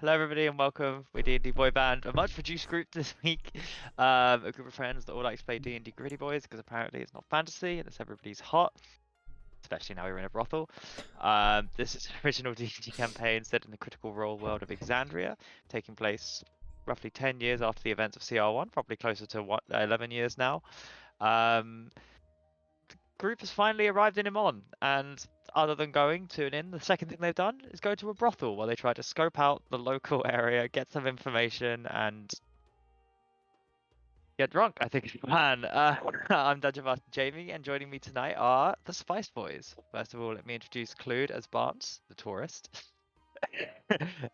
Hello everybody and welcome. We're D&D Boyband, a much reduced group this week. A group of friends that all like to play D&D Gritty Boys because apparently it's not fantasy and it's everybody's hot. Especially now we're in a brothel. This is an original D&D campaign set in the critical role world of Exandria, taking place roughly 10 years after the events of CR1, probably closer to 11 years now. Group has finally arrived in Emon, and other than going to an inn, the second thing they've done is go to a brothel where they try to scope out the local area, get some information, and get drunk, I think is the plan. I'm Dungeon Master Jamie, and joining me tonight are the Spice Boys. First of all, let me introduce Clued as Barnes, the tourist.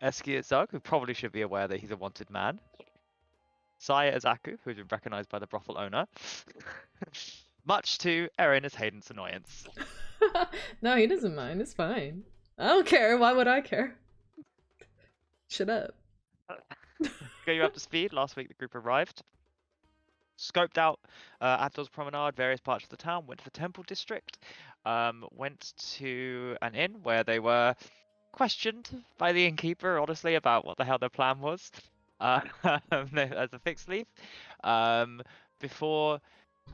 Eski as Zug, who probably should be aware that he's a wanted man. Saya as Aku, who's been recognized by the brothel owner. Much to Erin as Hayden's annoyance. No, he doesn't mind. It's fine. I don't care. Why would I care? Shut up. Get you up to speed. Last week the group arrived, scoped out Abdul's Promenade, various parts of the town, went to the Temple District, went to an inn where they were questioned by the innkeeper, honestly, about what the hell their plan was as a fixed leaf, before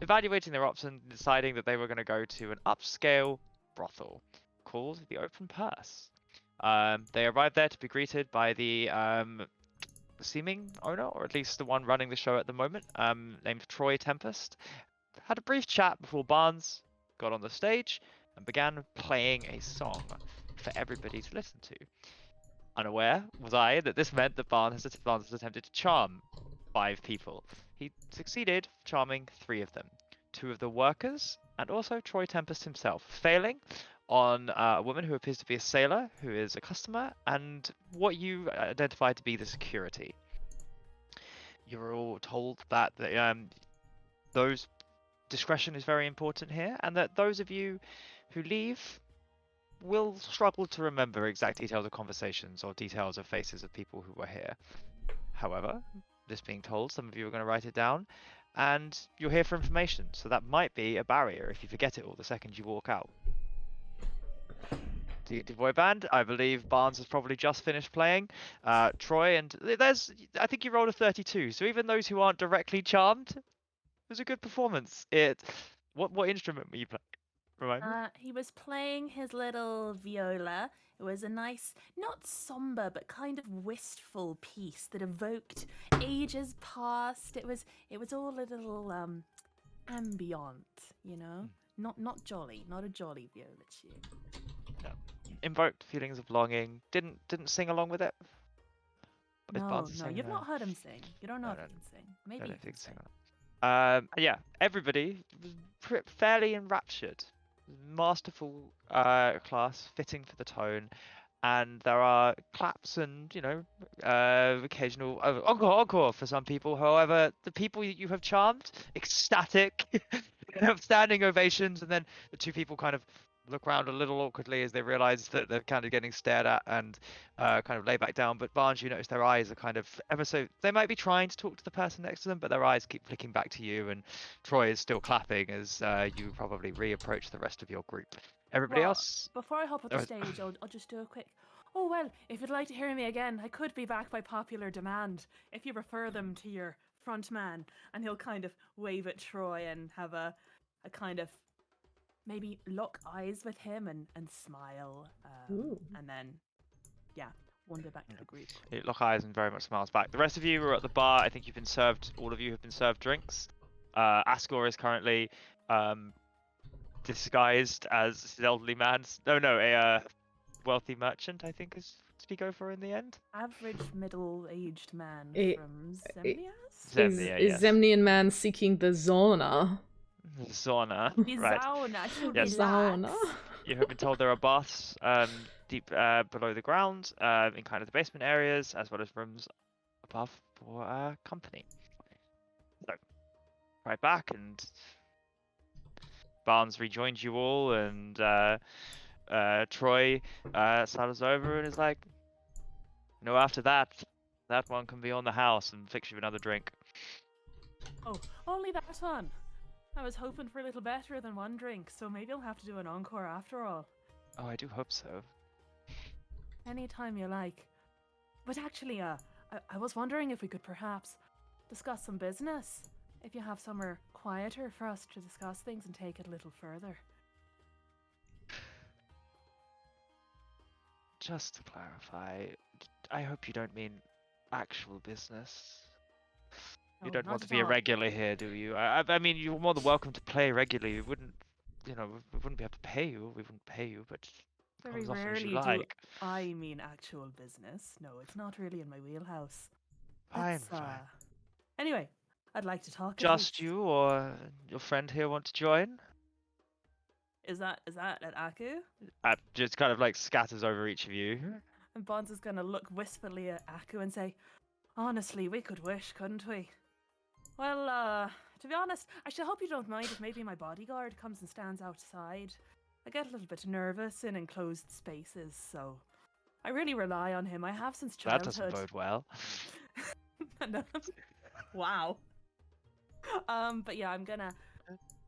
evaluating their options and deciding that they were going to go to an upscale brothel called the Open Purse. They arrived there to be greeted by the seeming owner, or at least the one running the show at the moment, named Troy Tempest. Had a brief chat before Barnes got on the stage and began playing a song for everybody to listen to. Unaware was I that this meant that Barnes has attempted to charm 5 people. He succeeded charming 3 of them, 2 of the workers, and also Troy Tempest himself, failing on a woman who appears to be a sailor, who is a customer, and what you identified to be the security. You were all told that those discretion is very important here, and that those of you who leave will struggle to remember exact details of conversations or details of faces of people who were here. However, this being told, some of you are going to write it down, and you're here for information, so that might be a barrier if you forget it all the second you walk out. D&D Boyband, I believe Barnes has probably just finished playing. Troy, and I think you rolled a 32, so even those who aren't directly charmed, it was a good performance. What instrument were you playing? Remind me? He was playing his little viola. It was a nice, not somber, but kind of wistful piece that evoked ages past. It was all a little ambient, you know, not jolly, not a jolly viola tune. No. Invoked feelings of longing. Didn't sing along with it. No, you've not heard him sing. You don't know if he can sing. Maybe he can sing. Yeah, everybody was fairly enraptured. Masterful class, fitting for the tone, and there are claps and occasional encore for some people. However, the people you have charmed, ecstatic, have standing ovations, and then the 2 people kind of look around a little awkwardly as they realize that they're kind of getting stared at and kind of lay back down. But Barnes, you notice their eyes are kind of ever so, they might be trying to talk to the person next to them, but their eyes keep flicking back to you, and Troy is still clapping as you probably reapproach the rest of your group. Everybody else? Before I hop up the stage, I'll just do a quick, oh well, if you'd like to hear me again, I could be back by popular demand if you refer them to your front man. And he'll kind of wave at Troy and have a kind of maybe lock eyes with him and smile, and then, wander back to the group. You lock eyes and very much smiles back. The rest of you are at the bar. I think all of you have been served drinks. Ascor is currently disguised as an elderly man. A wealthy merchant, I think, did he go for in the end? Average middle-aged man from Zemnias? Zemnia, yes. Zemnian man seeking the Zona. Sauna, right? Yes. Sauna. You have been told there are baths deep below the ground, in kind of the basement areas, as well as rooms above for company. So, right back, and Barnes rejoins you all, and Troy saddles over and is like, after that one can be on the house, and fix you another drink. Oh, only that one. I was hoping for a little better than one drink, so maybe I'll have to do an encore after all. Oh, I do hope so. Anytime you like. But actually, I was wondering if we could perhaps discuss some business. If you have somewhere quieter for us to discuss things and take it a little further. Just to clarify, I hope you don't mean actual business. You No, don't not want to at be a all. regular here, do you? I mean, you're more than welcome to play regularly. We wouldn't, we wouldn't be able to pay you. We wouldn't pay you, but come Very as often as you rarely do like. I mean actual business. No, it's not really in my wheelhouse. Fine, Let's, fine. Anyway, I'd like to talk. At Just least. you or your friend here want to join? Is that at Aku? Just kind of like scatters over each of you. And Bonds is gonna look wistfully at Aku and say, "Honestly, we could wish, couldn't we?" Well, to be honest, I should hope you don't mind if maybe my bodyguard comes and stands outside. I get a little bit nervous in enclosed spaces, so I really rely on him. I have since That childhood. doesn't bode well. No. Wow. But yeah, I'm gonna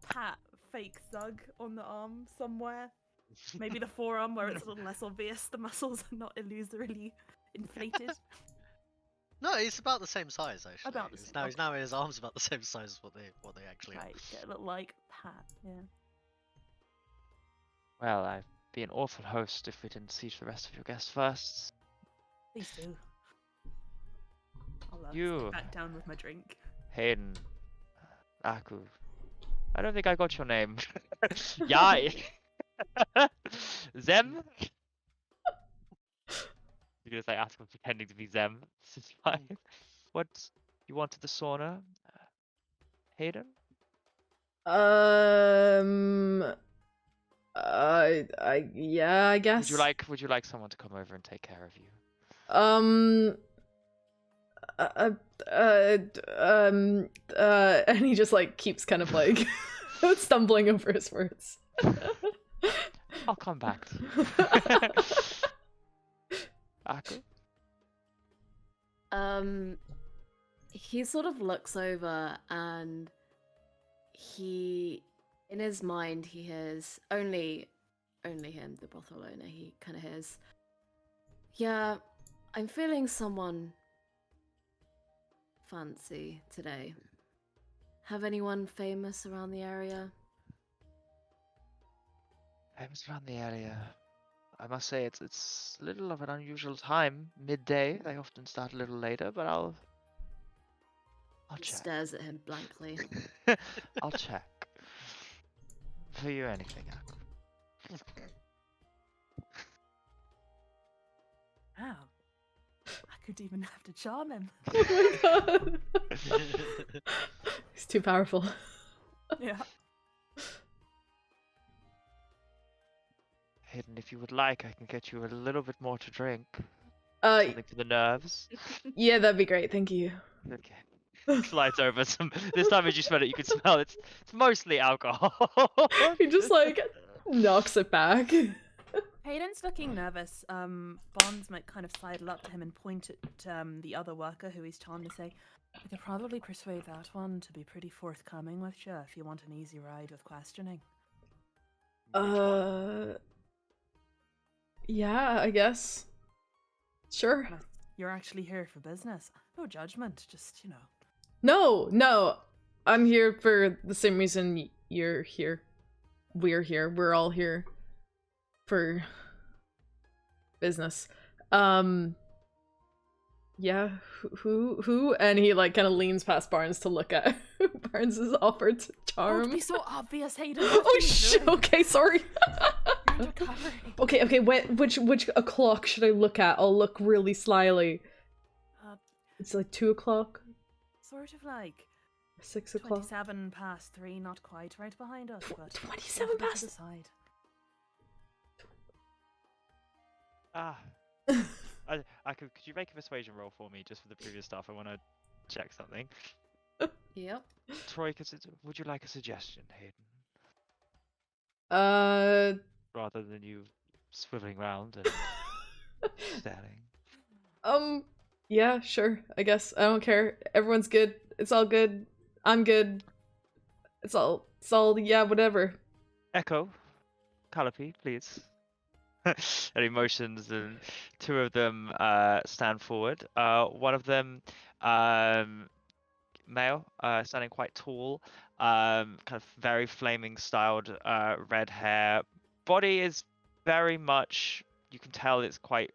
pat fake Zug on the arm somewhere. Maybe the forearm where it's a little less obvious. The muscles are not illusorily inflated. No, he's about the same size actually. About the He's same, now, okay. he's now his arms about the same size as what they actually are. Right, get a little like pat. Yeah. Well, I'd be an awful host if we didn't see to the rest of your guests first. Please do. I'll You. sit back down with my drink. Hayden. Aku. I don't think I got your name. Yai. Zem? You're gonna say Aku pretending to be Zem. This is fine. What? You wanted the sauna? Hayden? Yeah, I guess. Would you like someone to come over and take care of you? And he just like keeps kind of like stumbling over his words. I'll come back to you. Aku? He sort of looks over and in his mind, he hears only him, the brothel owner. He kind of hears, "Yeah, I'm feeling someone fancy today. Have anyone famous around the area?" Famous around the area. I must say it's a little of an unusual time. Midday. They often start a little later, but I'll He check. stares at him blankly. I'll check. For you, anything, Aku. Wow. I could even have to charm him. Oh my god. He's too powerful. Yeah. Hayden, if you would like, I can get you a little bit more to drink. Uh, Something for the nerves. yeah, that'd be great. Thank you. Okay. Slides over some. This time as you smell it, you can smell it's mostly alcohol. He just like knocks it back. Hayden's looking nervous. Bonds might kind of sidle up to him and point at the other worker who he's charmed to say, "We could probably persuade that one to be pretty forthcoming with you if you want an easy ride with questioning." Yeah, I guess. Sure. Unless you're actually here for business. No judgment, just, you know. No. I'm here for the same reason you're here. We're here. We're all here for business. Yeah, who? And he like kind of leans past Barnes to look at who Barnes has offered to charm. Don't be so obvious, Hayden. Oh shit! Okay, sorry. You're undercover. Okay. Which o'clock should I look at? I'll look really slyly. It's like 2 o'clock, Sort of like 6 o'clock. 27 past 3, not quite right behind us, but 27 to the past. side. Could you make a persuasion roll for me just for the previous stuff? I want to check something. Yep. Troy, would you like a suggestion, Hayden? Rather than you swiveling round and staring. Yeah, sure. I guess I don't care. Everyone's good. It's all good. I'm good. It's all. Yeah, whatever. Echo, Calliope, please. and emotions, and two of them stand forward. One of them, male, standing quite tall, kind of very flaming styled red hair. Body is very much, you can tell it's quite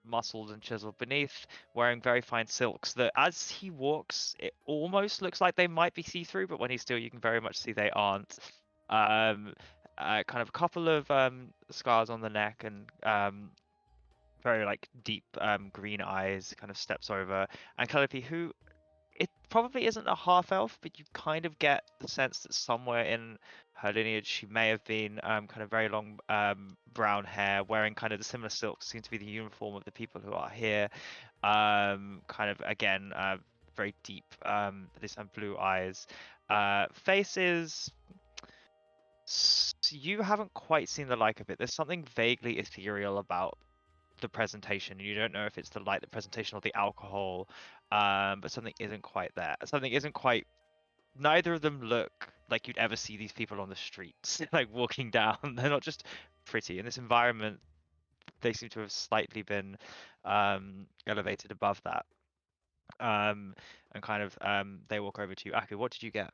muscled and chiseled beneath, wearing very fine silks that as he walks, it almost looks like they might be see-through, but when he's still, you can very much see they aren't. Kind of a couple of scars on the neck and very like deep green eyes, kind of steps over, and Calliope, who it probably isn't a half elf, but you kind of get the sense that somewhere in her lineage she may have been kind of very long brown hair, wearing kind of the similar silks, seems to be the uniform of the people who are here. Kind of again very deep, this blue eyes. Face is you haven't quite seen the like of it. There's something vaguely ethereal about the presentation. You don't know if it's the light, the presentation, or the alcohol, but something isn't quite there. Something isn't quite. Neither of them look like you'd ever see these people on the streets, like walking down. They're not just pretty. In this environment, they seem to have slightly been elevated above that. And kind of they walk over to you. Aku, what did you get?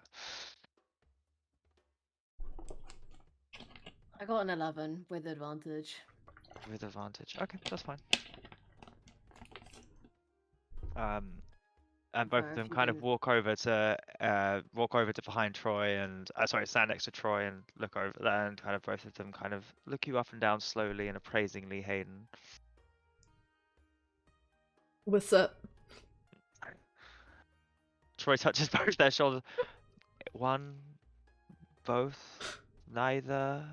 I got an 11 with advantage. With advantage. Okay, that's fine. And both of them kind of walk over to behind Troy and sorry, stand next to Troy and look over there, and kind of both of them kind of look you up and down slowly and appraisingly, Hayden. What's up? Troy touches both their shoulders. One, both, neither.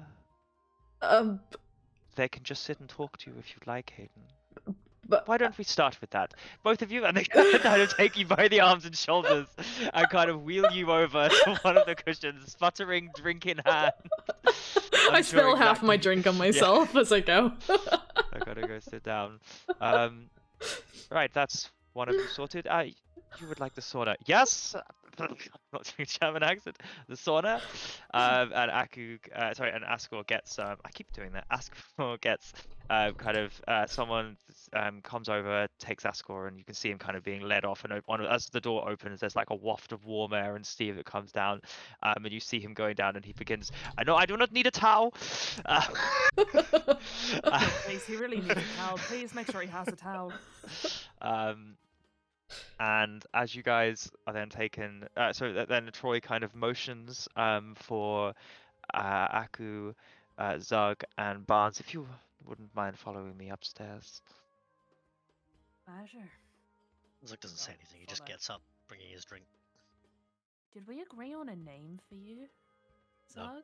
They can just sit and talk to you if you'd like, Hayden. But why don't we start with that? Both of you, and they kind of take you by the arms and shoulders and kind of wheel you over to one of the cushions, sputtering drink in hand. I spill half my drink on myself as I go. I gotta go sit down. Right, that's one of you sorted. You would like the sauna? Yes. Not doing German accent. The sauna. And Aku, sorry, and Ascor gets. I keep doing that. Ascor gets kind of someone comes over, takes Ascor, and you can see him kind of being led off. And as the door opens, there's like a waft of warm air and steam that comes down. And you see him going down, and he begins. I do not need a towel. Please, he really needs a towel. Please make sure he has a towel. And as you guys are then taken, so then Troy kind of motions for Aku, Zug, and Barnes, if you wouldn't mind following me upstairs. Pleasure. Zug doesn't say anything, he just gets up, bringing his drink. Did we agree on a name for you, Zug? No.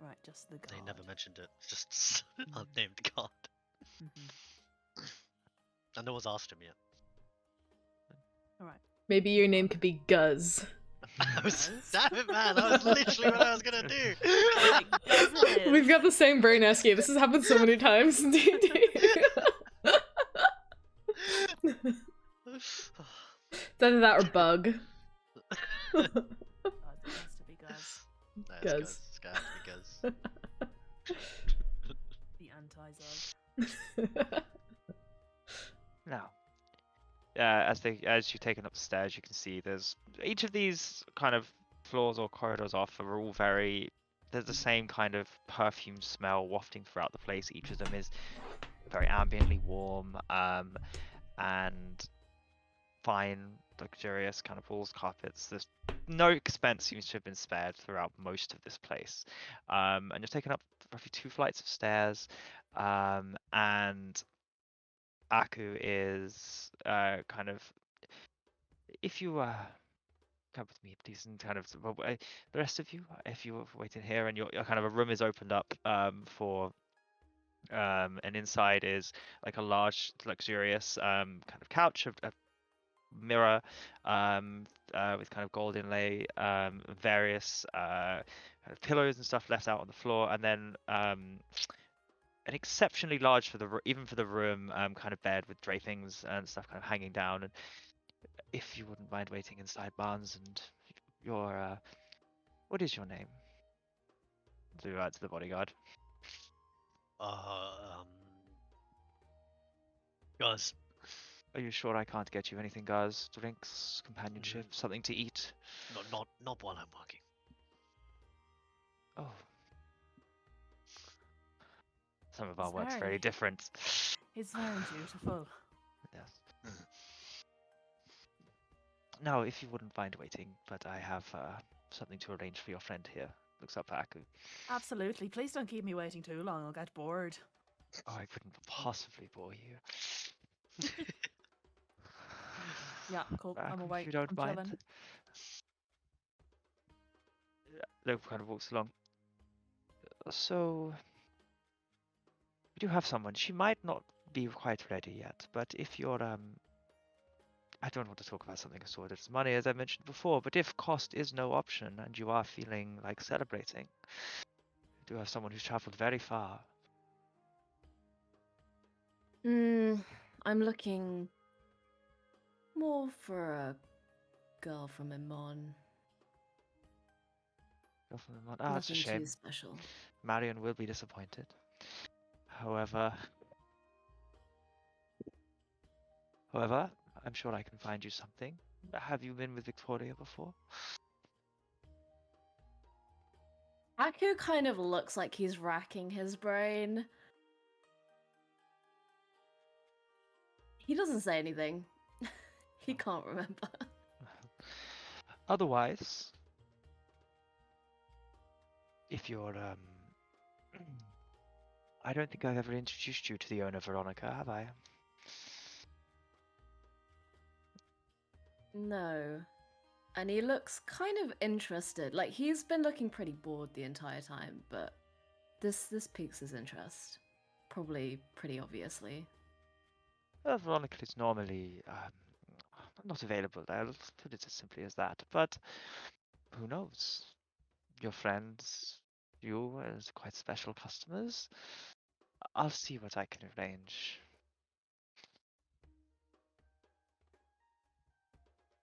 Right, just the guard. They never mentioned it, it's just unnamed guard. And no one's asked him yet. Alright. Maybe your name could be Guz. Damn it, man! That was literally what I was gonna do. We've got the same brain, Esky. This has happened so many times in D&D. Either that or Bug. God, it has to be Guz. No, it's gotta be Guz. The anti-Zug. Now, as you're taken up the stairs, you can see there's each of these kind of floors or corridors off are all there's the same kind of perfume smell wafting throughout the place. Each of them is very ambiently warm and fine, luxurious kind of walls, carpets. There's no expense seems to have been spared throughout most of this place. And you're taken up roughly 2 flights of stairs, and Aku is kind of, if you come with me, please, and kind of the rest of you, if you're waiting here, and your kind of a room is opened up for, and inside is like a large, luxurious kind of couch, a mirror with kind of gold inlay, various kind of pillows and stuff left out on the floor, and then an exceptionally large even for the room kind of bed with drapings and stuff kind of hanging down. And if you wouldn't mind waiting inside, Barnes, and your what is your name? To the bodyguard. Guys, Are you sure I can't get you anything, guys? Drinks, companionship, something to eat? not while I'm working. Oh. Some of It's our work's very very- different. It's very dutiful. Yes. Now, if you wouldn't mind waiting, but I have something to arrange for your friend here. Looks up at Aku. Absolutely. Please don't keep me waiting too long. I'll get bored. Oh, I couldn't possibly bore you. Yeah, cool. I'm Aku, awake. if you don't I'm mind. chilling. Luke kind of walks along. So, we do have someone. She might not be quite ready yet, but if you're I don't want to talk about something as sordid as money, as I mentioned before, but if cost is no option and you are feeling like celebrating, we do have someone who's traveled very far. I'm looking more for a girl from Emon. Ah, that's a Nothing shame. too special. Marion will be disappointed. However, I'm sure I can find you something. Have you been with Victoria before? Aku kind of looks like he's racking his brain. He doesn't say anything. He can't remember. Otherwise, if you're I don't think I've ever introduced you to the owner, Veronica, have I? No. And he looks kind of interested. Like, he's been looking pretty bored the entire time, but this piques his interest. Probably pretty obviously. Veronica is normally not available. I'll put it as simply as that. But who knows? Your friends, you as quite special customers. I'll see what I can arrange.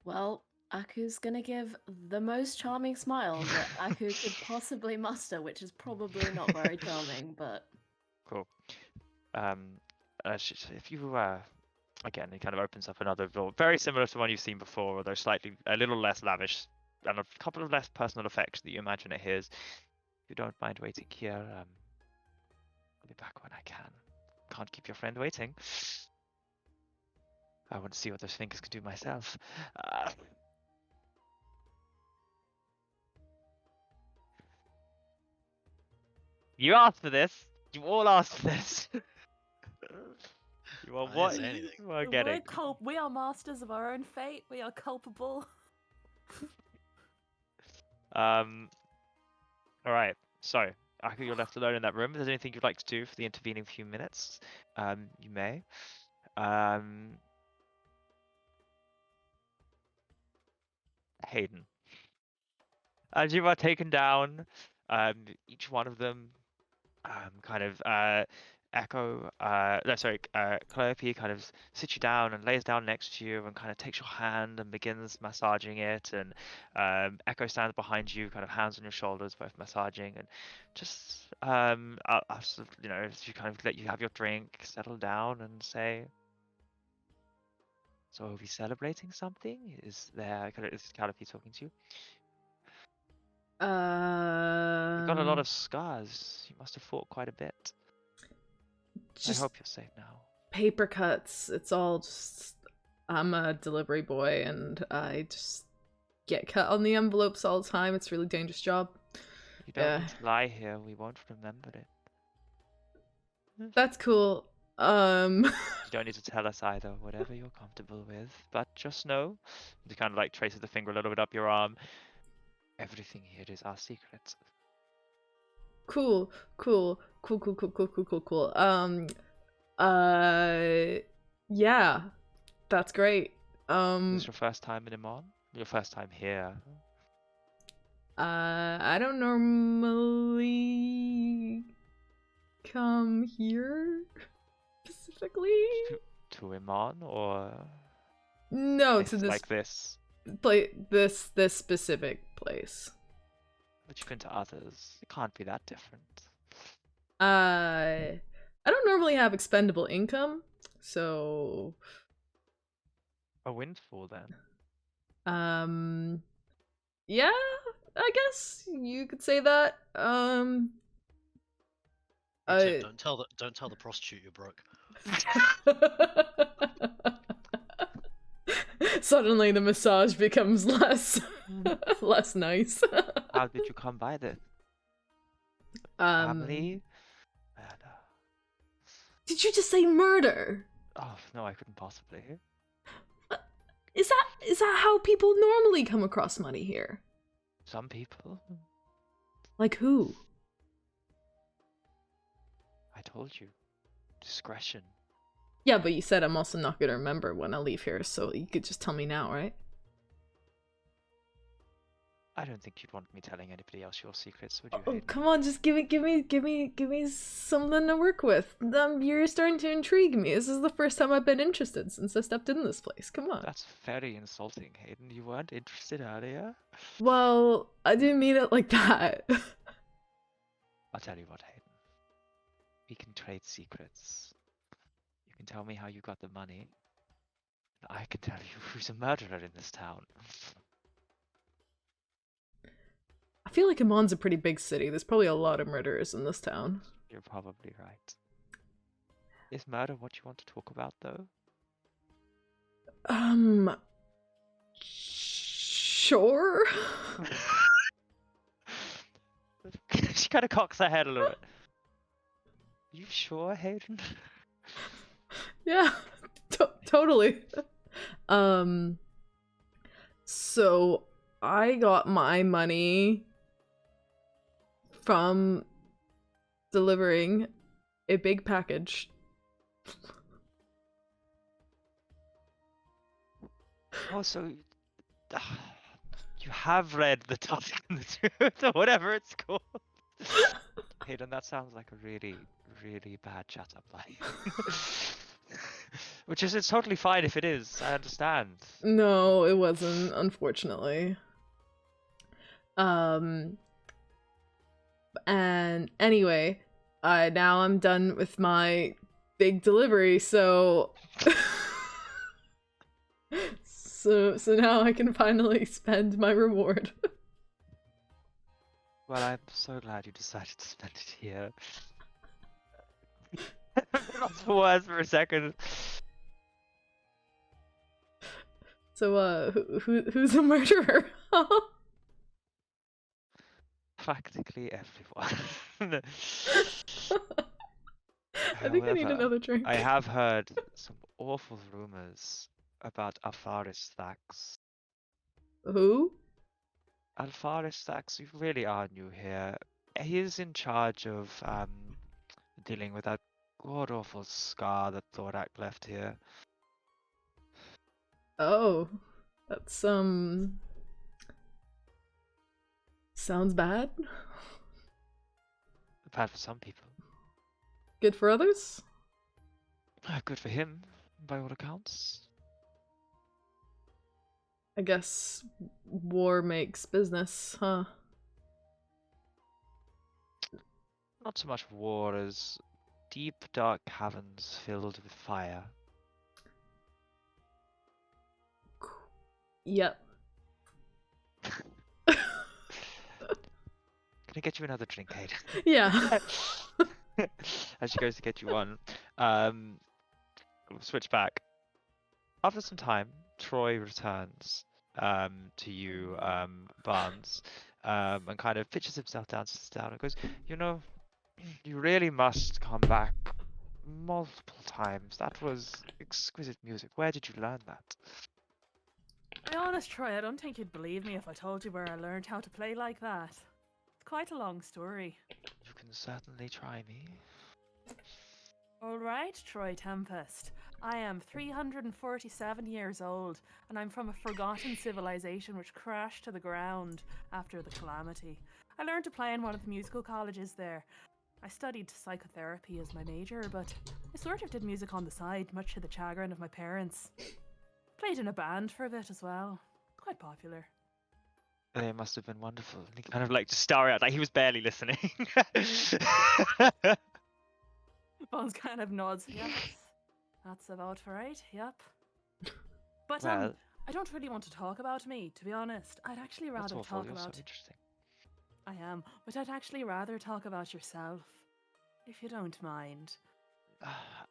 Well, Aku's gonna give the most charming smile that Aku could possibly muster, which is probably not very charming, but... Cool. If you again, it kind of opens up another door, very similar to one you've seen before, although slightly a little less lavish, and a couple of less personal effects that you imagine it is. If you don't mind waiting here, I'll be back when I can. Can't keep your friend waiting. I want to see what those fingers can do myself. You asked for this. You all asked for this. You are I didn't what say anything. you are getting. We are masters of our own fate. We are culpable. All right. So, Aku, you're left alone in that room. If there's anything you'd like to do for the intervening few minutes, you may. Hayden. As you are taken down, each one of them kind of Calliope kind of sits you down and lays down next to you and kind of takes your hand and begins massaging it, and Echo stands behind you, kind of hands on your shoulders, both massaging, and just she kind of let you have your drink, settle down, and say, "So are we celebrating something? Is Calliope talking to you? You've got a lot of scars. You must have fought quite a bit. just I hope you're safe now." paper cuts. It's all just, I'm a delivery boy and I just get cut on the envelopes all the time. It's a really dangerous job. You don't need to lie here. We won't remember it. That's cool. You don't need to tell us either. Whatever you're comfortable with. But just know, he kind of like traces the finger a little bit up your arm. Everything here is our secret. Cool. Yeah, that's great. Is this your first time in Emon? Your first time here? I don't normally come here specifically. To Emon, or No, to places this like this? this specific place. But you've been to others. It can't be that different. I don't normally have expendable income, so A windfall then. yeah, I guess you could say that. Hey, Tim, don't tell the prostitute you're broke. Suddenly the massage becomes less less nice. How did you come by this? Um, Family? Murder. did you just say murder? Oh no, I couldn't possibly. Is that how people normally come across money here? Some people. Like who? I told you. Discretion. Yeah, but you said I'm also not gonna remember when I leave here, so you could just tell me now, right? I don't think you'd want me telling anybody else your secrets, would you? Oh, Hayden? come on, just give me something to work with. You're starting to intrigue me. This is the first time I've been interested since I stepped in this place. Come on. That's very insulting, Hayden. You weren't interested earlier. Well, I didn't mean it like that. I'll tell you what, Hayden. We can trade secrets. You can tell me how you got the money. And I can tell you who's a murderer in this town. I feel like Emon's a pretty big city. There's probably a lot of murderers in this town. You're probably right. Is murder what you want to talk about, though? Sure. She kind of cocks her head a little bit. You sure, Hayden? Yeah, totally. So I got my money from delivering a big package. Oh, so you have read the Tusk and the Truth, or whatever it's called. Hayden, that sounds like a really, really bad chat-up line. Which is, it's totally fine if it is, I understand. No, it wasn't, unfortunately. And anyway, now I'm done with my big delivery, so so now I can finally spend my reward. Well, I'm so glad you decided to spend it here. Lost for words for a second. So, who's a murderer? Practically everyone. I think I need However, another drink. I have heard some awful rumors about Alfaris Thax. Who? Alfaris Thax, you really are new here. He is in charge of dealing with that god-awful scar that Thorak left here. Oh, that's sounds bad. Bad for some people. Good for others? Good for him, by all accounts. I guess war makes business, huh? Not so much war as deep, dark caverns filled with fire. Yep. Can I get you another drink, Hayden? Yeah. As she goes to get you one, we'll switch back. After some time, Troy returns to you, Barnes, and kind of pitches himself down, sits down, and goes, "You know, you really must come back multiple times. That was exquisite music. Where did you learn that?" To be honest, Troy, I don't think you'd believe me if I told you where I learned how to play like that. It's quite a long story. You can certainly try me. Alright, Troy Tempest. I am 347 years old, and I'm from a forgotten civilization which crashed to the ground after the calamity. I learned to play in one of the musical colleges there. I studied psychotherapy as my major, but I sort of did music on the side, much to the chagrin of my parents. Played in a band for a bit as well. Quite popular. They must have been wonderful. And he kind of like just stare out, like he was barely listening. Bones kind of nods. Yep. That's about right. Yep. But Well, I don't really want to talk about me, to be honest. I'd actually that's rather awful. talk You're so about. interesting. I am, but I'd actually rather talk about yourself, if you don't mind.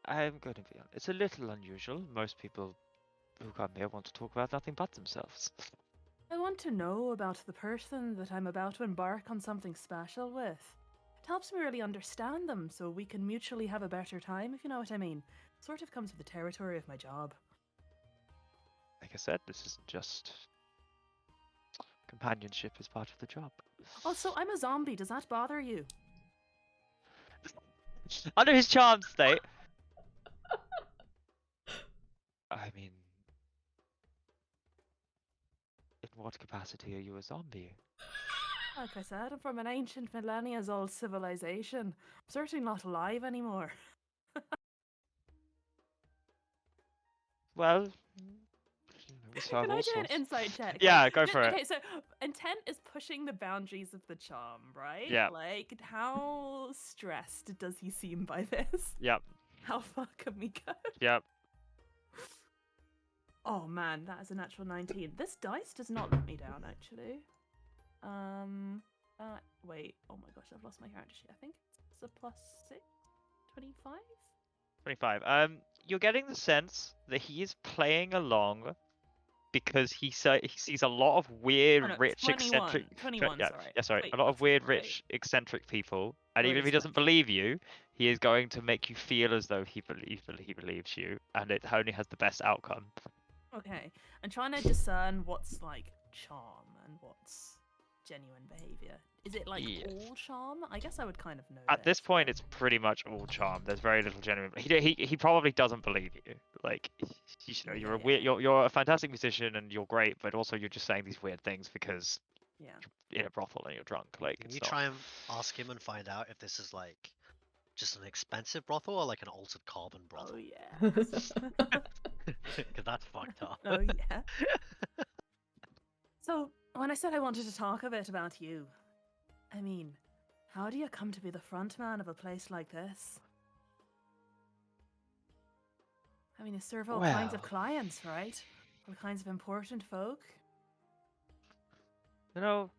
I'm going to be honest. It's a little unusual. Most people who come here want to talk about nothing but themselves. I want to know about the person that I'm about to embark on something special with. It helps me really understand them so we can mutually have a better time, if you know what I mean. Sort of comes with the territory of my job. Like I said, this isn't just companionship is part of the job. Also, I'm a zombie. Does that bother you? Under his charm state. I mean, in what capacity are you a zombie? Like I said, I'm from an ancient millennia-old civilization. I'm certainly not alive anymore. Well, we serve Can I all do an sorts. insight check? Yeah, Like, go for it. Okay, so intent is pushing the boundaries of the charm, right? Yeah. Like, how stressed does he seem by this? Yep, How far can we go? yep. Oh man, that is a natural 19. This dice does not let me down, actually. Wait. Oh my gosh, I've lost my character sheet. I think it's a +6, 25. 25. You're getting the sense that he is playing along because he sees a lot of weird, Oh, no, rich, 21. eccentric. 21, Yeah, sorry. yeah, sorry. Wait, A lot of what's weird, that, right? rich, eccentric people, and I even would if he doesn't expect. believe you, he is going to make you feel as though he believes you, and it only has the best outcome. Okay, I'm trying to discern what's like charm and what's genuine behavior. Is it like Yes. all charm? I guess I would kind of know. At this point, it's pretty much all charm. There's very little genuine. He probably doesn't believe you. Like, you know, you're a weird, you're a fantastic musician and you're great, but also you're just saying these weird things because Yeah. you're in a brothel and you're drunk. Like, Can it's you not... try and ask him and find out if this is like just an expensive brothel or like an altered carbon brothel? Oh yeah. Because that's fucked up. Oh yeah. So when I said I wanted to talk a bit about you, I mean, how do you come to be the front man of a place like this? I mean, you serve all kinds of Well. clients, right? All kinds of important folk. You know,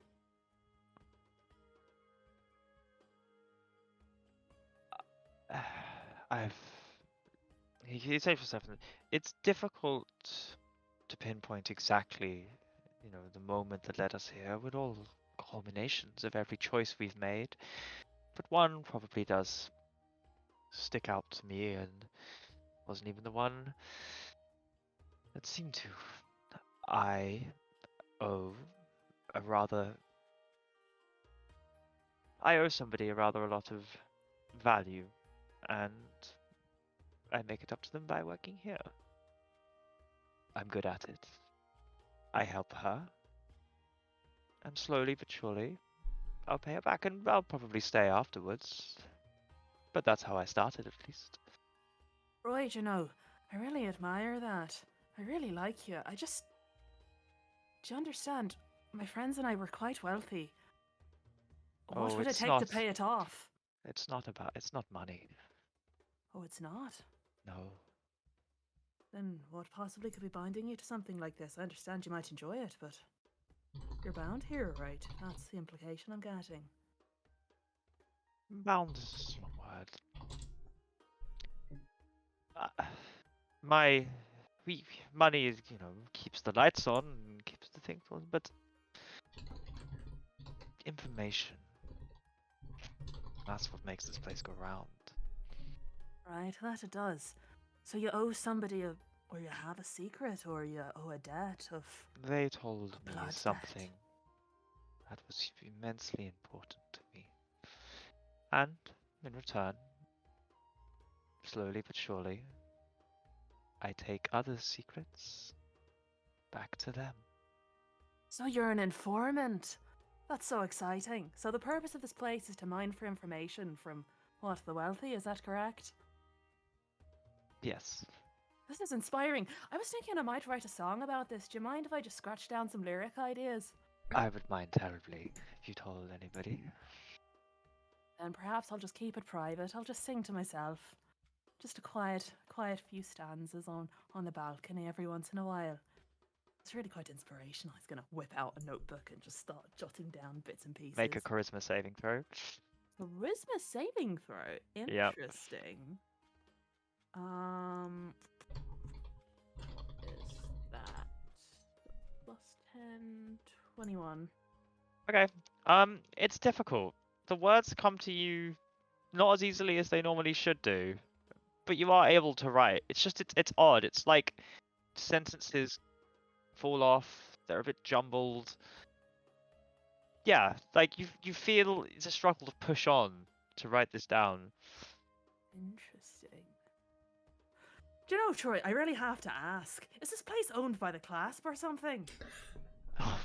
he said for something. It's difficult to pinpoint exactly, you know, the moment that led us here. With all culminations of every choice we've made, but one probably does stick out to me, and wasn't even the one that seemed to. I owe a rather. I owe somebody a lot of value, and I make it up to them by working here. I'm good at it. I help her, and slowly but surely, I'll pay her back, and I'll probably stay afterwards. But that's how I started, at least. Right, you know, I really admire that. I really like you. Do you understand? My friends and I were quite wealthy. What Oh, would it it's take not. to pay it off? It's not money. Oh, it's not? No. Then what possibly could be binding you to something like this? I understand you might enjoy it, but you're bound here, right? That's the implication I'm getting. Bound is a strong word. Money is, you know, keeps the lights on and keeps the things on, but information, that's what makes this place go round. Right, that it does. So you owe somebody or you have a secret, or you owe a debt of... They told me blood something that was immensely important to me. And, in return, slowly but surely, I take other secrets back to them. So you're an informant? That's so exciting. So the purpose of this place is to mine for information from, what, the wealthy, is that correct? Yes. This is inspiring. I was thinking I might write a song about this. Do you mind if I just scratch down some lyric ideas? I would mind terribly if you told anybody. Then perhaps I'll just keep it private. I'll just sing to myself. Just a quiet few stanzas on the balcony every once in a while. It's really quite inspirational. He's gonna whip out a notebook and just start jotting down bits and pieces. Make a charisma saving throw. Charisma saving throw. Yep. Interesting. What is that? Plus 10, 21. Okay. It's difficult. The words come to you not as easily as they normally should do, but you are able to write. It's just it's odd. It's like sentences fall off. They're a bit jumbled. Yeah, like you feel it's a struggle to push on to write this down. Interesting. Do you know, Troy, I really have to ask. Is this place owned by the clasp or something? But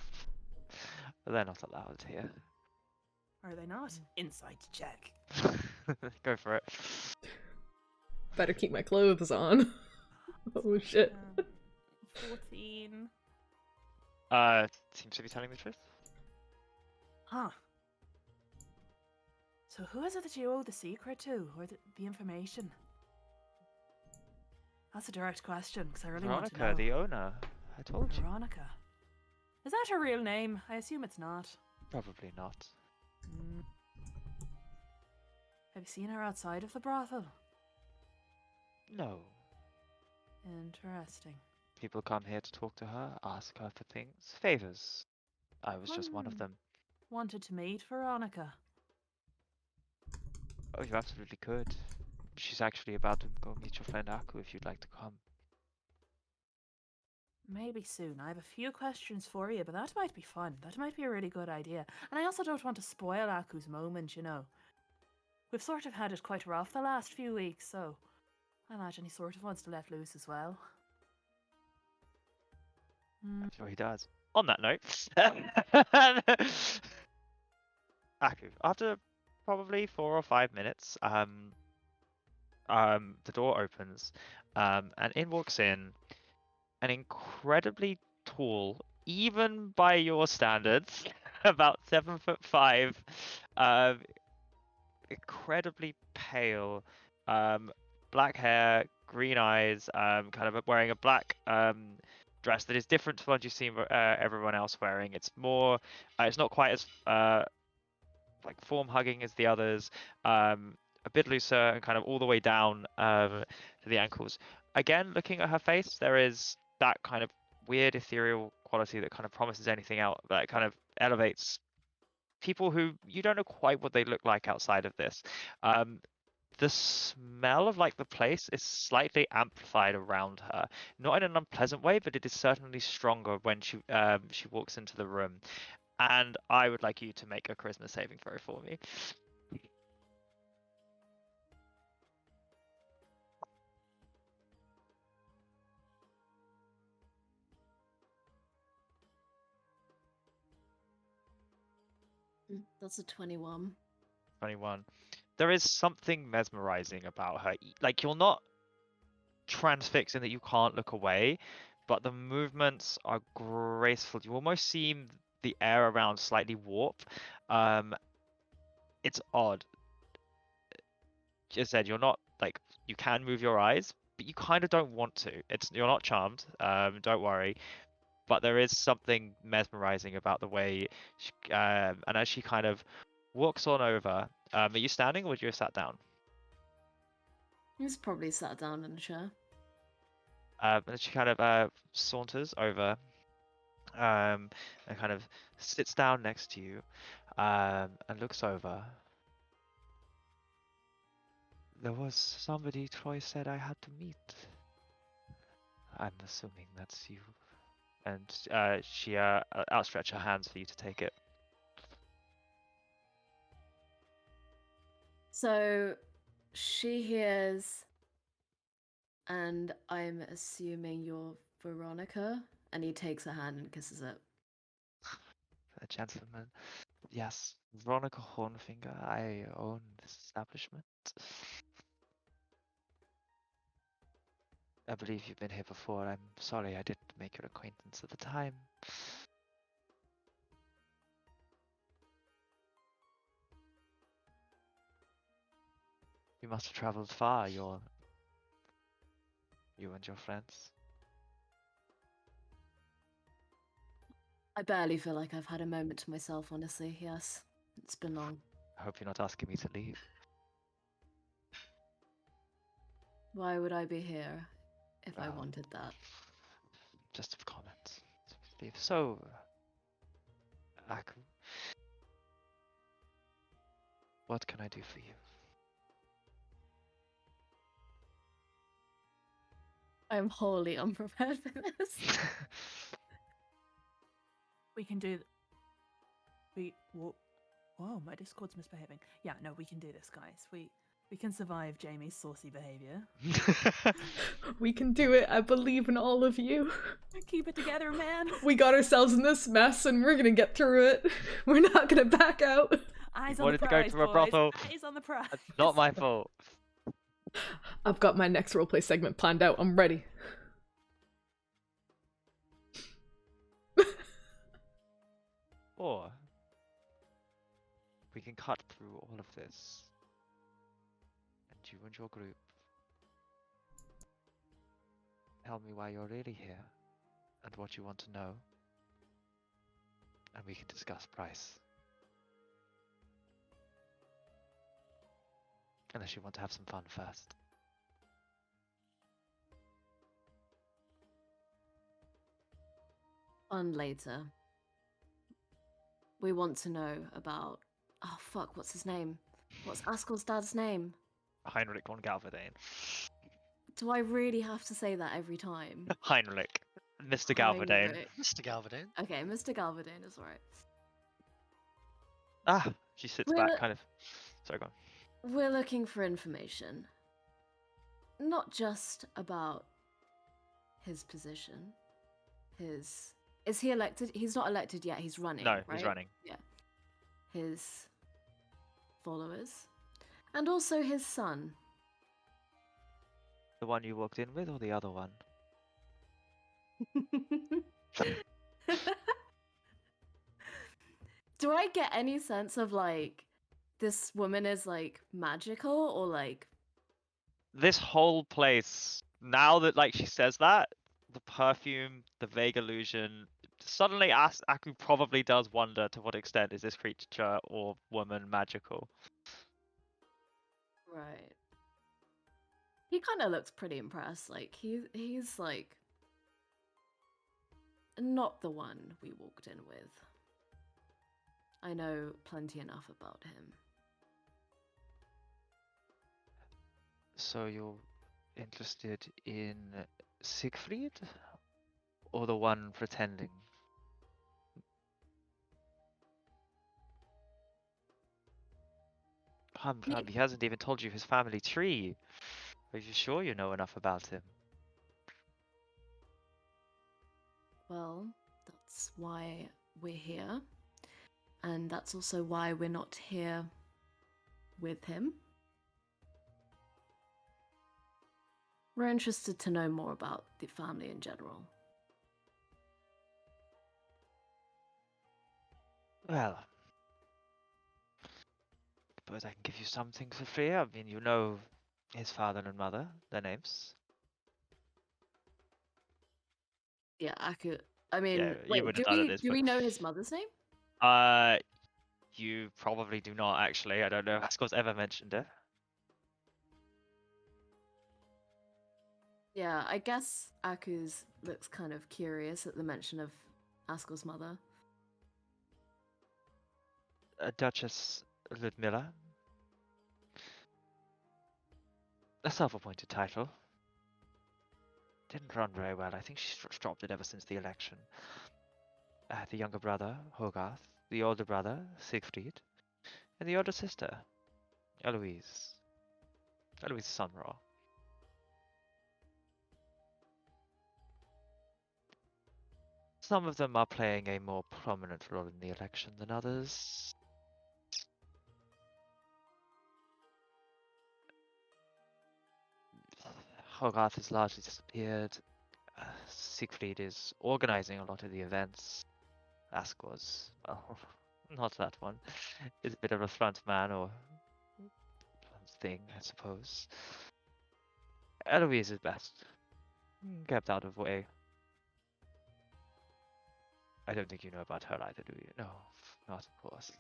they're not allowed here. Are they not? Insight check. Go for it. Better keep my clothes on. Oh shit. 14. Seems to be telling the truth. Huh. So who is it that you owe the secret to, or the information? That's a direct question, because I really want to know. Veronica, the owner. I told you. Veronica. Is that her real name? I assume it's not. Probably not. Mm. Have you seen her outside of the brothel? No. Interesting. People come here to talk to her, ask her for things, favors. I was just one of them. Wanted to meet Veronica. Oh, you absolutely could. She's actually about to go meet your friend Aku if you'd like to come. Maybe soon. I have a few questions for you, but that might be fun. That might be a really good idea. And I also don't want to spoil Aku's moment, you know. We've sort of had it quite rough the last few weeks, so I imagine he sort of wants to let loose as well. I'm sure he does. On that note, Aku, after probably 4 or 5 minutes, the door opens, and in walks in an incredibly tall, even by your standards, about 7'5", incredibly pale, black hair, green eyes, kind of wearing a black dress that is different to what you've seen everyone else wearing. It's more, it's not quite as like form hugging as the others, a bit looser and kind of all the way down to the ankles. Again, looking at her face, there is that kind of weird ethereal quality that kind of promises anything out, that kind of elevates people who you don't know quite what they look like outside of this. The smell of like the place is slightly amplified around her, not in an unpleasant way, but it is certainly stronger when she walks into the room. And I would like you to make a charisma saving throw for me. That's a 21. 21. There is something mesmerizing about her. Like, you're not transfixed in that you can't look away, but the movements are graceful. You almost seem the air around slightly warp. It's odd. As I said, you're not like, you can move your eyes, but you kind of don't want to. You're not charmed. Don't worry. But there is something mesmerizing about the way, and as she kind of walks on over, are you standing or would you have sat down? He's probably sat down in a chair. And she kind of saunters over, and kind of sits down next to you, and looks over. There was somebody Troy said I had to meet. I'm assuming that's you. And she outstretched her hands for you to take it. So she hears, and I'm assuming you're Veronica, and he takes her hand and kisses it. A gentleman. Yes, Veronica Hornfinger. I own this establishment. I believe you've been here before. I'm sorry I didn't make your acquaintance at the time. You must have traveled far, you and your friends. I barely feel like I've had a moment to myself, honestly. Yes, it's been long. I hope you're not asking me to leave. Why would I be here if I Well, wanted that? Just a comment. Leave. So, Aku, what can I do for you? I'm wholly unprepared for this. We can do. Whoa, my Discord's misbehaving. Yeah, no, we can do this, guys. We can survive Jamie's saucy behavior. We can do it. I believe in all of you. Keep it together, man. We got ourselves in this mess and we're gonna get through it. We're not gonna back out. Eyes You on wanted the to go prize, to a boys. brothel. Eyes on the prize. That's not my fault. I've got my next roleplay segment planned out. I'm ready. Or we can cut through all of this, and you and your group tell me why you're really here and what you want to know, and we can discuss price. Unless you want to have some fun first. On later. We want to know about. Oh fuck! What's his name? What's Askel's dad's name? Heinrich von Galverdane. Do I really have to say that every time? Heinrich. Mr. Galverdane. Heinrich. Mr. Galverdane. Okay, Mr. Galverdane is right. Ah, she sits Well, back kind of. Sorry, go on. We're looking for information. Not just about his position. Is he elected? He's not elected yet, he's running. No, right? he's running. Yeah. His followers. And also his son. The one you walked in with or the other one? Do I get any sense of like this woman is like magical or like This whole place, now that like she says that, the perfume, the vague illusion, suddenly Aku probably does wonder to what extent is this creature or woman magical. right? He kind of looks pretty impressed. Like he's like not the one we walked in with. I know plenty enough about him. So you're interested in Siegfried? Or the one pretending? He hasn't even told you his family tree. Are you sure you know enough about him? Well, that's why we're here. And that's also why we're not here with him. We're interested to know more about the family in general. Well, suppose I can give you some things for free. I mean, you know his father and mother, their names. Yeah, I mean, Yeah, you wait, would do have done this, do but- we know his mother's name? You probably do not actually. I don't know if Askel's ever mentioned it. Yeah, I guess Aku's looks kind of curious at the mention of Askel's mother. Duchess Ludmilla. A self-appointed title. Didn't run very well. I think she's dropped it ever since the election. The younger brother, Hogarth. The older brother, Siegfried. And the older sister, Eloise. Eloise Sunraw. Some of them are playing a more prominent role in the election than others. Hogarth has largely disappeared. Siegfried is organizing a lot of the events. Askel's, well, not that one. Is a bit of a front man or thing, I suppose. Eloise is best. Kept out of the way. I don't think you know about her either, do you? No, not of course.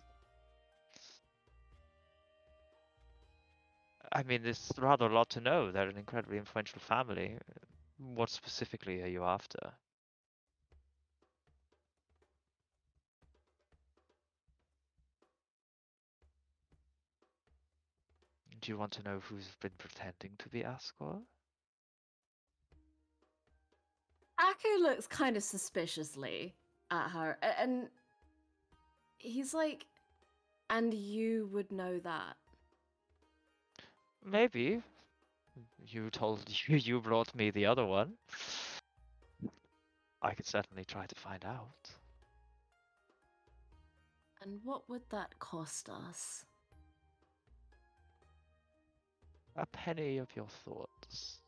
I mean, there's rather a lot to know. They're an incredibly influential family. What specifically are you after? Do you want to know who's been pretending to be Ascor? Aku looks kind of suspiciously at her, and he's like, and you would know that. Maybe. You told you brought me the other one. I could certainly try to find out. And what would that cost us? A penny of your thoughts.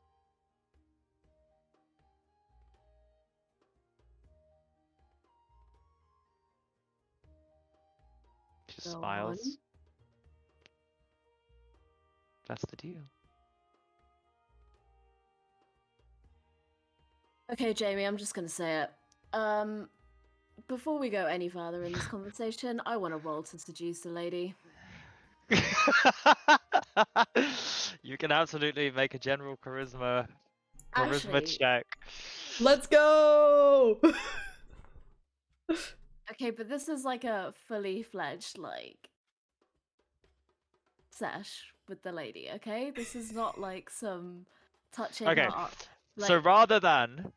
She Go smiles. on. That's the deal. Okay, Jamie, I'm just gonna say it. Before we go any further in this conversation, I want to roll to seduce the lady. You can absolutely make a general charisma Actually, check. Let's go! okay, but this is like a fully fledged like sesh with the lady. Okay, this is not like some touching. Okay, her up. so Like, rather than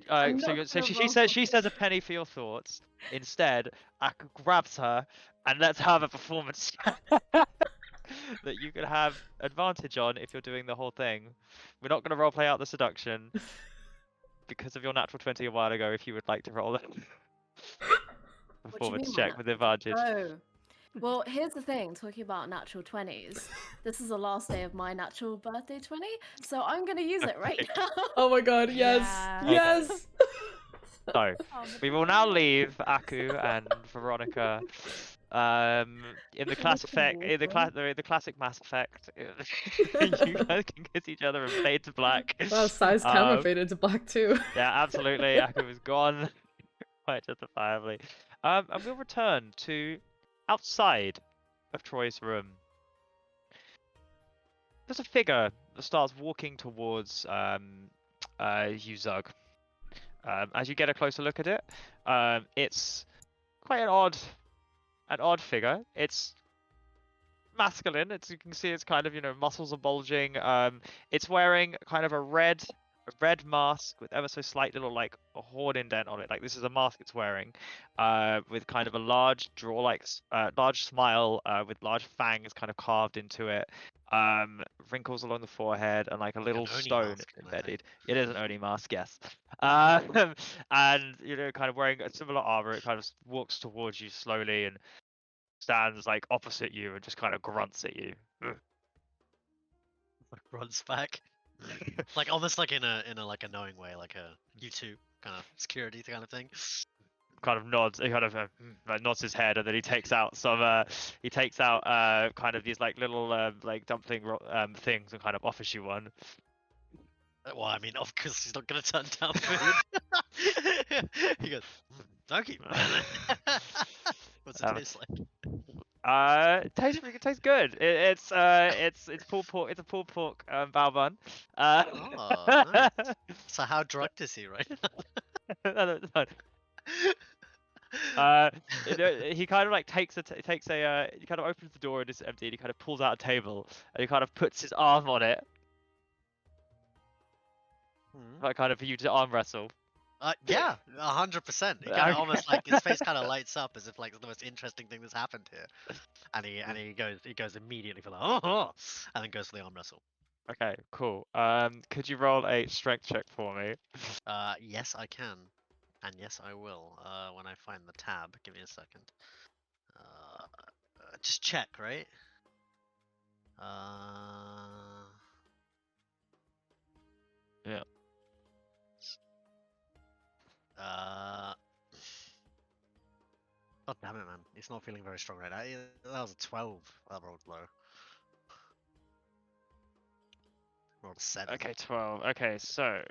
I'm so not so gonna she roll says for a penny for your thoughts. Instead, Aku grabs her and lets her have a performance that you can have advantage on if you're doing the whole thing. We're not going to roleplay out the seduction because of your natural 20 a while ago. If you would like to roll it, What do you performance mean check by with that? advantage. Oh. Well, here's the thing, talking about natural 20s. This is the last day of my natural birthday 20, so I'm going to use it right Okay. now. Oh my god, yes! Yeah. Yes! So On the we will now table. leave Aku and Veronica in the class effect in the classic Mass Effect. You guys can kiss each other and fade to black. Wow, Sai's camera Um, faded to black too. Yeah, absolutely. Aku is gone. Quite justifiably. And we'll return to outside of Troy's room. There's a figure that starts walking towards you, Zug. As you get a closer look at it, it's quite an odd figure. It's masculine. You can see it's kind of, muscles are bulging. It's wearing kind of a red mask with ever so slight little like a horn indent on it. Like this is a mask it's wearing, with kind of a large large smile, with large fangs kind of carved into it. Wrinkles along the forehead and like a little An Oni stone mask, I think. embedded. It is an Oni mask, yes. And kind of wearing a similar armor. It kind of walks towards you slowly and stands like opposite you and just kind of grunts at you. Like runs back. Like almost like in a like a knowing way, like a U2 kind of security kind of thing. Kind of nods. He kind of like nods his head, and then he takes out kind of these like little like dumpling things and kind of offers you one. Well, I mean, of course he's not gonna turn down food. He goes, thank you. What's it taste like? It tastes good. It's pulled pork. It's a pulled pork bao bun. Oh, nice. So how drugged is he right No, no. He kind of like takes he kind of opens the door and it's empty and he kind of pulls out a table and he kind of puts his arm on it, like kind of for you to arm wrestle. Yeah, 100%. He kind of almost like his face kind of lights up as if like it's the most interesting thing that's happened here, and he goes immediately for the and then goes for the arm wrestle. Okay, cool. Could you roll a strength check for me? Yes, I can, and yes, I will. When I find the tab, give me a second. Just check, right? Yeah. God damn it, man. He's not feeling very strong right now. That was a 12. That rolled low. Rolled a 7. Okay, 12. Okay, so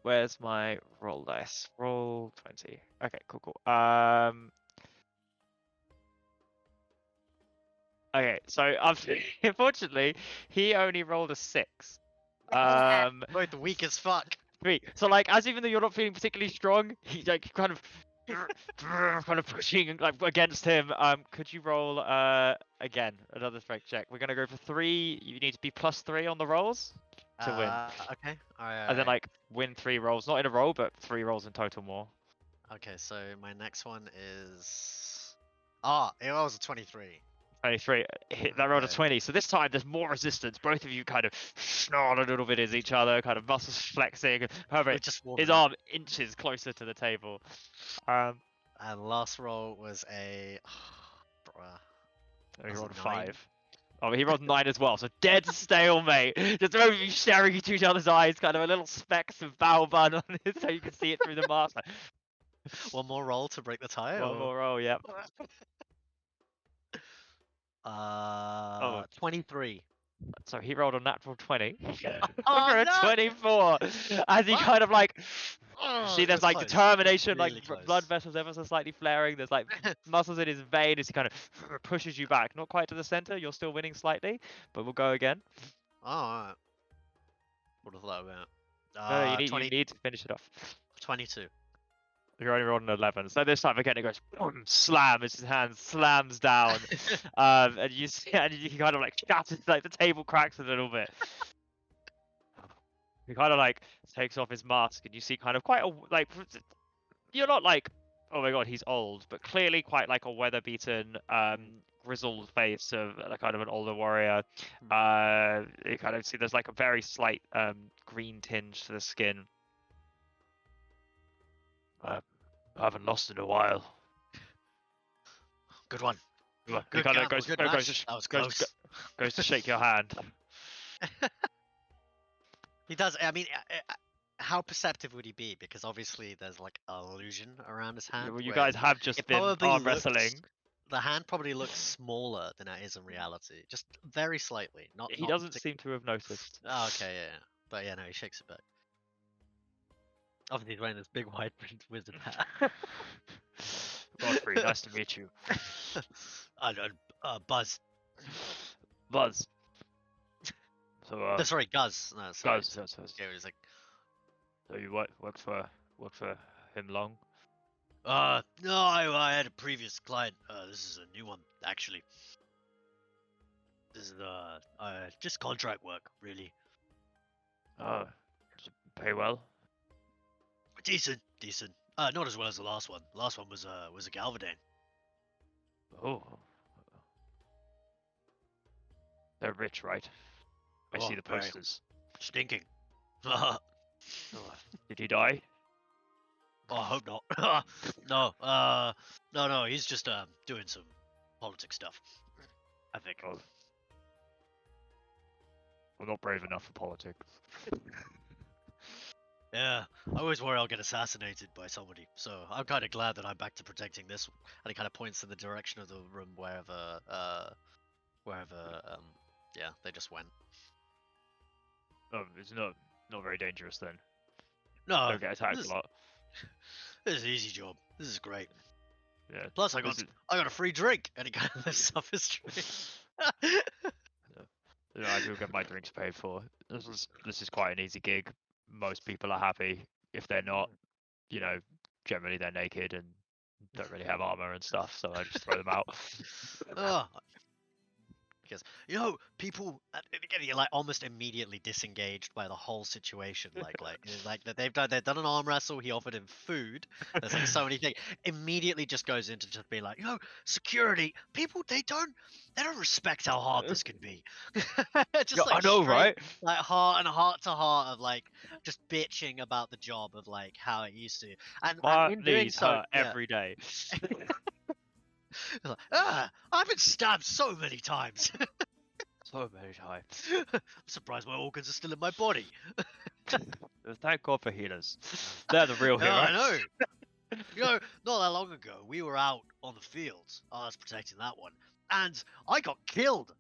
where's my roll dice? Roll 20. Okay, cool. Okay, so unfortunately, he only rolled a 6. Both the weak as fuck. 3. So like, as even though you're not feeling particularly strong, he's like kind of pushing like against him. Could you roll again another strength check? We're gonna go for 3. You need to be +3 on the rolls to win. Okay. Alright. And then like win 3 rolls, not in a row, but 3 rolls in total more. Okay, so my next one is. Ah, it was a 23. 23. That rolled a Okay. 20. So this time there's more resistance. Both of you kind of snarl a little bit at each other, kind of muscles flexing. However, We're just warming his up. arm inches closer to the table. And last roll was a. He Was it rolled a 9? 5. Oh, he rolled 9 as well. So dead stalemate. Just both of you staring into each other's eyes, kind of a little specks of bao bun on it, so you can see it through the mask. Like, One more roll to break the tie? one more roll, yep. 23. So he rolled a natural 20 Oh, for a no! 24. As he kind of like, Oh, see, it there's was like close. determination, Really like close. blood vessels ever so slightly flaring. There's like muscles in his vein as he kind of pushes you back. Not quite to the center. You're still winning slightly, but we'll go again. Oh, alright. What was that about? No, you need to finish it off. 22. You're only rolling an 11. So this time again it goes boom, slam as his hand slams down. And you see, and you kind of like shatters, like the table cracks a little bit. He kind of like takes off his mask and you see kind of quite a, like, you're not like, oh my god, he's old, but clearly quite like a weather-beaten, grizzled face of kind of an older warrior. You kind of see there's like a very slight green tinge to the skin. I haven't lost in a while. Good one. He Good kind of gamble, goes, good goes, match. That was close. goes to shake your hand. He does. I mean, how perceptive would he be? Because obviously there's like an illusion around his hand. Well, you where guys have just it been probably arm looks- wrestling. The hand probably looks smaller than it is in reality, just very slightly. Not. He not doesn't partic- seem to have noticed. Oh, okay, yeah. But yeah, no, he shakes it back. Obviously, he's wearing this big white print wizard hat. Godfrey, nice to meet you. Buzz. Buzz. So, No, sorry, Guz. No, sorry. Buzz. Yeah, he was like, So you work for him long? no, I had a previous client. This is a new one, actually. This is just contract work, really. Does it pay well? Decent. Not as well as the last one. The last one was a Galvadane. Oh. They're rich, right? I see Oh, the very. posters. Stinking. Oh, did he die? Oh, I hope not. No. He's just doing some politics stuff. I think. Oh. I'm not brave enough for politics. Yeah, I always worry I'll get assassinated by somebody. So I'm kind of glad that I'm back to protecting this. And he kind of points in the direction of the room wherever, yeah, they just went. Oh, it's not very dangerous then. No, Don't get attacked this, a lot. this is an easy job. This is great. Yeah. Plus, I this got a free drink, and he kind of lifts up his drink. Yeah, I do get my drinks paid for. This is quite an easy gig. Most people are happy. If they're not, generally they're naked and don't really have armor and stuff, so I just throw them out. Because people again, you're like almost immediately disengaged by the whole situation. Like that they've done an arm wrestle. He offered him food. There's like so many things. Immediately just goes into just being like, security. People they don't respect how hard this can be. Just Yeah, I know, straight, right? Like heart to heart of like just bitching about the job of like how it used to. And My in doing knees so, hurt yeah. every day. Like, I've been stabbed so many times. So many times. I'm surprised my organs are still in my body. Thank God for healers. They're the real Yeah, heroes. I know. You know, not that long ago, we were out on the fields. I was protecting that one, and I got killed.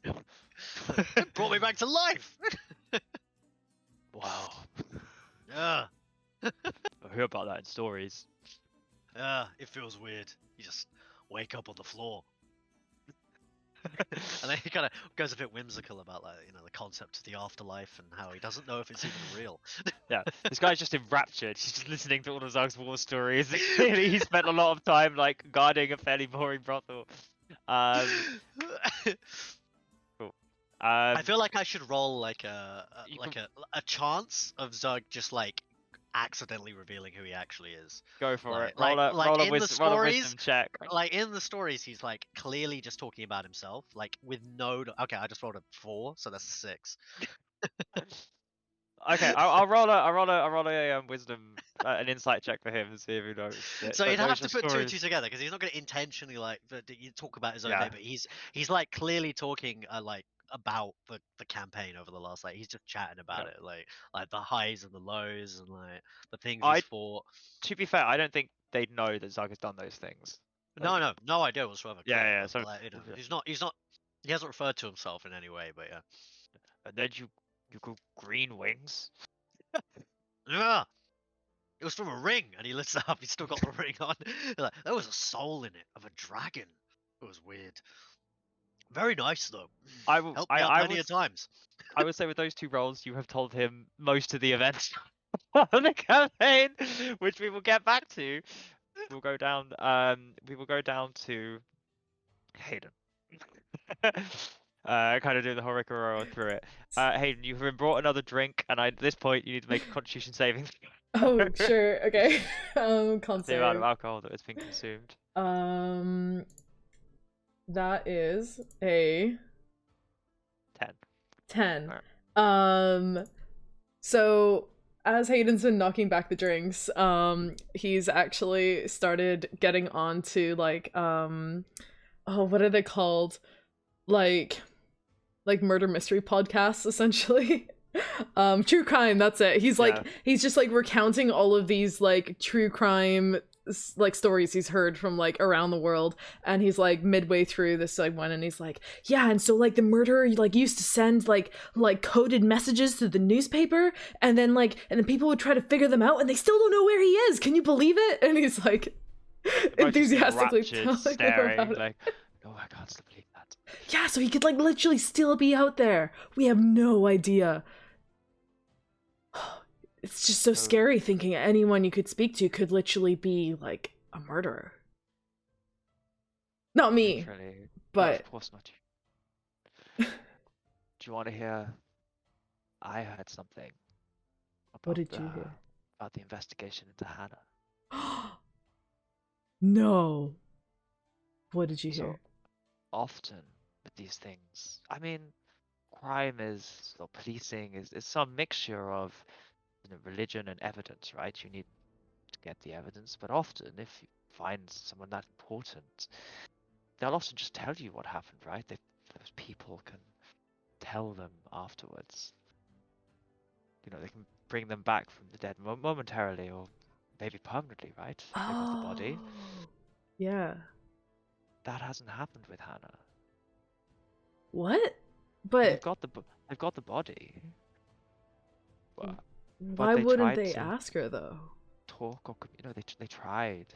It brought me back to life. Wow. Yeah, I hear about that in stories. yeah, it feels weird. You just wake up on the floor. And then he kind of goes a bit whimsical about, like, you know, the concept of the afterlife and how he doesn't know if it's even real. Yeah, this guy's just enraptured. He's just listening to all of Zug's war stories. Clearly, he spent a lot of time like guarding a fairly boring brothel. Cool. I feel like I should roll like a You like can- a chance of Zug just like accidentally revealing who he actually is. Go for Like- it. Roll like- a like roll a in the wisdom, roll a stories, wisdom check. Like in the stories, he's like clearly just talking about himself, like with no. Okay, I just rolled a 4, so that's a 6. Okay, I'll roll a wisdom, an insight check for him and see if he knows. it, So but you'd those have to are put 2 and 2 stories- together because he's not going to intentionally like you talk about his own Yeah. day, but he's like clearly talking like about the campaign over the last, like he's just chatting about Yeah. it, like the highs and the lows and like the things I- he's fought. To be fair, I don't think they'd know that Zug has done those things. No idea whatsoever. Yeah, clearly, yeah, but, so- like, you know, yeah. he's not. He hasn't referred to himself in any way, but yeah. And then you grew green wings. Yeah. It was from a ring, and he lifts it up. He's still got the ring on. Like, there was a soul in it of a dragon. It was weird. Very nice though. I will. Helped me out plenty of times. I would say with those 2 roles, you have told him most of the events of the campaign, which we will get back to. We'll go down. We will go down to Hayden. Kind of do the horror through it. Hayden, you've been brought another drink, and at this point, you need to make a Constitution saving. Oh, sure. Okay. Can't The amount of say. alcohol that has been consumed. That is a 10. 10. Alright. So as Hayden's been knocking back the drinks, he's actually started getting on to like oh, what are they called? Like murder mystery podcasts, essentially. True crime, that's it. He's like, Yeah. he's just like recounting all of these like true crime like stories he's heard from like around the world, and he's like midway through this like one, and he's like, yeah, and so like the murderer like used to send like coded messages to the newspaper, and then people would try to figure them out and they still don't know where he is. Can you believe it? And he's like Both just enthusiastically enraptured, telling them staring, about it. like, oh, I can't still believe that. Yeah, so he could like literally still be out there. We have no idea. It's just so scary thinking anyone you could speak to could literally be like a murderer. Not me, Literally. No, but of course not you. Do you want to hear? I heard something. What about did you hear? About the investigation into Hannah. No. What did you So, hear? often with these things, I mean, crime is, or policing is some mixture of, religion and evidence, right? You need to get the evidence, but often if you find someone that important, they'll often just tell you what happened, right? Those people can tell them afterwards. They can bring them back from the dead momentarily or maybe permanently, right? They got the body. Oh, yeah. That hasn't happened with Hannah. What? They've But got the body. But why they wouldn't tried they to ask her though? talk or they tried.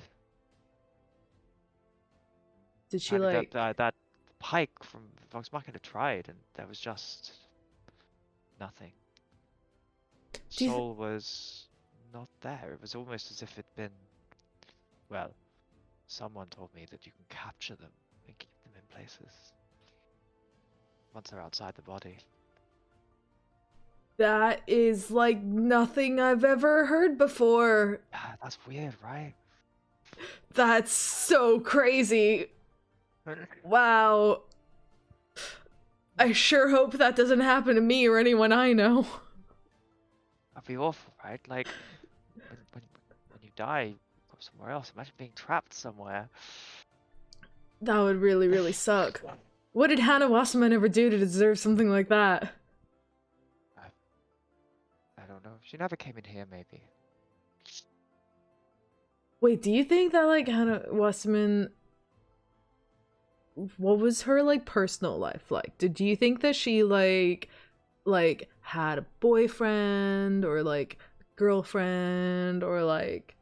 Did she And like that Pike from Vox Machina tried, and there was just nothing. Do you Soul was not there. It was almost as if it'd been. Well, someone told me that you can capture them and keep them in places once they're outside the body. that is like nothing I've ever heard before. Yeah, that's weird, right? That's so crazy. Wow. I sure hope that doesn't happen to me or anyone I know. That'd be awful, right? Like when you die, you go somewhere else. Imagine being trapped somewhere. That would really, really suck. What did Hannah Wasserman ever do to deserve something like that? She never came in here, maybe. Wait, do you think that like Hannah Westerman, what was her like personal life like? Do you think that she like had a boyfriend or like girlfriend, or like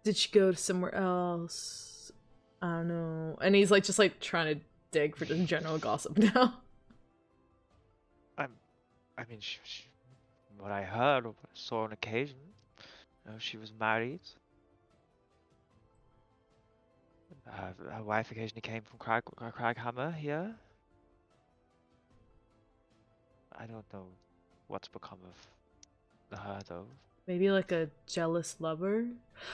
did she go to somewhere else? I don't know. And he's like just like trying to dig for just general gossip now. I mean, what I heard or what I saw on occasion, she was married. Her wife occasionally came from Craghammer here. I don't know what's become of her though. Maybe like a jealous lover?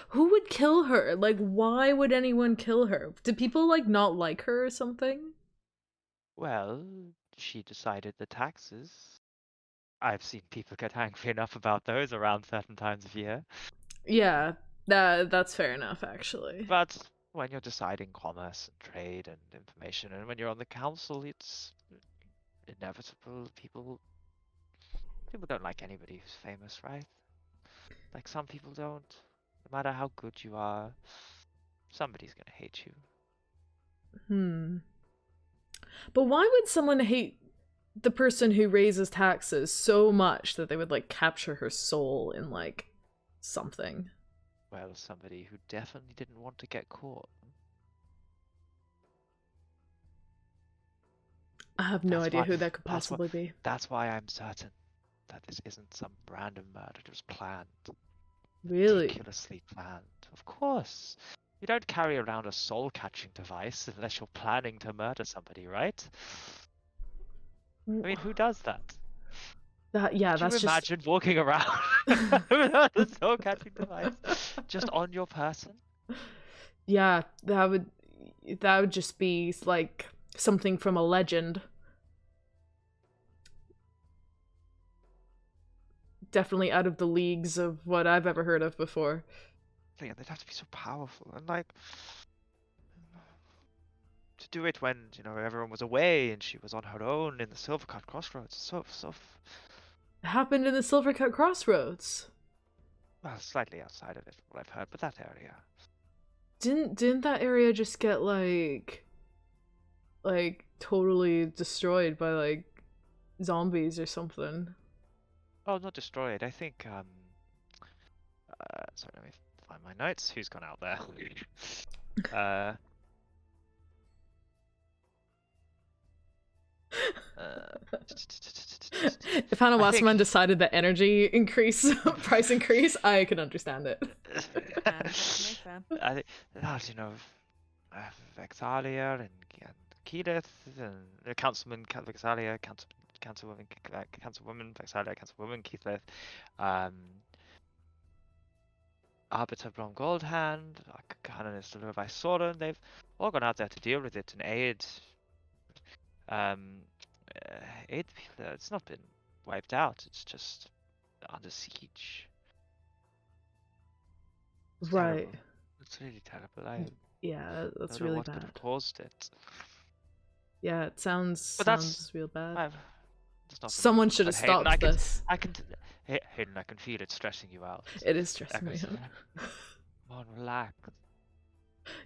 Who would kill her? Like, why would anyone kill her? Do people like not like her or something? Well, she decided the taxes. I've seen people get angry enough about those around certain times of year. Yeah, that's fair enough actually. But when you're deciding commerce and trade and information, and when you're on the council, it's inevitable. People don't like anybody who's famous, right? Like some people don't. No matter how good you are, somebody's gonna hate you. But why would someone hate the person who raises taxes so much that they would like capture her soul in like something? Well, somebody who definitely didn't want to get caught. I have no idea who that could that's possibly be. That's why I'm certain that this isn't some random murder. It was planned. Really? Ridiculously planned. Of course. You don't carry around a soul-catching device unless you're planning to murder somebody, right? I mean, who does that? That's just... imagine walking around without a soul-catching device just on your person? Yeah, that would just be like something from a legend. Definitely out of the leagues of what I've ever heard of before. Yeah, they'd have to be so powerful, and like to do it when everyone was away and she was on her own in the Silvercut Crossroads. So It happened in the Silvercut Crossroads. Well, slightly outside of it, from what I've heard, but that area. Didn't that area just get like totally destroyed by like zombies or something? Oh, not destroyed. I think sorry, let me find my notes. Who's gone out there? If Hannah Wasserman decided that energy increase, price increase, I can understand it. Makes sense. I think Exandria and Keedith and Councilman Exandria, Councilwoman Exandria, Councilwoman Keedith, Arbiter Blom Goldhand, Canonist Levi Soren. They've all gone out there to deal with it and aid the people. It's not been wiped out. It's just under siege. It's Right. terrible. It's really terrible. Yeah, that's don't know really what could bad. have caused it. Yeah, it sounds real bad. Someone should have stopped this. Hayden, I can feel it stressing you out. It is stressing me out. Come on, relax.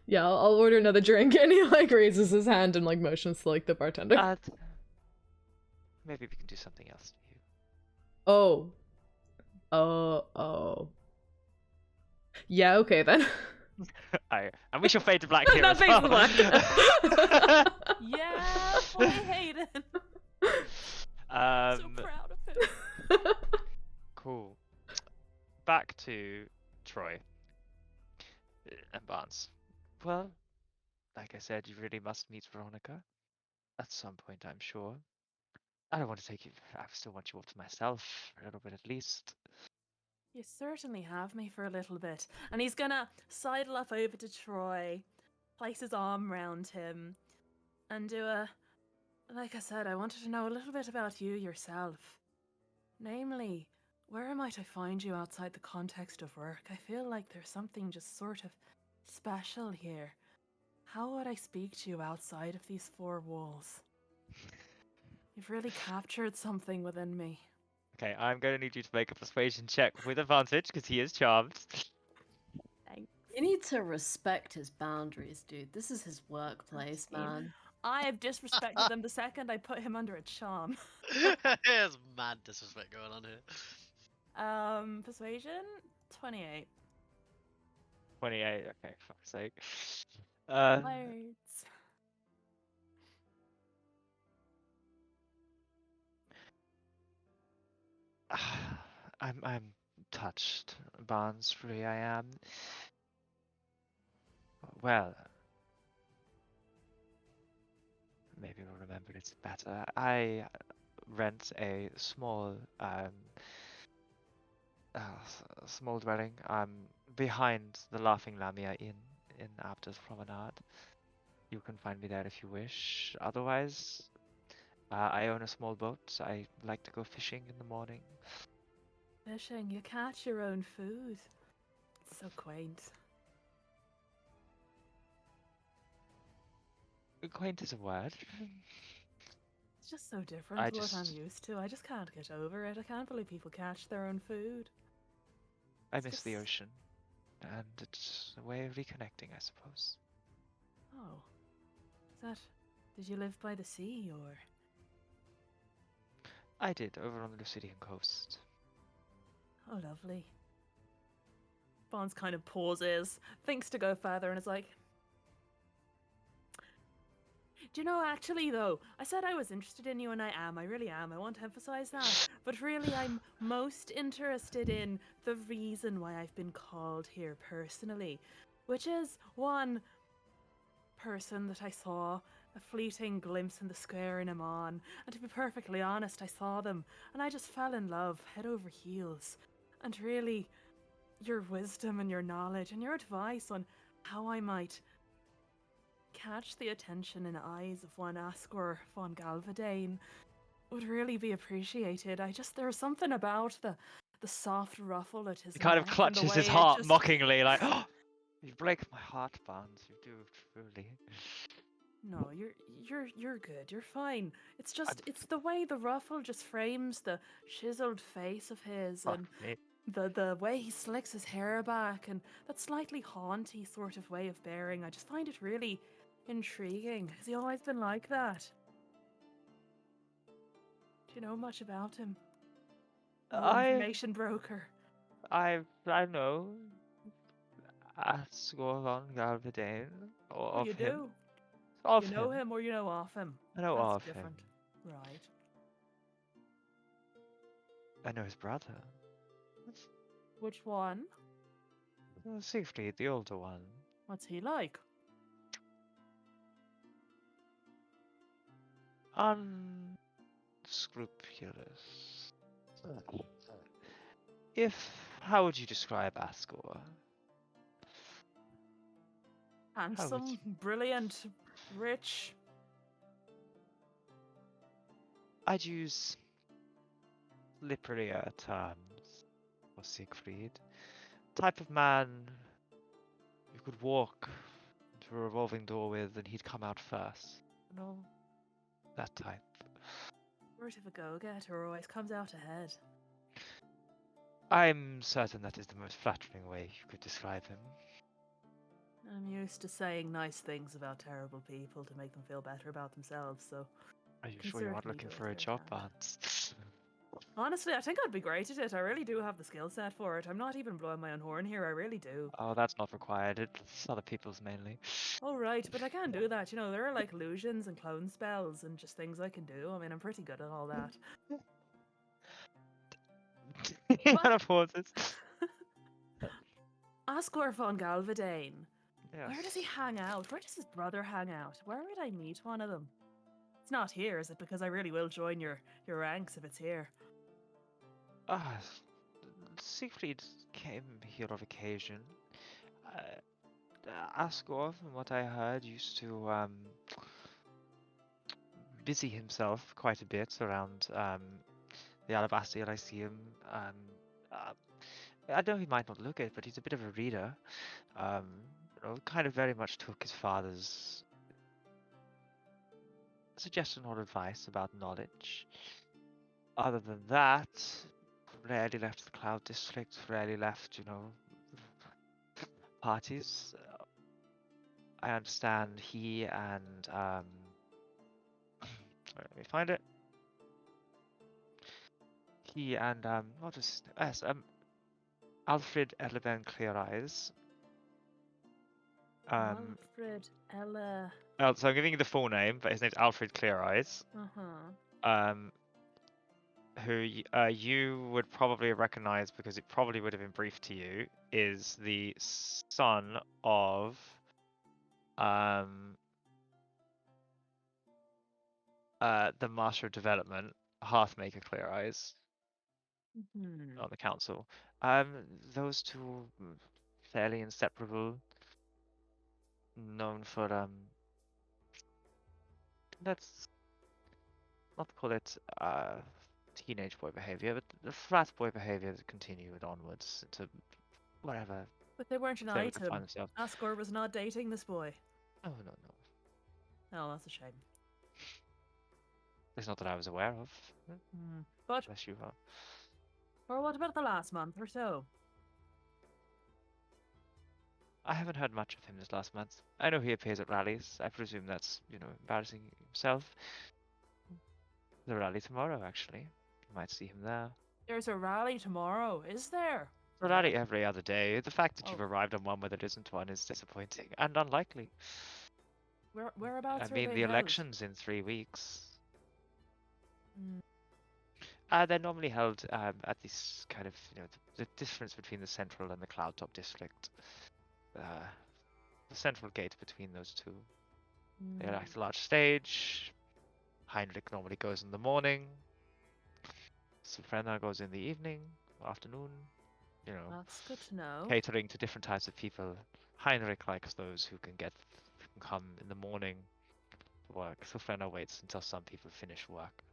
Yeah, I'll order another drink, and he like raises his hand and like motions to like the bartender. Maybe we can do something else to you. Oh. Yeah, okay then. And we shall fade to black here. That fades to black. Yeah, boy, Hayden. So proud of him. Cool. Back to Troy and Barnes. Well, like I said, you really must meet Veronica at some point, I'm sure. I don't want to take you. I still want you all to myself for a little bit at least. You certainly have me for a little bit. And he's gonna sidle up over to Troy, place his arm round him, and do a... Like I said, I wanted to know a little bit about you yourself. Namely, where might I find you outside the context of work? I feel like there's something just sort of special here. How would I speak to you outside of these four walls? You've really captured something within me. Okay, I'm going to need you to make a persuasion check with advantage because he is charmed. Thanks. You need to respect his boundaries, dude. This is his workplace, That's man. I have disrespected them the second I put him under a charm. There's mad disrespect going on here. Persuasion 28. 28. Okay, fuck's sake. Words. I'm touched, Barnsbury. I am. Well, maybe we'll remember it better. I rent a small small dwelling behind the Laughing Lamia Inn in Abder's Promenade. You can find me there if you wish. Otherwise, I own a small boat. I like to go fishing in the morning. Fishing, you catch your own food. It's so quaint. Quaint is a word. It's just so different I to what I'm just- used to. I just can't get over it. I can't believe people catch their own food. I It's miss the just- ocean, and it's a way of reconnecting, I suppose. Oh. Is that... Did you live by the sea, or...? I did, over on the Lucidian coast. Oh, lovely. Bonds kind of pauses, thinks to go further, and is like... Do you know, actually, though, I said I was interested in you, and I am. I really am. I want to emphasize that. But really, I'm most interested in the reason why I've been called here personally, which is one person that I saw a fleeting glimpse in the square in Emon, and to be perfectly honest, I saw them, and I just fell in love, head over heels. And really, your wisdom and your knowledge and your advice on how I might catch the attention and eyes of one Asgore von Galvadane would really be appreciated. There's something about the soft ruffle at his He kind of neck and the clutches his way it heart just- mockingly, like, oh, you break my heart, Barnes. You do, truly. No, you're good. You're fine. It's just it's the way the ruffle just frames the chiseled face of his, Fuck and me. the way he slicks his hair back, and that slightly haunty sort of way of bearing. I just find it really intriguing. Has he always been like that? Do you know much about him? Oh, information broker. I know. Asgore von Galvadane, or Oh, of you him. do? Of You know him. him or you know of him? I know That's of him. different. Right. I know his brother. Which one? Siegfried, the older one. What's he like? Unscrupulous. How would you describe Asgore? Handsome, brilliant, rich. I'd use slipperier terms for Siegfried. Type of man you could walk into a revolving door with and he'd come out first. You know? That type. Sort of a go-getter, always comes out ahead. I'm certain that is the most flattering way you could describe him. I'm used to saying nice things about terrible people to make them feel better about themselves, so... Are you Can sure you aren't certainly looking do for a it, job, yeah. Barnes? Honestly, I think I'd be great at it. I really do have the skill set for it. I'm not even blowing my own horn here, I really do. Oh, that's not required. It's other people's mainly. Oh, right, but I can do that. You know, there are like illusions and clone spells and just things I can do. I mean, I'm pretty good at all that. He kind of pauses. Asgore von Galvadane. Yes. Where does he hang out? Where does his brother hang out? Where would I meet one of them? It's not here, is it? Because I really will join your ranks if it's here. Ah, Siegfried came here of occasion. Asgore, from what I heard, used to busy himself quite a bit around the Alabaster Lyceum. I know he might not look it, but he's a bit of a reader. Kind of very much took his father's suggestion or advice about knowledge. Other than that, rarely left the Cloud District, rarely left, parties. I understand he and, sorry, let me find it. He and, what was his name? Yes, Alfred Eleven Clear Eyes. Alfred Ella. So I'm giving you the full name, but his name's Alfred Clear Eyes. Who you would probably recognize because it probably would have been briefed to you, is the son of the Master of Development, Hearthmaker Clear Eyes, on the council. Those two fairly inseparable, known for let's not call it teenage boy behavior, but the frat boy behavior that continued onwards into whatever But they weren't an they would define item. themselves. Asgore was not dating this boy. Oh no. Oh, that's a shame. It's not that I was aware of. But, Bless you. or what about the last month or so? I haven't heard much of him this last month. I know he appears at rallies. I presume that's, embarrassing himself. The rally tomorrow, actually. You might see him there. There's a rally tomorrow, is there? A rally every other day. The fact that you've Oh. arrived on one where there isn't one is disappointing and unlikely. Whereabouts I are mean, they the held? election's in 3 weeks. Mm. They're normally held at this kind of, the difference between the central and the Cloudtop district. The central gate between those two. They like a large stage. Heinrich normally goes in the morning. Sylfrena goes in the evening, afternoon. That's good to know. Catering to different types of people. Heinrich likes those who can come in the morning to work. Sylfrena waits until some people finish work.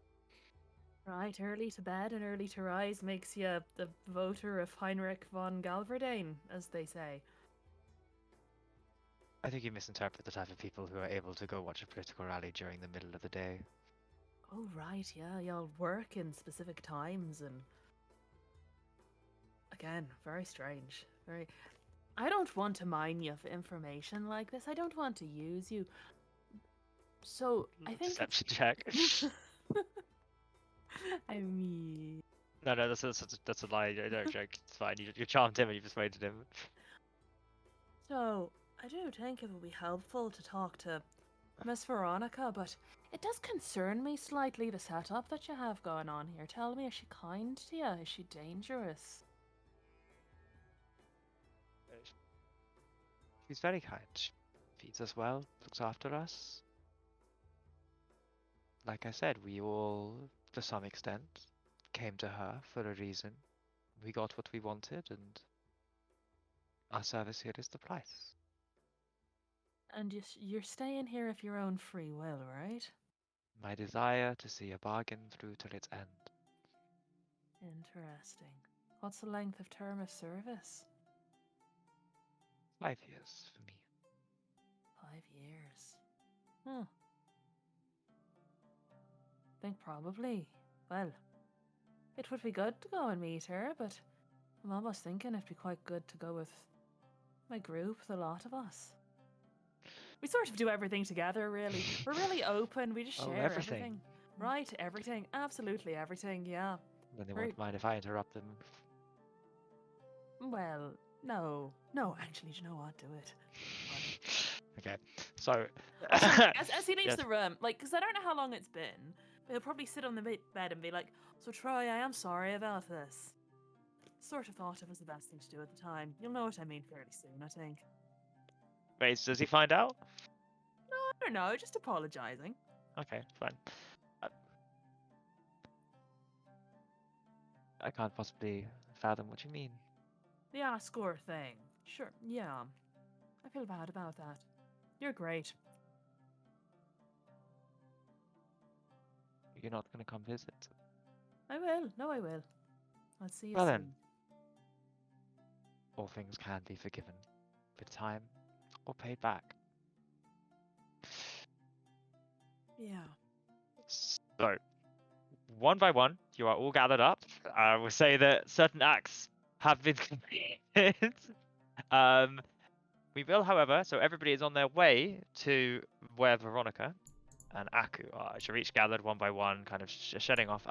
Right, early to bed and early to rise makes you the voter of Heinrich von Galverdane, as they say. I think you misinterpret the type of people who are able to go watch a political rally during the middle of the day. Oh, right, yeah, y'all work in specific times and... Again, very strange. Very... I don't want to mine you for information like this. I don't want to use you. So, I think... Deception check. I mean... No, that's a lie. No joke. It's fine. You charmed him and you persuaded him. So, I do think it would be helpful to talk to Miss Veronica, but it does concern me slightly the setup that you have going on here. Tell me, is she kind to you? Is she dangerous? She's very kind. She feeds us well, looks after us. Like I said, we all, to some extent, came to her for a reason. We got what we wanted, and our service here is the price. And you're staying here of your own free will, right? My desire to see a bargain through till its end. Interesting. What's the length of term of service? 5 years for me. 5 years. Huh. Think probably. Well, it would be good to go and meet her, but I'm almost thinking it'd be quite good to go with my group, the lot of us. We sort of do everything together, really. We're really open. We just share everything. Right, everything. Absolutely everything, yeah. Then they won't mind if I interrupt them. Well, no. No, actually, do you know what? Do it. Okay, so... as he leaves Yes. the room, because I don't know how long it's been, but he'll probably sit on the bed and be like, so Troy, I am sorry about this. Sort of thought it was the best thing to do at the time. You'll know what I mean fairly soon, I think. Wait, does he find out? No, I don't know, just apologising. Okay, fine. I can't possibly fathom what you mean. The Asgore thing. Sure, yeah. I feel bad about that. You're great. You're not going to come visit? I will. No, I will. I'll see you Well soon. then. All things can be forgiven. With time. Or paid back. Yeah. So, one by one, you are all gathered up. I will say that certain acts have been completed. We will, however, so everybody is on their way to where Veronica and Aku are. You're each gathered one by one, kind of shedding off.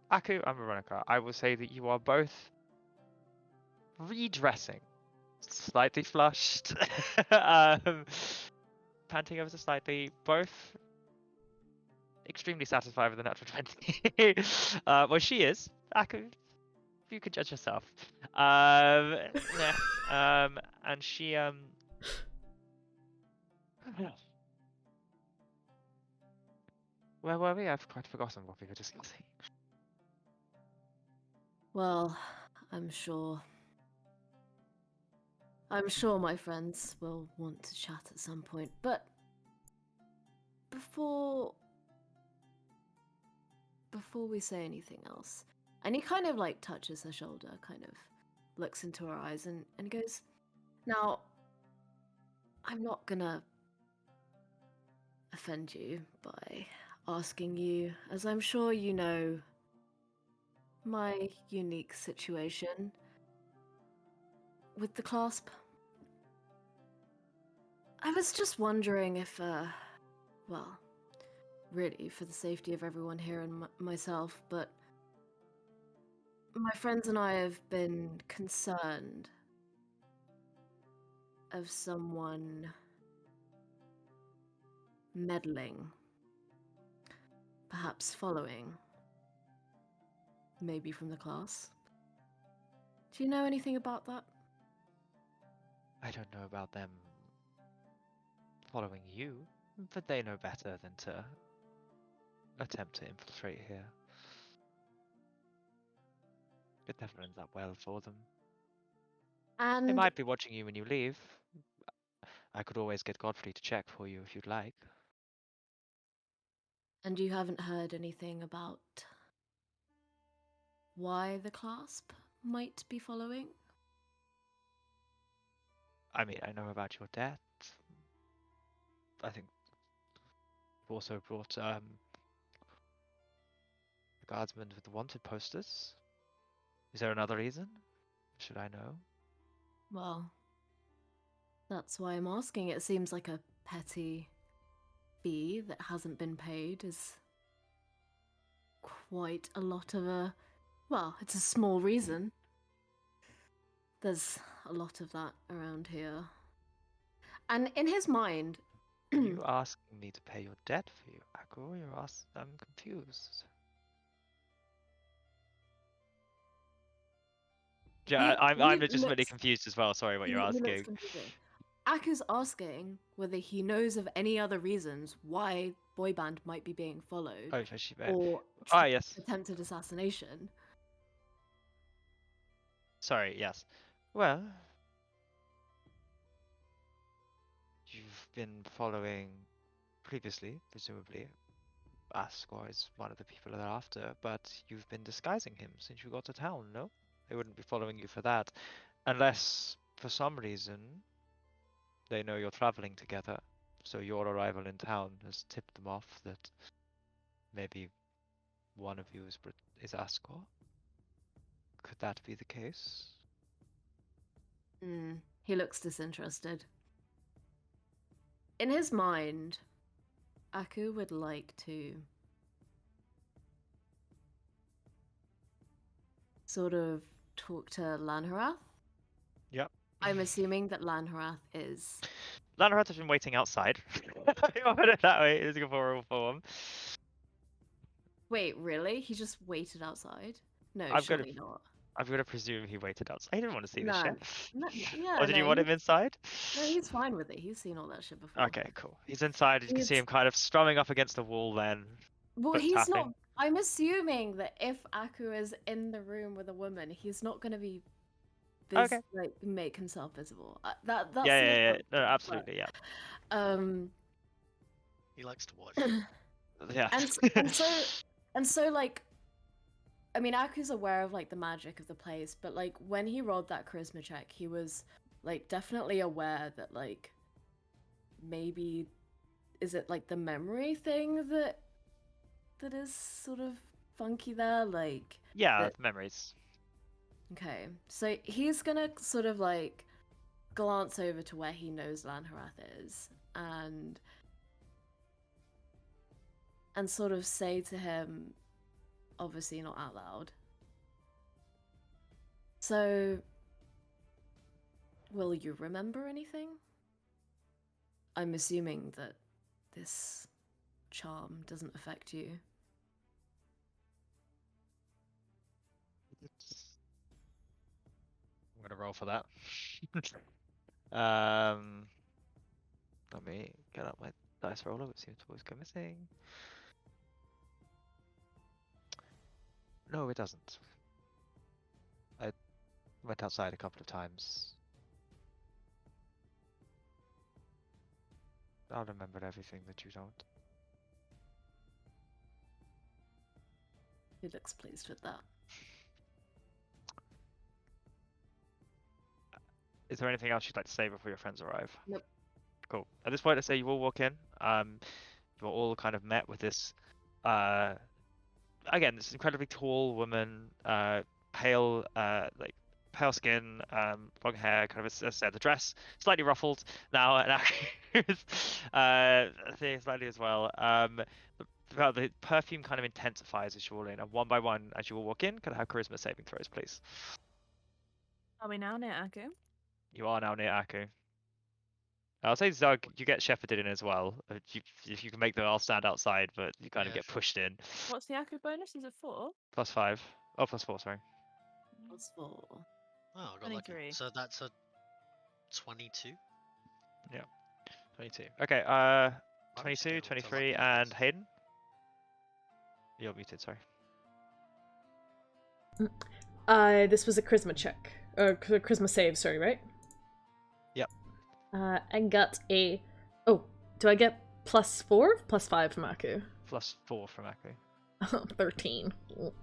Aku and Veronica, I will say that you are both redressing, slightly flushed, panting ever so slightly, both extremely satisfied with the natural 20. Well, she is. Aku, you could judge yourself. Yeah. And she where were we? I've quite forgotten what we were discussing. Well, I'm sure my friends will want to chat at some point, but before we say anything else, and he kind of like touches her shoulder, kind of looks into her eyes and goes, now, I'm not gonna offend you by asking you, as I'm sure you know, my unique situation with the clasp. I was just wondering if, well, really for the safety of everyone here and myself, but my friends and I have been concerned of someone meddling, perhaps following, maybe from the class. Do you know anything about that? I don't know about them following you, but they know better than to attempt to infiltrate here. It never ends up well for them. They And might be watching you when you leave. I could always get Godfrey to check for you if you'd like. and you haven't heard anything about why the clasp might be following? I mean, I know about your death. I think you've also brought the guardsmen with the wanted posters. Is there another reason? Should I know? Well, that's why I'm asking. It seems like a petty fee that hasn't been paid is quite a lot of a... Well, it's a small reason. There's a lot of that around here. And in his mind... Are you asking me to pay your debt for you, Aku? I'm confused. Yeah, I'm legitimately confused as well. Sorry, what you're asking. Aku's asking whether he knows of any other reasons why Boyband might be being followed, Oh, she may. or Yes. attempted assassination. Sorry, yes. Well, you've been following previously, presumably. Asquar is one of the people they're after, but you've been disguising him since you got to town, no? They wouldn't be following you for that. Unless, for some reason, they know you're traveling together, so your arrival in town has tipped them off that maybe one of you is Asquar. Could that be the case? He looks disinterested. In his mind, Aku would like to sort of talk to Lanharath. Yep. I'm assuming that Lanharath is... Lanharath has been waiting outside. I'll put it that way. It's a for form. Wait, really? He just waited outside? No, surely not. I'm gonna presume he waited outside. He didn't want to see the ship. Yeah, Or did you want him inside? No, he's fine with it. He's seen all that shit before. Okay, cool. He's inside. You can see him kind of strumming up against the wall then. Well, but he's tapping. not... I'm assuming that if Aku is in the room with a woman, he's not going to be... Okay. Like, make himself visible. That's Yeah. No, absolutely, yeah. He likes to watch. Yeah. And so, like... I mean, Aku's aware of, like, the magic of the place, but, like, when he rolled that charisma check, he was, like, definitely aware that, like, maybe... Is it, like, the memory thing that is sort of funky there? Like, Yeah, that- memories. okay. So he's gonna sort of like glance over to where he knows Lanharath is and sort of say to him, obviously not out loud. So, will you remember anything? I'm assuming that this charm doesn't affect you. I'm gonna roll for that. um, let me get up my dice roller, which seems to always go missing. No, it doesn't. I went outside a couple of times. I'll remember everything that you don't. He looks pleased with that. Is there anything else you'd like to say before your friends arrive? Nope. Cool. At this point, let's say you all walk in. You're all kind of met with this, again, this incredibly tall woman, pale, like pale skin, long hair, kind of as I said, the dress slightly ruffled now, and I think slightly as well. The perfume kind of intensifies as you all in, and one by one, as you all walk in, can I have charisma saving throws, please? Are we now near Aku? You are now near Aku. I'll say Zug, you get shepherded in as well. If you can make them all stand outside, but you kind of Yeah, get sure. pushed in. What's the Aku bonus? Is it 4? +5. Oh, +4, sorry. +4. Oh, I got lucky. 23. So that's a 22. 22. Okay, I'm 22, still to 23, lucky and numbers. Hayden? You're muted, sorry. This was a charisma check. Charisma save, sorry, right? Yep. I got a... Oh, do I get +4? +5 from Aku. +4 from Aku. 13.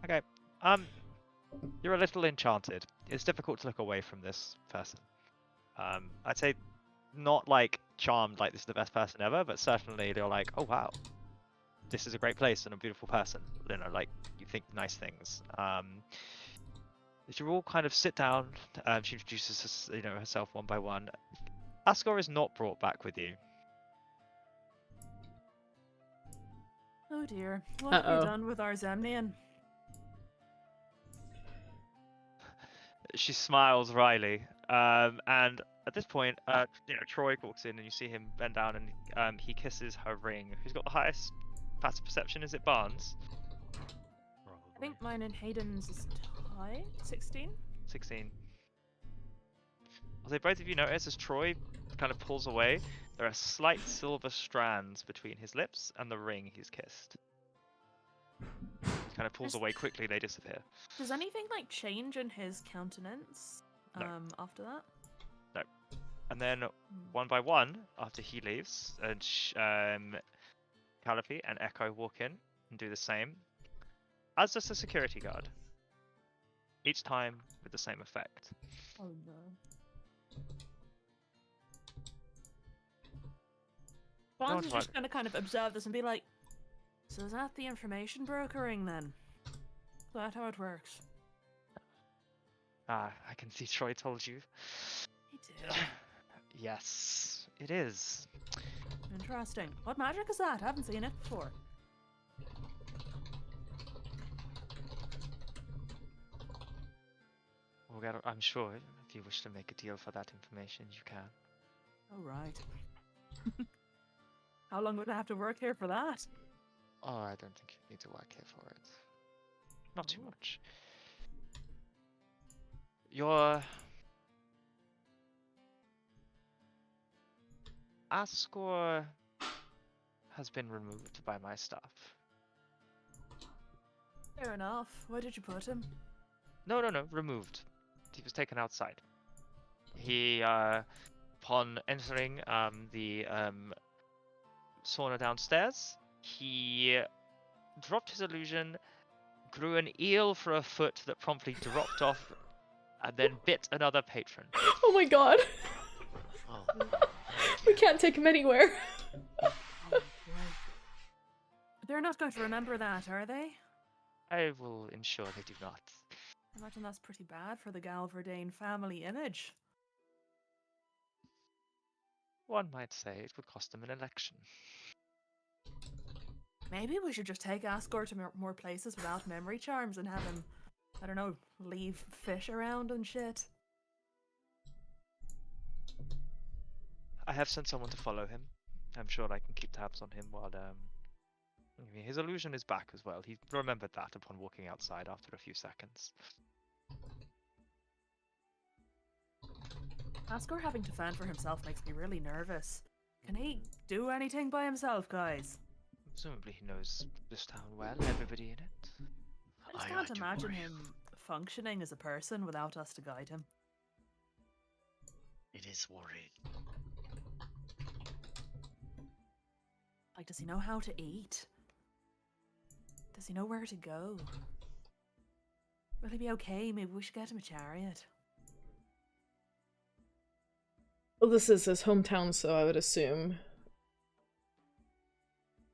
Okay. You're a little enchanted. It's difficult to look away from this person. I'd say not like charmed, like this is the best person ever, but certainly they're like, oh wow, this is a great place and a beautiful person. You know, like you think nice things. As you all kind of sit down, she introduces herself one by one. Asgore is not brought back with you. Oh dear. What have Uh-oh. you done with our Zemnian? She smiles wryly, and at this point, Troy walks in and you see him bend down and he kisses her ring. Who's got the highest passive perception? Is it Barnes? I think mine and Hayden's is high. 16? 16. I'll say both of you notice as Troy kind of pulls away, there are slight silver strands between his lips and the ring he's kissed. He kind of pulls away quickly, they disappear. Does anything like change in his countenance No. after that? And then one by one, after he leaves, and Calliope and Echo walk in and do the same, as does the security guard. Each time with the same effect. Oh no. Barnes is just going to kind of observe this and be like, so is that the information brokering then? Is that how it works? Ah, I can see Troy told you. He did. Yes, it is. Interesting. What magic is that? I haven't seen it before. I'm sure if you wish to make a deal for that information, you can. Oh, right. How long would I have to work here for that? Oh, I don't think you need to work here for it. Not too much. Your Asgore has been removed by my staff. Fair enough. Where did you put him? No, removed. He was taken outside. He, upon entering the sauna downstairs, he dropped his illusion, grew an eel for a foot that promptly dropped off, and then bit another patron. Oh my god. Oh. We can't take him anywhere. They're not going to remember that, are they? I will ensure they do not. I imagine that's pretty bad for the Galverdane family image. One might say it would cost them an election. Maybe we should just take Asgore to more places without memory charms and have him, I don't know, leave fish around and shit. I have sent someone to follow him. I'm sure I can keep tabs on him while I mean, his illusion is back as well. He remembered that upon walking outside after a few seconds. Asgore having to fend for himself makes me really nervous. Can he do anything by himself, guys? Presumably he knows this town well, everybody in it. I just I can't do imagine worry. him functioning as a person without us to guide him. It is worrying. Like, does he know how to eat? Does he know where to go? Will he be okay? Maybe we should get him a chariot. Well, this is his hometown, so I would assume.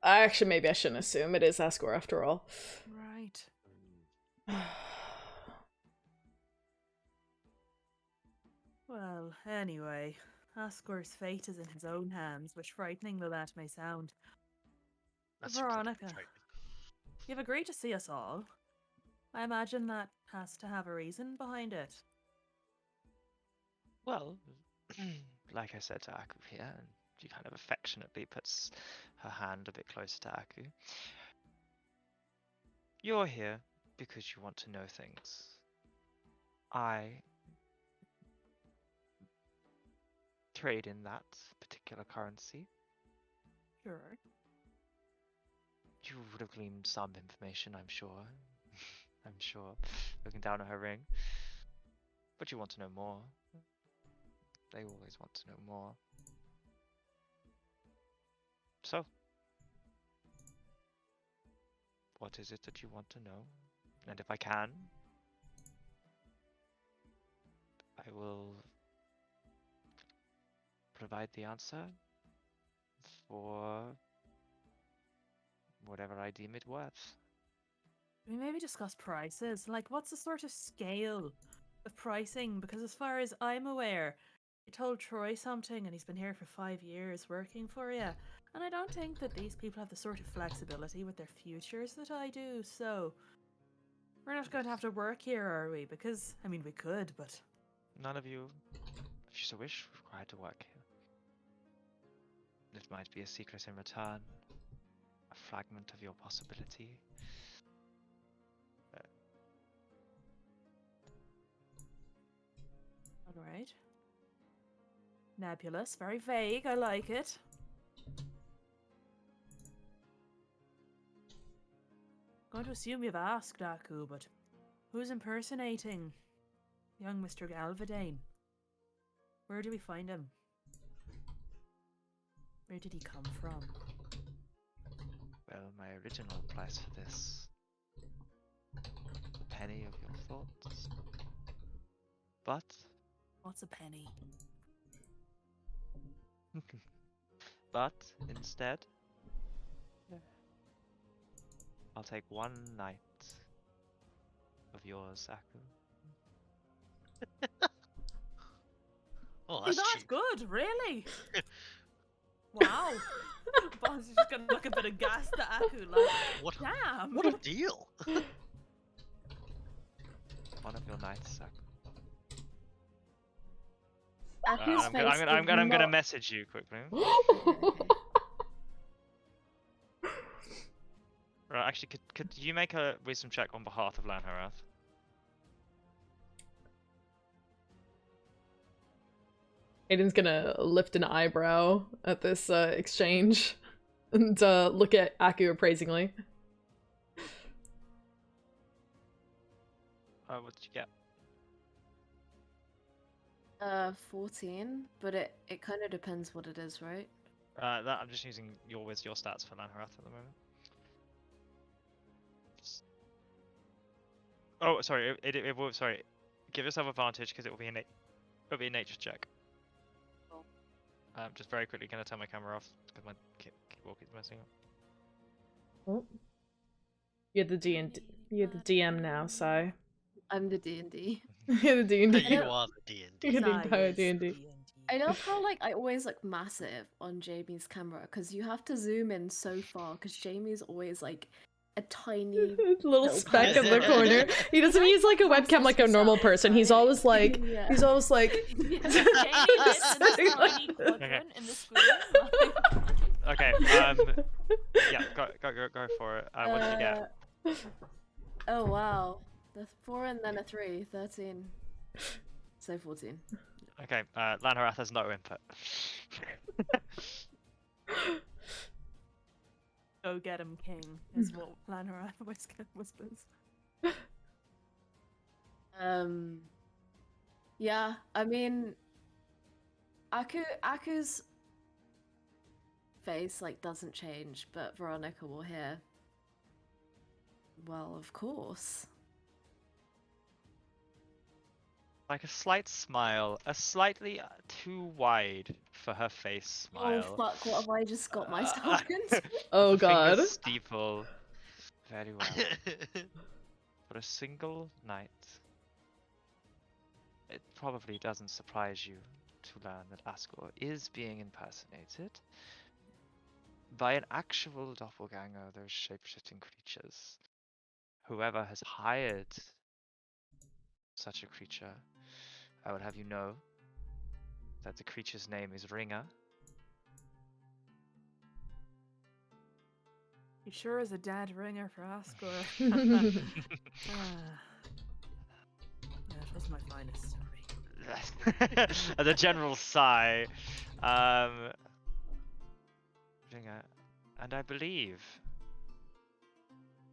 Actually, maybe I shouldn't assume. It is Asgore after all. Right. Well, anyway, Asgore's fate is in his own hands, which frightening though that may sound. That's incredibly Veronica, frightening. you've agreed to see us all. I imagine that has to have a reason behind it. Well, like I said to Aku here, and she kind of affectionately puts her hand a bit closer to Aku. You're here because you want to know things. I trade in that particular currency. Sure. You would have gleaned some information, I'm sure. I'm sure, looking down at her ring. But you want to know more. They always want to know more. So, what is it that you want to know? And if I can, I will provide the answer for whatever I deem it worth. We maybe discuss prices. Like, what's the sort of scale of pricing? Because as far as I'm aware, you told Troy something and he's been here for 5 years working for you. And I don't think that these people have the sort of flexibility with their futures that I do. So, we're not going to have to work here, are we? Because, I mean, we could, but... None of you, if you so wish, required to work here. It might be a secret in return, a fragment of your possibility. Alright. Nebulous, very vague, I like it. I'm going to assume you've asked, Aku, but who's impersonating young Mr. Galverdane? Where do we find him? Where did he come from? Well, my original price for this, a penny of your thoughts. But What's a penny? but instead, I'll take one night of yours, Aku. Oh, Is that's that cheap. good? Really? Wow. Boss is just gonna look a bit aghast at Aku, like, What? damn. What a deal! One of your nights, Aku. Aku's I'm face gonna did not- message you quickly. Right, actually, could you make a wisdom check on behalf of Lanharath? Aiden's gonna lift an eyebrow at this exchange and look at Aku appraisingly. What did you get? 14, but it kind of depends what it is, right? That I'm just using your stats for Lanharath at the moment. Oh, sorry. It will. Sorry. Give yourself advantage because it will be a nature check. Cool. Just very quickly, gonna turn my camera off because my keyboard keeps messing up. Oh. You're the D&D. You're the DM now, so I'm the D&D. you're the D&D. You are the D&D. You're the Sai entire is D&D. D&D. I love how like I always look massive on Jamie's camera because you have to zoom in so far because Jamie's always like a tiny Little speck in the person. corner. He doesn't use like a webcam like a normal person. He's always like Yeah. he's always like Jamie lives in this tiny quadrant in the screen. Okay. Yeah. Go for it. What did you get? Oh wow. The 4 and then a 3, 13. So 14. Okay. Lanharath has no input. Go get him, king, is what Lanharath whispers. Yeah, I mean Aku's face like doesn't change, but Veronica will hear. Well, of course. Like a slight smile, a slightly too wide for her face smile. Oh fuck, what have I just got myself into? oh The god. fingers steeple. Very well. For a single night, it probably doesn't surprise you to learn that Asgore is being impersonated by an actual doppelganger, those shape-shifting creatures. Whoever has hired such a creature, I would have you know that the creature's name is Ringer. He sure is a dead ringer for Asgore. That was my finest story. As a general sigh, Ringer, and I believe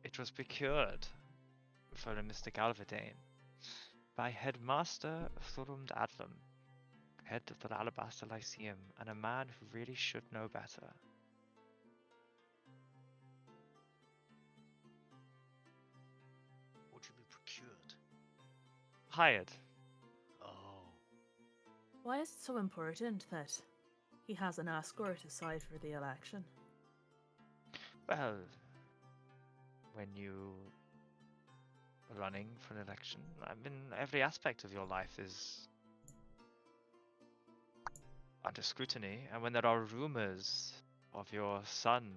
it was procured for Mr. Galvadane by Headmaster Thorund Adlam, head of the Alabaster Lyceum, and a man who really should know better. What do you mean procured? Hired. Oh. Why is it so important that he has an Asgore to side for the election? Well, when you are running for an election, I mean, every aspect of your life is under scrutiny, and when there are rumors of your son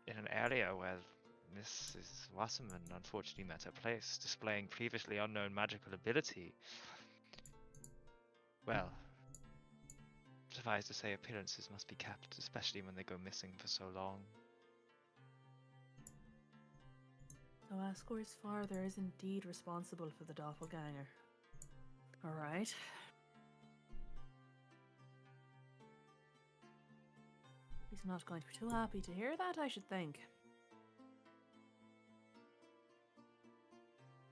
in an area where Mrs. Wasserman unfortunately met her place, displaying previously unknown magical ability, well, suffice to say, appearances must be kept, especially when they go missing for so long. So Asgore's father is indeed responsible for the doppelganger. Alright. He's not going to be too happy to hear that, I should think.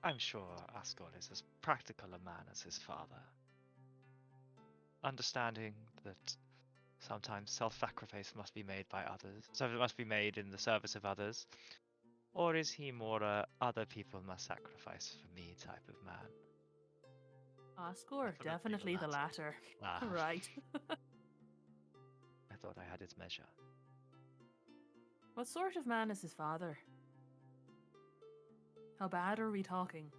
I'm sure Asgore is as practical a man as his father, understanding that sometimes self-sacrifice must be made by others, so it must be made in the service of others, or is he more a other people must sacrifice for me type of man? Asgore, definitely the latter. Ah, Right. I thought I had his measure. What sort of man is his father? How bad are we talking?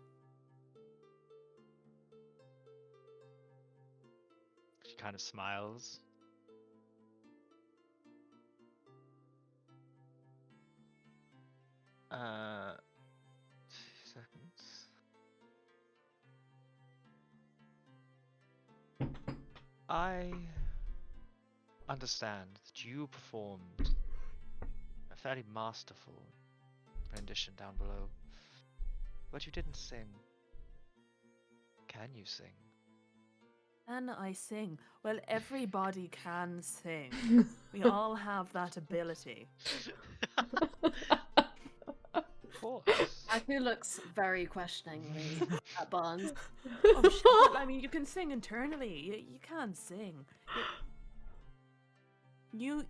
She kind of smiles. Uh, 2 seconds. I understand that you performed a fairly masterful rendition down below, but you didn't sing. Can you sing? Can I sing? Well, everybody can sing. We all have that ability. Of course. Aku looks very questioningly at Barnes. Oh, shit. I mean, you can sing internally. You can sing. You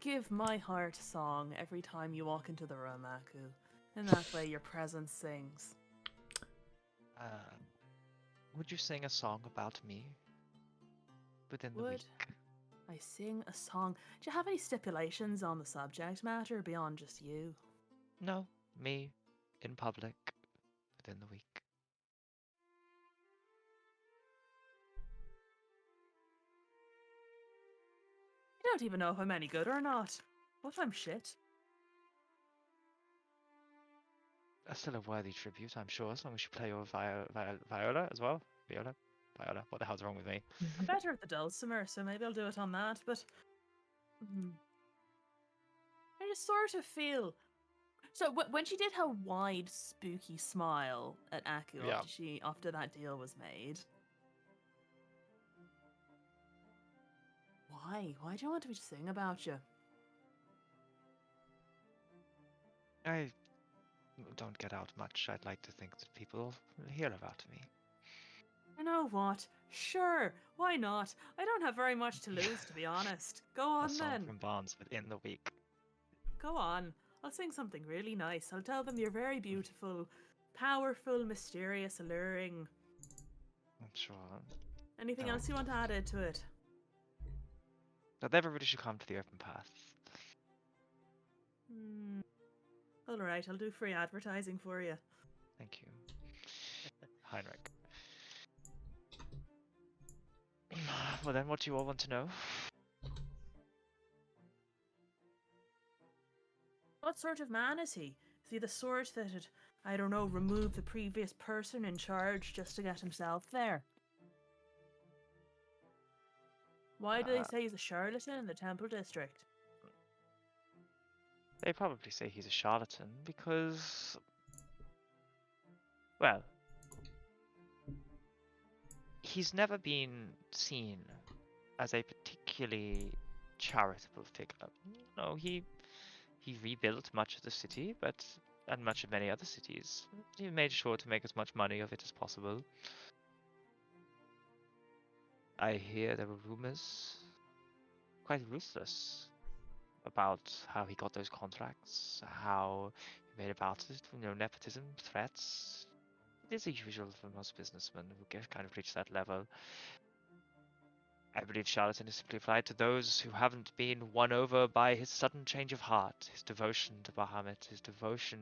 give my heart a song every time you walk into the room, Aku. And that way your presence sings. Would you sing a song about me within the Would. week? I sing a song. Do you have any stipulations on the subject matter beyond just you? No, me in public within the week. I don't even know if I'm any good or not. But I'm shit. That's still a worthy tribute, I'm sure, as long as you play your viola as well. Viola? What the hell's wrong with me? I'm better at the dulcimer, so maybe I'll do it on that, but... I just sort of feel... So, when she did her wide, spooky smile at Aku Yeah. after that deal was made... Why? Why do you want me to sing about you? I don't get out much. I'd like to think that people hear about me. You know what? Sure, why not? I don't have very much to lose, to be honest. Go A on song then. from Barnes within the week. Go on. I'll sing something really nice. I'll tell them you're very beautiful, powerful, mysterious, alluring. I'm sure Anything Oh. else you want added to it? that everybody should come to the open path. Alright, I'll do free advertising for you. Thank you, Heinrich. Well then, what do you all want to know? What sort of man is he? Is he the sort that'd, I don't know, remove the previous person in charge just to get himself there? Why do they say he's a charlatan in the Temple District? They probably say he's a charlatan because, well, he's never been seen as a particularly charitable figure. No, he rebuilt much of the city, and much of many other cities. He made sure to make as much money of it as possible. I hear there were rumors, quite ruthless, about how he got those contracts, how he made about it, nepotism, threats. It is usual for most businessmen who kind of reach that level. I believe charlatan is simply applied to those who haven't been won over by his sudden change of heart, his devotion to Bahamut, his devotion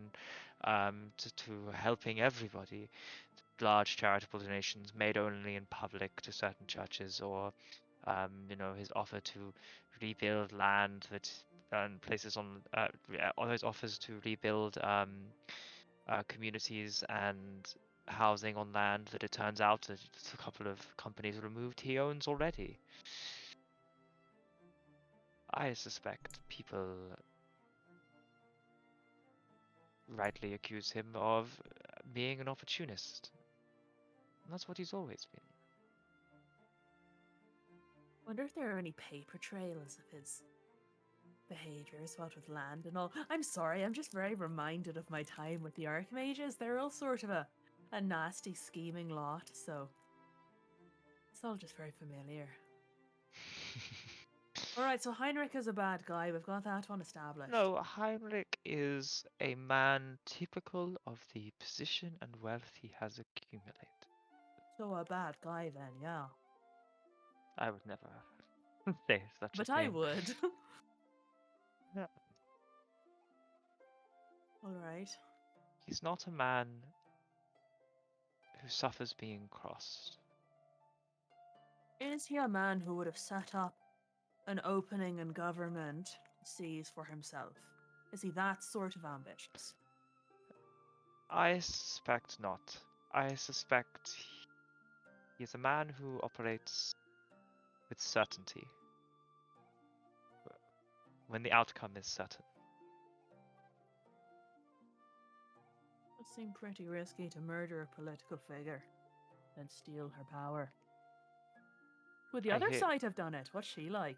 to helping everybody. Large charitable donations made only in public to certain churches, or his offer to rebuild land that places on all those offers to rebuild communities and housing on land that it turns out that a couple of companies removed he owns already. I suspect people rightly accuse him of being an opportunist. And that's what he's always been. Wonder if there are any paper trails of his behaviors, what with land and all. I'm sorry, I'm just very reminded of my time with the Archmages. They're all sort of a nasty, scheming lot, so it's all just very familiar. Alright, so Heinrich is a bad guy. We've got that one established. No, Heinrich is a man typical of the position and wealth he has accumulated. So a bad guy then, yeah. I would never say such a But thing. I would. Yeah. Alright. He's not a man who suffers being crossed. Is he a man who would have set up an opening in government sees for himself? Is he that sort of ambitious? I suspect not. I suspect he's a man who operates with certainty when the outcome is certain. It would seem pretty risky to murder a political figure and steal her power. Would the I other hear- side have done it? What's she like?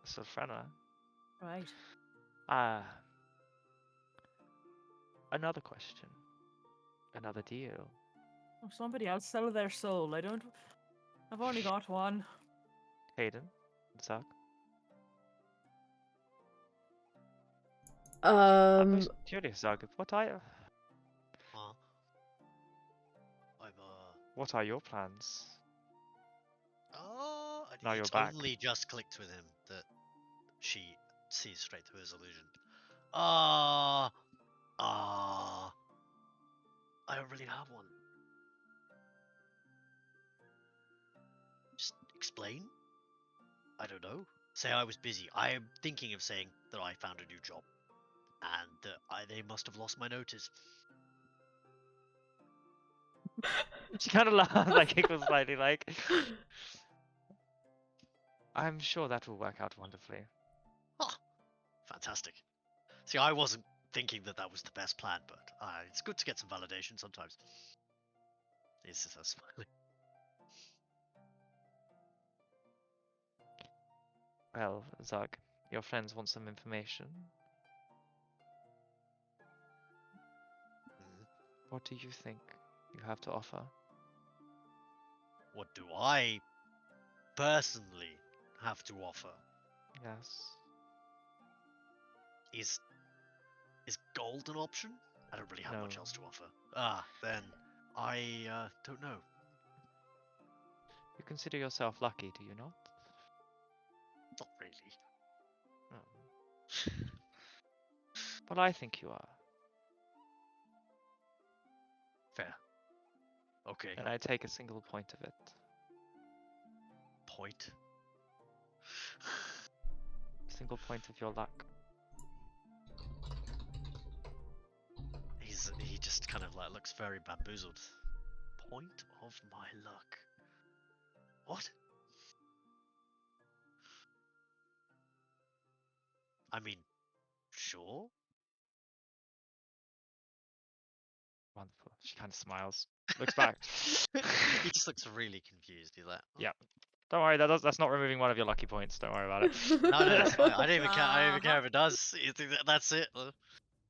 Sylphrena. Right. Another question. Another deal. Oh, somebody else sell their soul. I've only got one. Hayden, Zach. I'm most curious, Zach. What are Huh? what are your plans? Now It's you're back. only just clicked with him that she sees straight through his illusion. Ah, I don't really have one. Just explain. I don't know. Say I was busy. I am thinking of saying that I found a new job, and that they must have lost my notice. She kind of laughs, like giggles slightly, like. I'm sure that will work out wonderfully. Huh. Fantastic. See, I wasn't thinking that that was the best plan, but it's good to get some validation sometimes. This is a smiling. Well, Zug, your friends want some information. Mhm. What do you think you have to offer? What do I personally have to offer? Yes. Is gold an option? I don't really have much No. else to offer. Then I don't know. You consider yourself lucky, do you not? Not really. Oh. But I think you are. Fair. Okay. And I take a single point of it. Point. Single point of your luck. He just kind of like looks very bamboozled. Point of my luck. What? I mean, sure. Wonderful. She kind of smiles. Looks back. He just looks really confused. He's like, Yeah. Don't worry, that's not removing one of your lucky points. Don't worry about it. no, it's fine. I don't even care. I don't even care Uh-huh. if it does. You think that's it.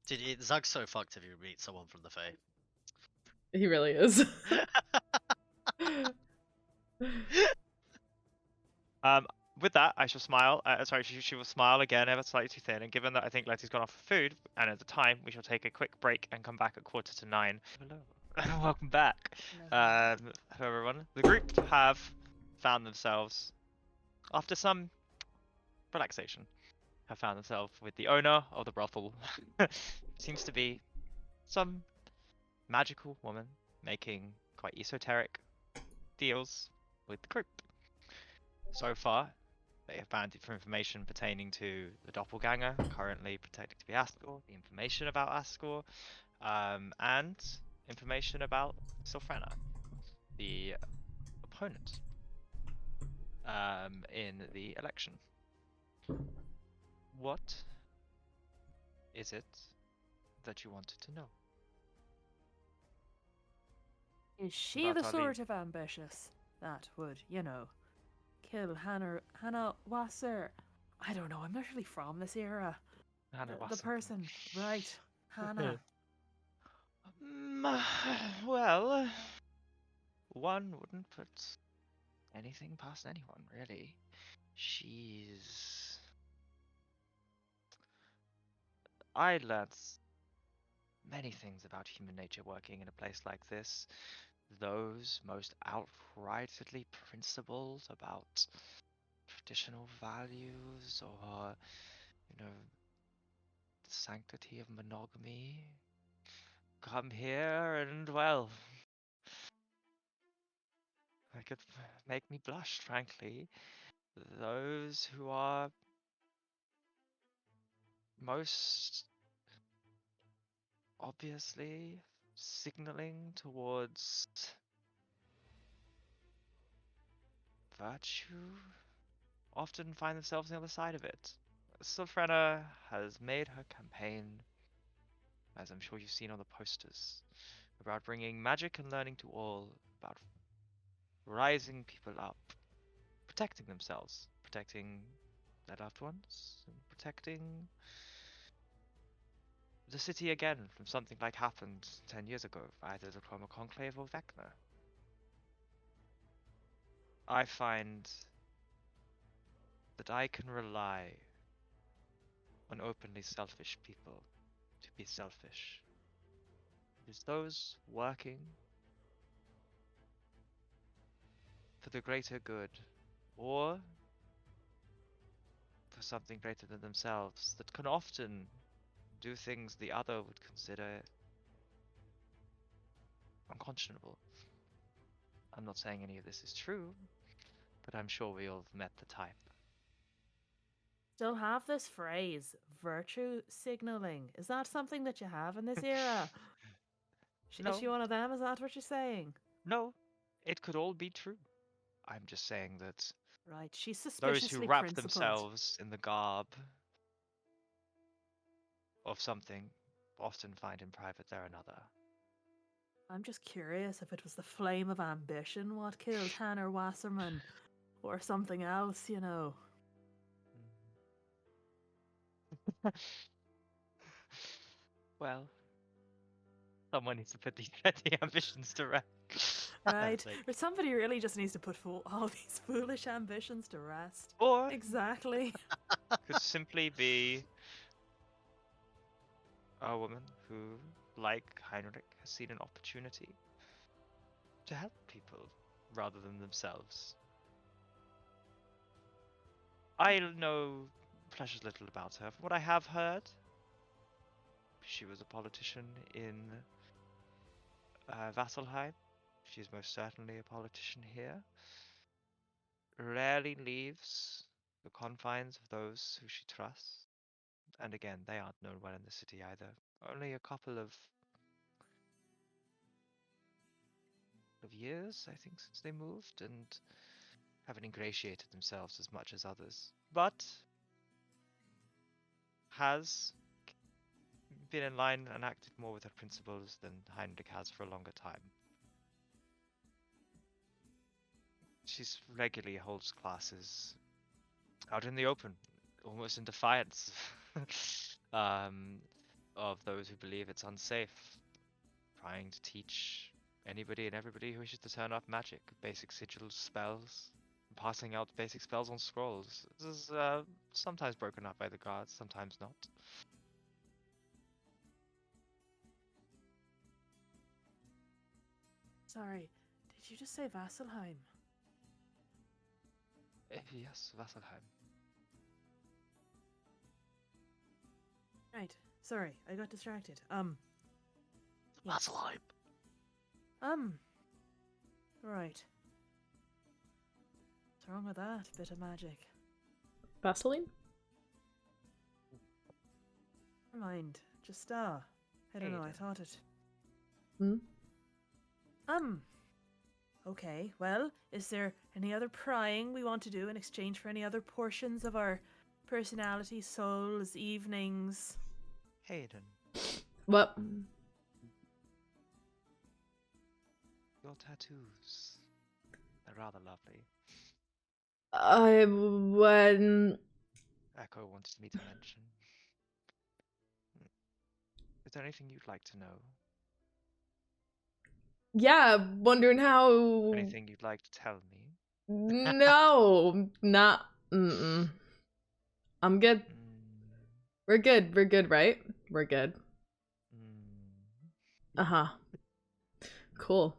Dude, Zug's so fucked if you meet someone from the Fae. He really is. With that, I shall smile. Sorry, she will smile again, ever slightly too thin. And given that I think Letty's gone off for food, and at the time, we shall take a quick break and come back at 9:15. Hello. Welcome back. Hello, everyone. The group have found themselves, after some relaxation, have found themselves with the owner of the brothel. Seems to be some magical woman making quite esoteric deals with the group. So far, they have found information pertaining to the doppelganger, currently pretending to be Asgore, the information about Asgore, and information about Sylphrena, the opponent in the election. What is it that you wanted to know? Is she About the our sort of ambitious that would, kill Hannah Wasser? I don't know, I'm not really from this era. Hannah The Wasser. person, right, Hannah. Well, one wouldn't put anything past anyone, really. I learned many things about human nature working in a place like this. Those most outrightly principled about traditional values or, the sanctity of monogamy come here and, well, it could make me blush, frankly. Those who are most obviously signaling towards virtue often find themselves on the other side of it. Sylphrena has made her campaign, as I'm sure you've seen on the posters, about bringing magic and learning to all, about rising people up, protecting themselves, protecting their loved ones, and protecting the city again from something like happened 10 years ago, either the Chroma Conclave or Vecna. I find that I can rely on openly selfish people to be selfish. It is those working for the greater good, or for something greater than themselves, that can often do things the other would consider unconscionable. I'm not saying any of this is true, but I'm sure we all have met the type. Still have this phrase, virtue signaling. Is that something that you have in this era? No. Is she one of them? Is that what you're saying? No, it could all be true. I'm just saying that Right, she's those suspiciously who wrap principled. themselves in the garb of something often find in private they're another. I'm just curious if it was the flame of ambition what killed Hannah Wasserman, or something else, you know. Well, someone needs to put these petty ambitions to rest. Right? Like- Or somebody really just needs to put all these foolish ambitions to rest. Or Exactly. could simply be a woman who, like Heinrich, has seen an opportunity to help people rather than themselves. I know precious little about her. From what I have heard, she was a politician in Vasselheim. She is most certainly a politician here. Rarely leaves the confines of those who she trusts. And again, they aren't known well in the city either. Only a couple of years, I think, since they moved, and haven't ingratiated themselves as much as others. But has been in line and acted more with her principles than Heinrich has for a longer time. She's regularly holds classes out in the open, almost in defiance of those who believe it's unsafe, trying to teach anybody and everybody who wishes to turn off magic, basic sigil spells, passing out basic spells on scrolls. This is sometimes broken up by the guards, sometimes not. Sorry, did you just say Vasselheim? Yes, Vasselheim. Right. Sorry, I got distracted. That's a lie. Right. What's wrong with that bit of magic? Vaseline? Never mind. Just, I don't know, I Ada. thought it. Hmm? Okay, well, is there any other prying we want to do in exchange for any other portions of our personality, souls, evenings? Hayden, What? your tattoos. They're rather lovely. When Echo wanted me to mention. Is there anything you'd like to know? yeah, wondering how. Anything you'd like to tell me? No, not. I'm good. We're good. We're good, right? We're good. Uh huh. Cool.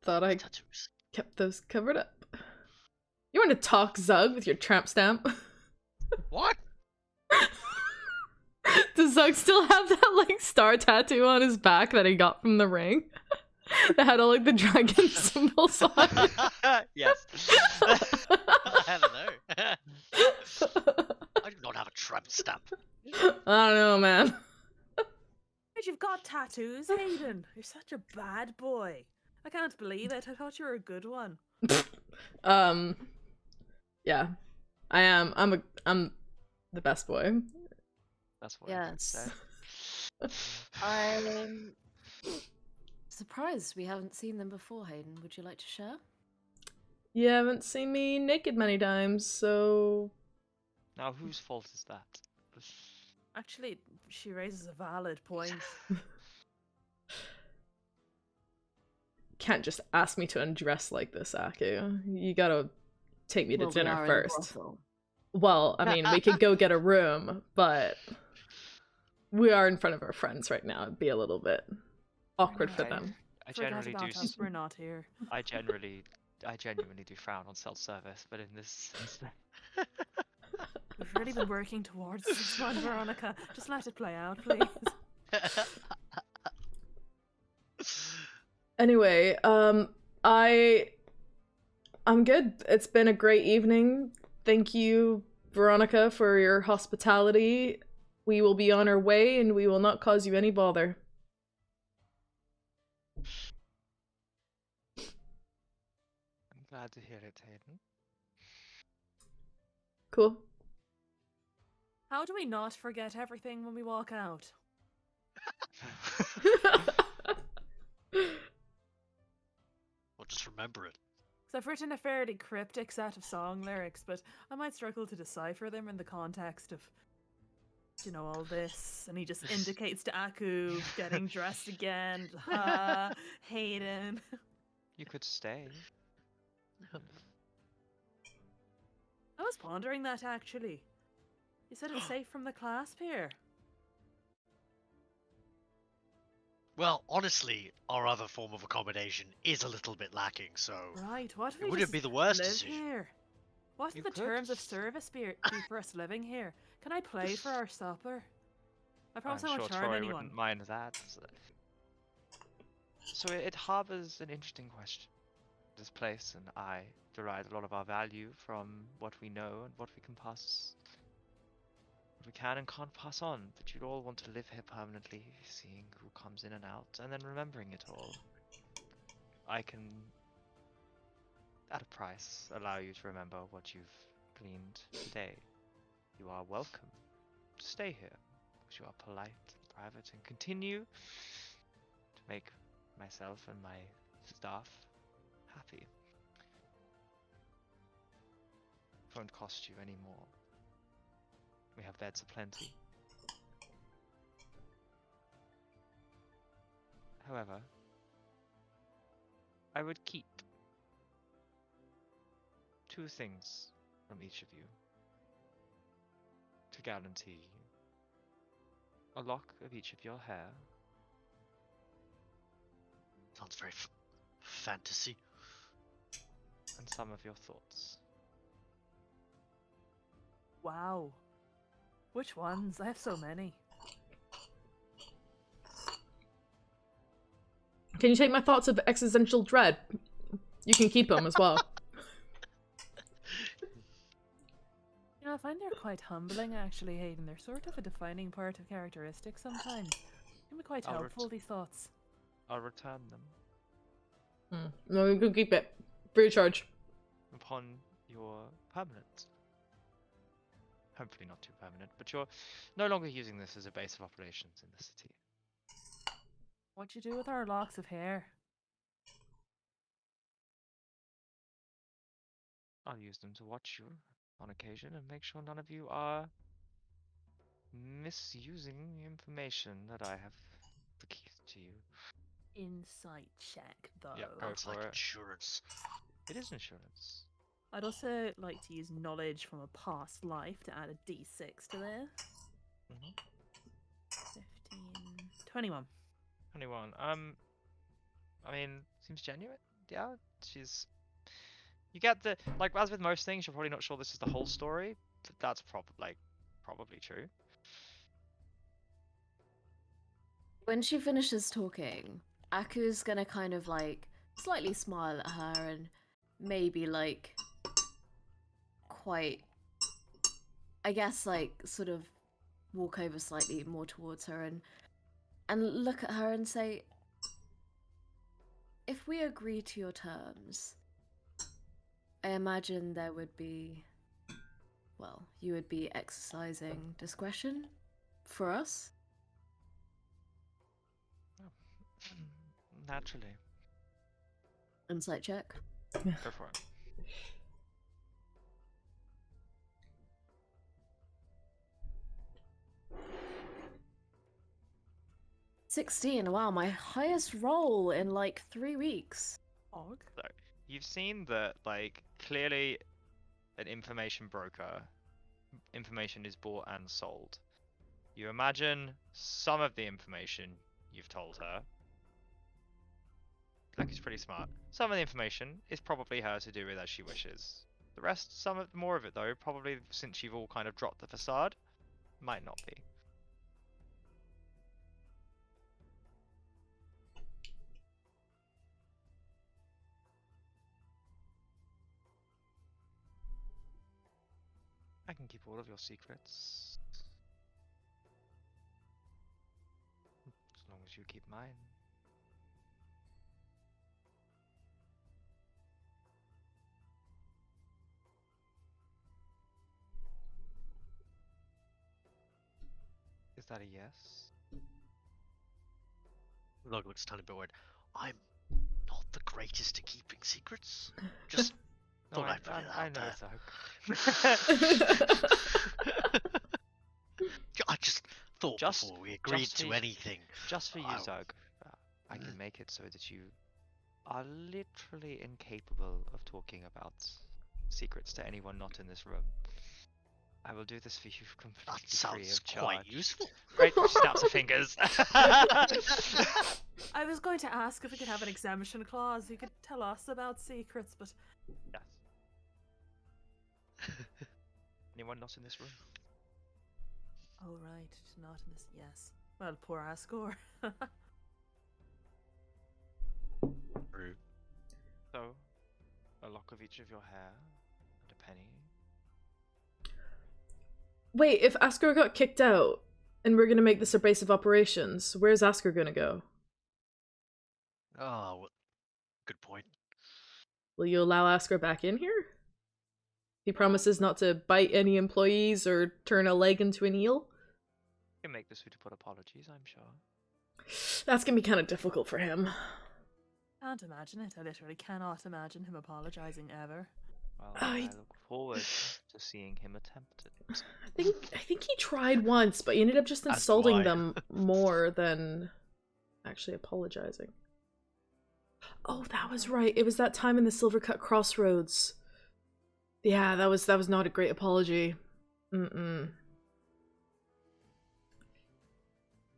Thought I Tattoos. kept those covered up. You want to talk, Zug, with your tramp stamp? What? Does Zug still have that like star tattoo on his back that he got from the ring? That had all like the dragon symbols on it. Yes. I don't know. I do not have a tramp stamp. I don't know, man. But you've got tattoos, Hayden. You're such a bad boy. I can't believe it. I thought you were a good one. Yeah, I am. I'm the best boy. That's what I would say. I'm surprised we haven't seen them before, Hayden. Would you like to share? You haven't seen me naked many times, so Now, whose fault is that? Actually, she raises a valid point. can't just ask me to undress like this, Aku. You gotta take me to Well, we dinner are in first. brothel. Well, I mean, we could go get a room, but we are in front of our friends right now. It'd be a little bit awkward for Okay. them. I Forget generally do. about us, we're not here. I genuinely do frown on self-service, but in this instance, I've really been working towards this one, Veronica. Just let it play out, please. Anyway, I'm good. It's been a great evening. Thank you, Veronica, for your hospitality. We will be on our way and we will not cause you any bother. I'm glad to hear it, Hayden. Cool. How do we not forget everything when we walk out? Well, just remember it. Because I've written a fairly cryptic set of song lyrics, but I might struggle to decipher them in the context of, you know, all this. And he just indicates to Aku getting dressed again. Hayden. You could stay. I was pondering that actually. You said it's safe from the clasp here. Well, honestly, our other form of accommodation is a little bit lacking, so Right, what if it we wouldn't just be the worst live decision. here? What You are the could. terms of service be for us living here? Can I play for our supper? I promise I I'm won't sure charm Troy anyone. wouldn't mind that. So it harbors an interesting question. This place and I derive a lot of our value from what we know and what we can pass, what we can and can't pass on. But you'd all want to live here permanently, seeing who comes in and out, and then remembering it all. I can, at a price, allow you to remember what you've gleaned today. You are welcome to stay here, because you are polite and private, and continue to make myself and my staff happy. It won't cost you any more. We have beds aplenty. However, I would keep 2 things from each of you to guarantee you. A lock of each of your hair, Sounds very fantasy. and some of your thoughts. Wow. Which ones? I have so many. Can you take my thoughts of existential dread? You can keep them as well. You know, I find they're quite humbling actually, Hayden. They're sort of a defining part of characteristics sometimes. Can be quite I'll helpful, these thoughts. I'll return them No, you can keep it. Free of charge. upon your permanent. Hopefully not too permanent, but you're no longer using this as a base of operations in the city. What'd you do with our locks of hair? I'll use them to watch you on occasion and make sure none of you are misusing the information that I have bequeathed to you. Insight check, though. Yep, go It's for like it. insurance. It is insurance. I'd also like to use knowledge from a past life to add a d6 to this. Mhm. 15... 21. 21. I mean, seems genuine. Yeah, she's. You get the like, as with most things, you're probably not sure this is the whole story, but that's probably true. When she finishes talking, Aku's gonna kind of like slightly smile at her and maybe like quite, I guess, like sort of walk over slightly more towards her and look at her and say, if we agree to your terms, I imagine there would be, well, you would be exercising discretion for us. Naturally. Insight check. Go for it. 16. Wow, my highest roll in like 3 weeks. Og? So, you've seen that, like, clearly an information broker, information is bought and sold. You imagine some of the information you've told her, like, it's pretty smart. Some of the information is probably her to do with as she wishes. The rest, more of it though, probably since you've all kind of dropped the facade, might not be. I can keep all of your secrets. As long as you keep mine. Is that a yes? Log looks a tiny bit worried. I'm not the greatest at keeping secrets. Just No, thought I'd put it I out know there. so. I just thought Just- before we agreed just to for- anything. Just for you, I- Zug, I can make it so that you are literally incapable of talking about secrets to anyone not in this room. I will do this for you completely That free sounds of charge. quite useful. Great, she snaps her fingers. I was going to ask if we could have an exemption clause. You could tell us about secrets, but Yes. Anyone not in this room? oh right, not in this. Yes. Well, poor Asgore. True. So, a lock of each of your hair and a penny. Wait, if Asker got kicked out and we're gonna make this a base of operations, where's Asker gonna go? Oh, good point. Will you allow Asker back in here? He promises not to bite any employees or turn a leg into an eel. You can make the suitable apologies, I'm sure. That's gonna be kind of difficult for him. Can't imagine it. I literally cannot imagine him apologizing ever. Well, I- I look forward to seeing him attempt it. I think he tried once, but he ended up just As do insulting I. them more than actually apologizing. Oh, that was right. It was that time in the Silvercut Crossroads. Yeah, that was not a great apology. Mm-mm.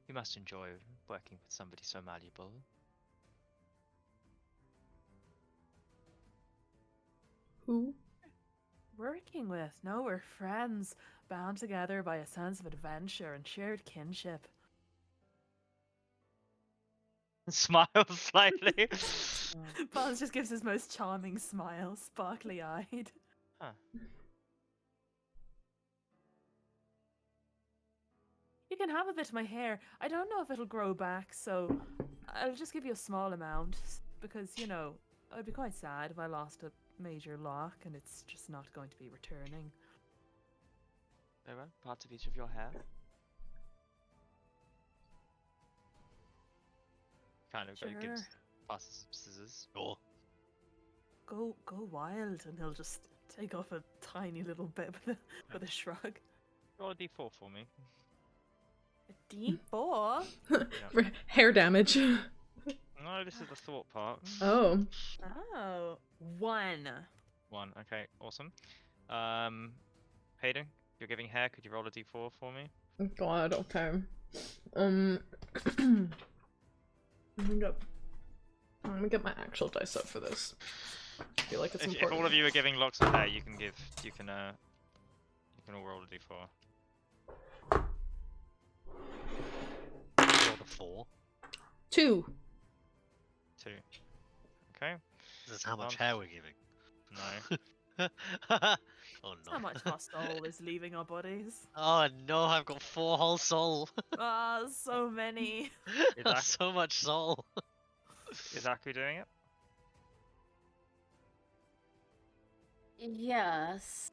You must enjoy working with somebody so malleable. Who? Working with? No, we're friends, bound together by a sense of adventure and shared kinship. Smiles slightly. Bonds just gives his most charming smile, sparkly-eyed. Huh. You can have a bit of my hair. I don't know if it'll grow back, so I'll just give you a small amount, because, you know, I'd be quite sad if I lost a major lock and it's just not going to be returning. Very well. Parts of each of your hair. Kind of Sure. gives passes scissors. Oh, Go wild, and he'll just take off a tiny little bit with a shrug. Roll a d4 for me. A D4? For hair damage. No, this is the thought part. Oh. Oh, 1. 1. Okay, awesome. Hayden, you're giving hair. Could you roll a d4 for me? God, okay. Let me get my actual dice up for this. I feel like it's If important. all of you are giving locks of hair, you can all roll a d4. rolled a 4. 2. 2. Okay. This is how much Um, hair we're giving. No. Oh How no. much of our soul is leaving our bodies? Oh no, I've got 4 whole soul. Ah, so many. Is that- So much soul. Is Aku doing it? Yes.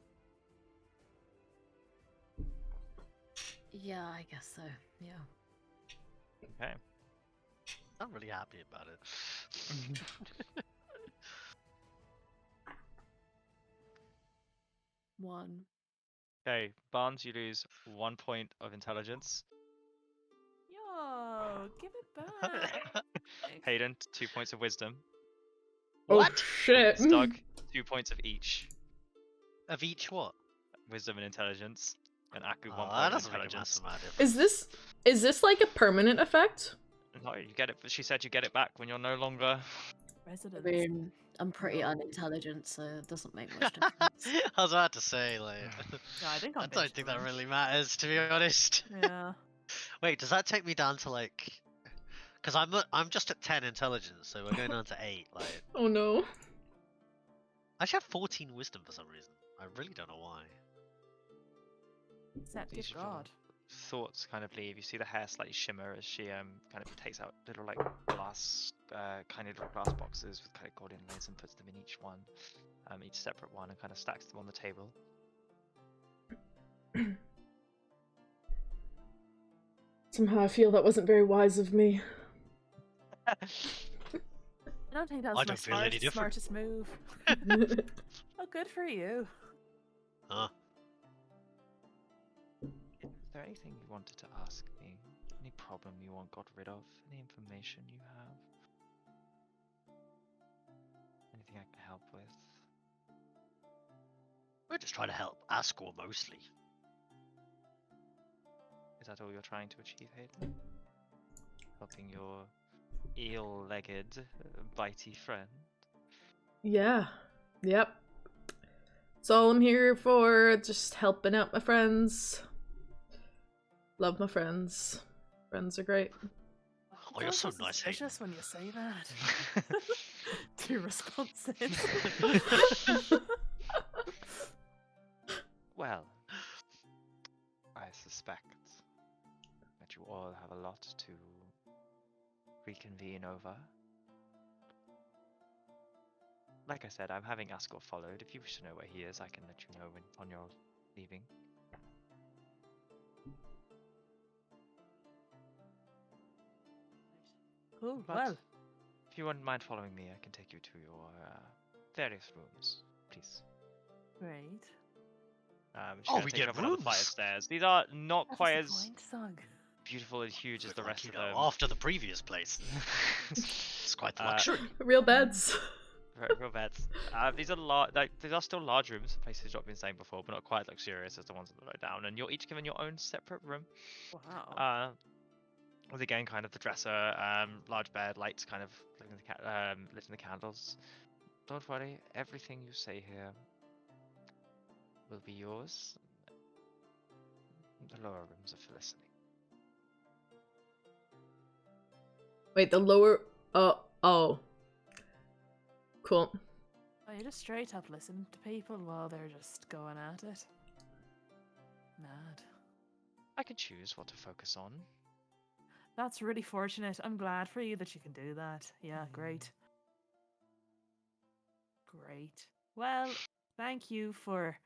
Yeah, I guess so. Yeah. Okay. I'm really happy about it. One. Okay, Barnes, you lose 1 point of intelligence. Yo, give it back. Hayden, 2 points of wisdom. What? Oh, shit. Doug, 2 points of each. Of each what? Wisdom and intelligence. And Aku, 1 Oh, point that of doesn't make a intelligence. massive amount of difference. Is this like a permanent effect? No, you get it. She said you get it back when you're no longer. I Residents. mean, I'm pretty unintelligent, so it doesn't make much difference. I was about to say, like, Yeah, I think I I'm don't think that really matters, to be honest. Yeah. Wait, does that take me down to like? Because I'm just at 10 intelligence, so we're going down to 8. Like, Oh no. I actually have 14 wisdom for some reason. I really don't know why. Deceptive These are God. thoughts kind of leave. You see the hair slightly shimmer as she kind of takes out little like glass, kind of little glass boxes with kind of gold inlays and puts them in each one, each separate one, and kind of stacks them on the table. Somehow I feel that wasn't very wise of me. I don't think that's I my don't feel any different. smartest move. Oh, good for you. Huh? Is there anything you wanted to ask me? Any problem you want got rid of? Any information you have? Anything I can help with? We're just trying to help Ascor mostly. Is that all you're trying to achieve, Hayden? Helping your eel-legged, bitey friend? Yeah. Yep. That's all I'm here for. Just helping out my friends. Love my friends. Friends are great. Oh, you're so Sounds nice, Hayden. suspicious when you say that. Two responses. Well, I suspect that you all have a lot to reconvene over. Like I said, I'm having Ascor followed. If you wish to know where he is, I can let you know when on your leaving. Cool. But Well, if you wouldn't mind following me, I can take you to your various rooms, please. great. She's Oh, gonna we take you get up another flight of rooms? stairs. These are not That quite is as the point, Sug. beautiful and huge as Look the like, rest you of know, them. after the previous place. It's quite the luxury. Real beds. Real beds. These are these are still large rooms, places you've not been saying before, but not quite luxurious as the ones that are low down. And you're each given your own separate room. Wow. With again kind of the dresser, large bed, lights kind of lit in the candles. Don't worry, everything you say here will be yours. The lower rooms are for listening. Wait, the lower... Oh. Cool. Oh, you just straight up listen to people while they're just going at it. Mad. I can choose what to focus on. That's really fortunate. I'm glad for you that you can do that. Yeah, great. Great. Well, thank you for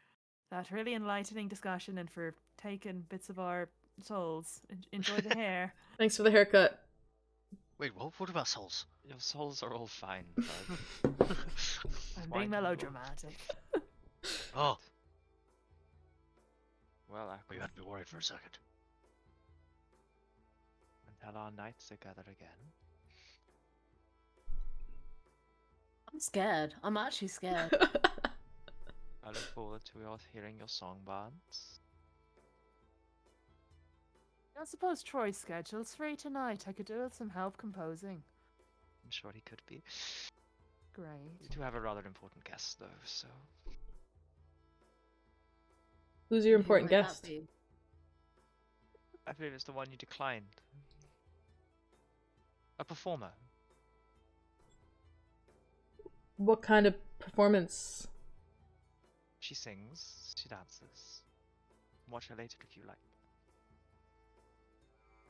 that really enlightening discussion and for taking bits of our souls. Enjoy the hair. Thanks for the haircut. Wait, what about souls? Your souls are all fine, bud. I'm Why being do you- melodramatic. Oh, Well, you had me worried for a second. until our nights are gathered again. I'm scared. I'm actually scared. I look forward to hearing your song bands. I suppose Troy's schedule's free tonight. I could do with some help composing. I'm sure he could be. We Great. do have a rather important guest, though, so... Who's your Who important might that guest? be? I believe it's the one you declined. A performer. What kind of performance? She sings, she dances. Watch her later if you like.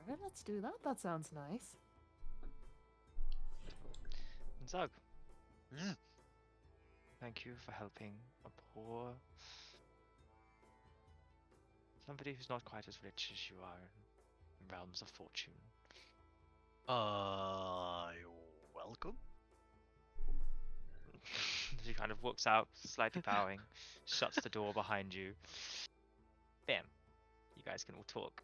Alright, let's do that. That sounds nice. And Zug, Mm. thank you for helping a poor... somebody who's not quite as rich as you are in realms of fortune. You're welcome. She kind of walks out, slightly bowing, shuts the door behind you. Bam. You guys can all talk.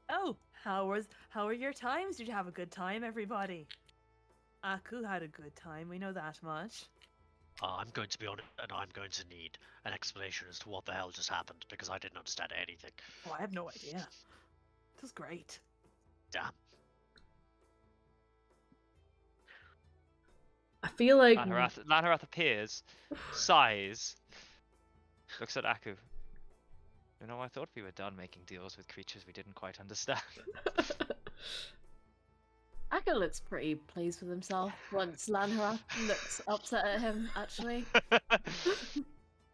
Oh, how were your times? Did you have a good time, everybody? Aku had a good time. We know that much. I'm going to be honest, and I'm going to need an explanation as to what the hell just happened, because I didn't understand anything. Oh, I have no idea. It was great. Damn. feel like Lanharath appears, sighs, looks at Aku. You know, I thought we were done making deals with creatures we didn't quite understand. Akka looks pretty pleased with himself once Lanharath looks upset at him, actually.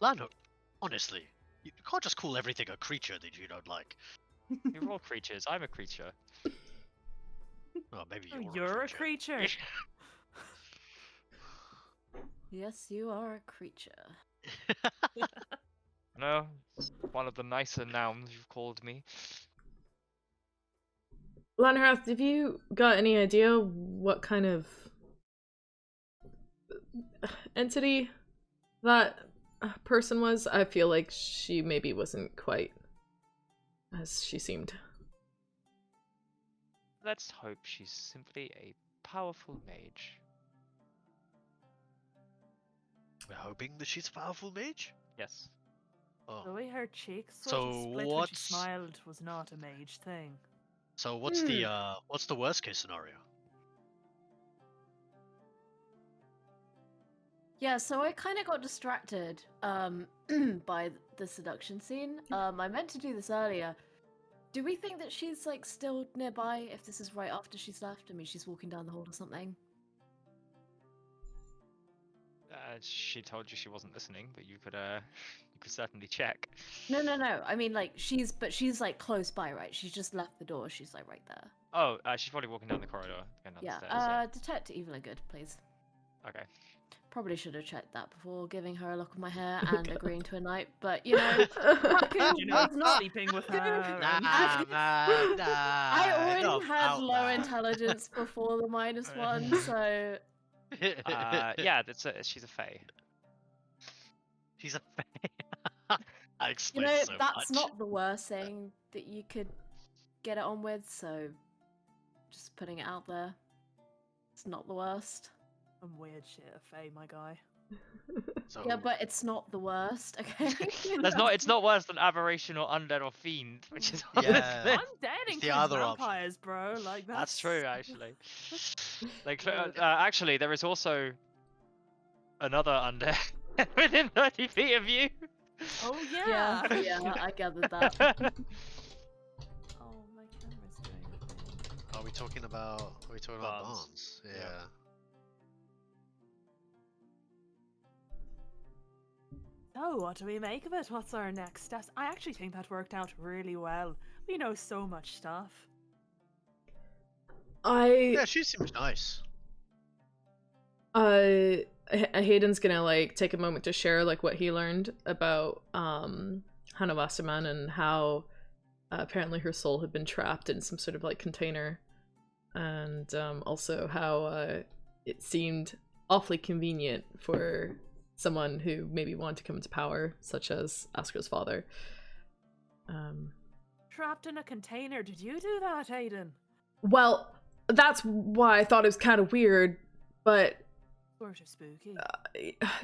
Lando, honestly, you can't just call everything a creature that you don't like. You're all creatures. I'm a creature. Oh, maybe Oh, you're you're a a creature. creature. Yes, you are a creature. No, it's one of the nicer nouns you've called me. Lanharath, have you got any idea what kind of entity that person was? I feel like she maybe wasn't quite as she seemed. Let's hope she's simply a powerful mage. We're hoping that she's a powerful mage? Yes. Oh. The way her cheeks So sort of split when she what's- smiled was not a mage thing. So what's the worst case scenario? Yeah, so I kind of got distracted by the seduction scene. I meant to do this earlier. Do we think that she's like still nearby if this is right after she's left? I mean, she's walking down the hall or something. She told you she wasn't listening, but you could certainly check. No. I mean, like she's like close by, right? She's just left the door. She's like right there. Oh, she's probably walking down the corridor. Going down Yeah. the stairs, Detect evil and good, please. Okay. Probably should have checked that before giving her a lock of my hair and agreeing to a night, but you know, You know, was not sleeping with her. Nah, and- I already enough had about low that. intelligence before the -1, so Yeah, she's a fae. She's a fae. I you explained know so that's much. not the worst thing that you could get it on with. So just putting it out there, it's not the worst. Some weird shit, a fae, my guy. So, Yeah, but it's not the worst. Okay. It's not worse than aberration or undead or fiend, which is Yeah. honestly- I'm dead It's the includes other option. vampires, bro. Like That's true, actually. Like, Yeah. actually, there is also another undead within 30 feet of you. Oh yeah, yeah. yeah, I gathered that. Oh, my camera's doing a thing. Are we talking about Barns. Barnes? Yeah. Yeah. So, what do we make of it? What's our next steps? I actually think that worked out really well. We know so much stuff. Yeah, she seems nice. Hayden's gonna like take a moment to share like what he learned about Hana Wasserman and how apparently her soul had been trapped in some sort of like container, and also how it seemed awfully convenient for someone who maybe wanted to come into power, such as Asker's father. Trapped in a container. Did you do that, Aiden? Well, that's why I thought it was kind of weird, but Sort of spooky.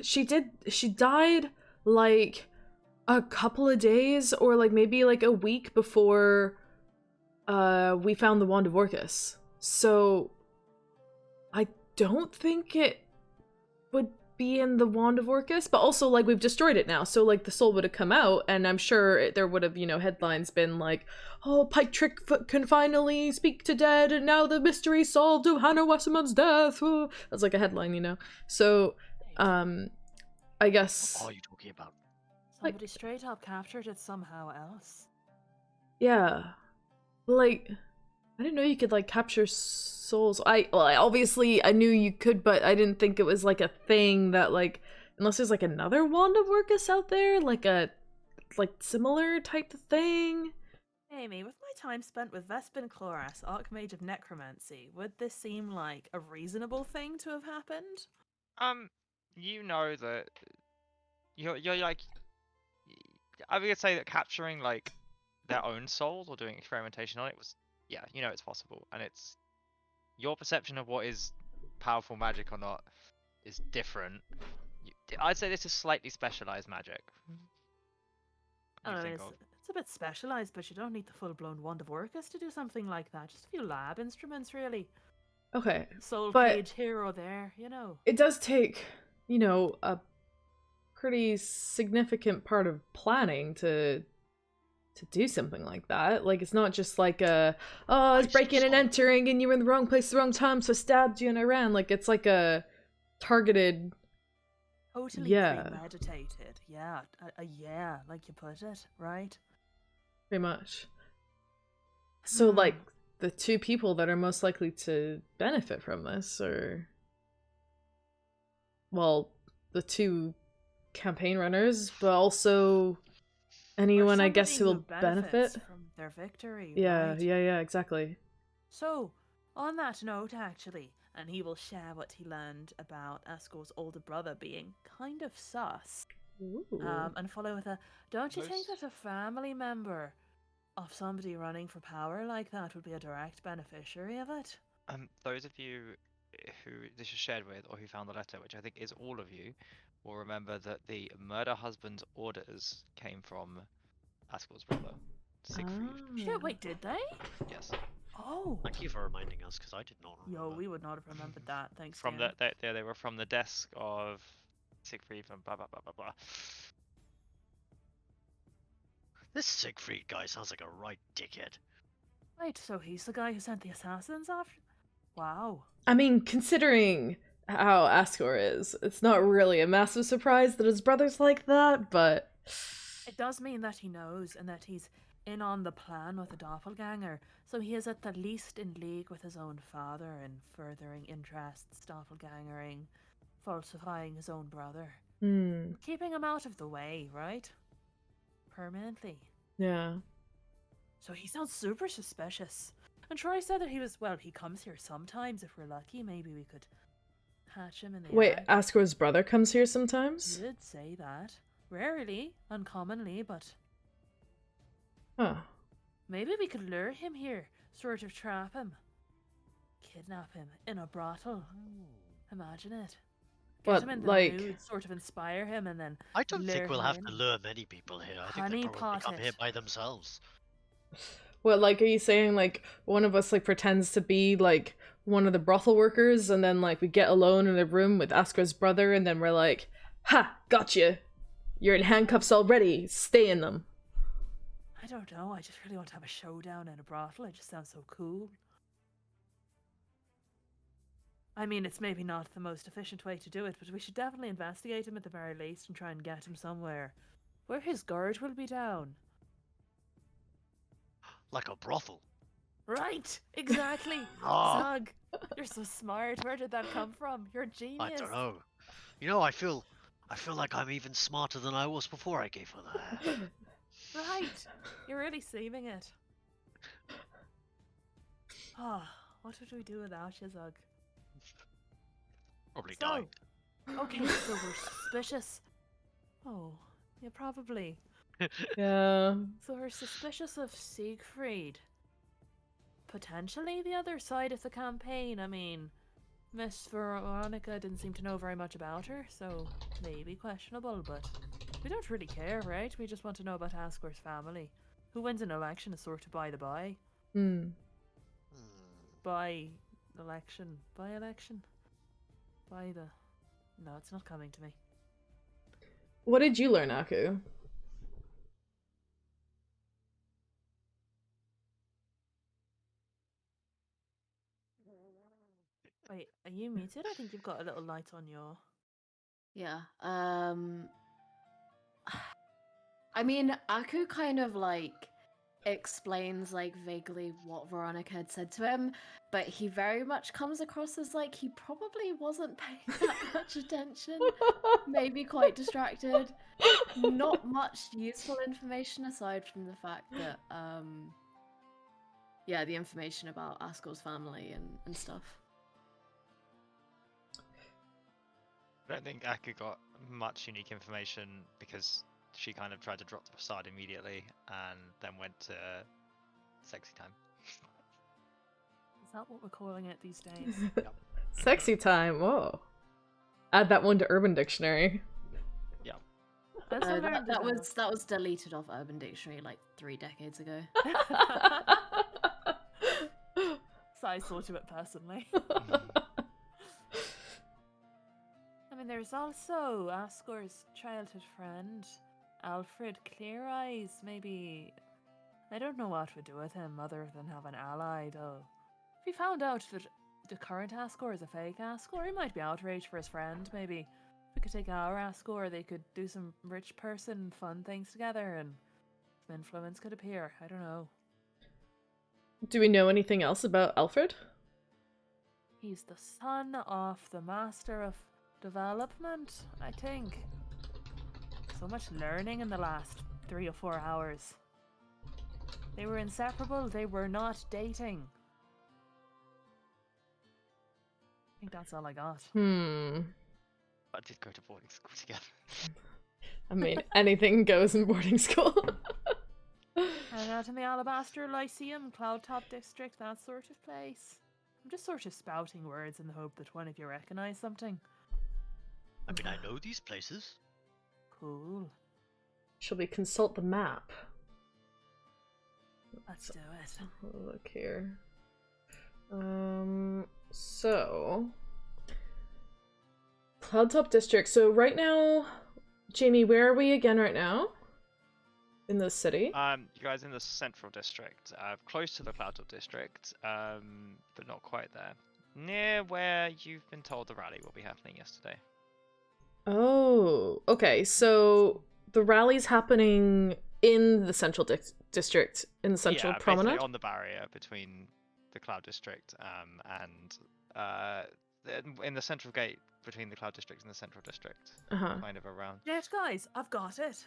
she died like a couple of days or like maybe like a week before we found the Wand of Orcus. So I don't think it would be in the Wand of Orcus, but also like we've destroyed it now, so like the soul would have come out, and I'm sure there would have, you know, headlines been like, oh, Pike Trick can finally speak to dead, and now the mystery solved of Hannah Wasserman's death. That's like a headline, you know. So I guess What are you talking about? Somebody straight up captured it somehow else. yeah, like I didn't know you could like capture souls. Obviously I knew you could, but I didn't think it was like a thing that like, unless there's like another Wand of Orcus out there, like a like similar type of thing. Amy, with my time spent with Vespin Chloras, Archmage of Necromancy, would this seem like a reasonable thing to have happened? You know that you're like, I would say that capturing like their own souls or doing experimentation on it was, yeah, you know, it's possible, and it's your perception of what is powerful magic or not is different. I'd say this is slightly specialized magic. I You don't know, think of. it's a bit specialized, but you don't need the full-blown Wand of Orcus to do something like that. Just a few lab instruments, really. Okay, Soul but- Cage hero there, you know. it does take, a pretty significant part of planning to do something like that. Like, it's not just like I was breaking and entering and you were in the wrong place at the wrong time, so I stabbed you and I ran. Like, it's like a targeted. Totally Yeah. premeditated. Yeah, yeah, like you put it, right? Pretty much. So, like, the two people that are most likely to benefit from this are, well, the two campaign runners, but also anyone, I guess, who will benefit. benefits from their victory. Yeah, right? yeah, exactly. So, on that note, actually, and he will share what he learned about Ascor's older brother being kind of sus. Ooh. And follow with a, don't you think Most- that a family member of somebody running for power like that would be a direct beneficiary of it? Those of you who this is shared with, or who found the letter, which I think is all of you, will remember that the murder husband's orders came from Askel's brother, Siegfried. Shit, wait, did they? Yes, Oh. Thank you for reminding us, because I did not remember. Yo, we would not have remembered that. Thanks, from Dan. they were from the desk of Siegfried and blah blah blah blah blah. This Siegfried guy sounds like a right dickhead. Right, so he's the guy who sent the assassins after? Wow. I mean, considering how Ascor is, it's not really a massive surprise that his brother's like that, but It does mean that he knows and that he's in on the plan with the doppelganger, so he is at the least in league with his own father in furthering interests, doppelgangering, falsifying his own brother. Keeping him out of the way, right? Permanently. Yeah. So he sounds super suspicious. And Troy said that he comes here sometimes if we're lucky. Maybe we could catch him in the Wait, act. Ascor's brother comes here He sometimes? did say that. Rarely, uncommonly, but Huh. maybe we could lure him here, sort of trap him. Kidnap him in a brothel. Imagine it. Get What, him in the like- mood, sort of inspire him, and then I don't lure think we'll him have in. to lure many people here. I think Honey they probably come pot here it. by themselves. What, like, are you saying, like, one of us, like, pretends to be, like, one of the brothel workers, and then, like, we get alone in a room with Ascor's brother, and then we're like, ha, gotcha! You're in handcuffs already, stay in them. I don't know, I just really want to have a showdown in a brothel. It just sounds so cool. I mean, it's maybe not the most efficient way to do it, but we should definitely investigate him at the very least and try and get him somewhere where his guard will be down. Like a brothel. Right, exactly. Oh. Zug, you're so smart. Where did that come from? You're a genius. I don't know. You know, I feel like I'm even smarter than I was before I gave her that. Right, you're really saving it. Ah, what would we do without you, Zug? Probably So, die. okay, so we're suspicious. Oh, yeah, probably. Yeah. So we're suspicious of Siegfried. Potentially the other side of the campaign. I mean, Miss Veronica didn't seem to know very much about her, so maybe questionable, but we don't really care, right? We just want to know about Ascor's family. Who wins an election is sort of by the by. Hmm. By election. By election. By the... No, it's not coming to me. What did you learn, Aku? Wait, are you muted? I think you've got a little light on your... Yeah. I mean, Aku kind of like explains like vaguely what Veronica had said to him, but he very much comes across as like he probably wasn't paying that much attention. Maybe quite distracted. Not much useful information aside from the fact that yeah, the information about Askel's family and stuff. I don't think Aku got much unique information because she kind of tried to drop the facade immediately and then went to sexy time. Is that what we're calling it these days? Sexy time, whoa. Add that one to Urban Dictionary. That's what I learned That about. was deleted off Urban Dictionary like 3 decades ago. I saw to it personally. I mean, there's also Asgor's childhood friend, Alfred Clear Eyes. Maybe I don't know what would do with him other than have an ally, though. If he found out that the current Asgore is a fake Asgore, he might be outraged for his friend. Maybe if we could take our Asgore, they could do some rich person fun things together, and some influence could appear. I don't know. Do we know anything else about Alfred? He's the son of the Master of Development, I think. So much learning in the last 3 or 4 hours. They were inseparable, they were not dating. I think that's all I got. I did go to boarding school together. I mean, anything goes in boarding school. And out in the Alabaster Lyceum, Cloudtop District, that sort of place. I'm just sort of spouting words in the hope that one of you recognize something. I mean, I know these places. Cool. Shall we consult the map? Let's do it. Have a look here. So Cloudtop District. So right now, Jamie, where are we again right now? In the city? You guys in the central district, close to the Cloudtop district, but not quite there. Near where you've been told the rally will be happening yesterday. Oh, okay. So the rally's happening in the central district, in the central promenade? Basically on the barrier between the Cloud district and in the central gate between the Cloud district and the central district. Kind of around. Yes, guys, I've got it.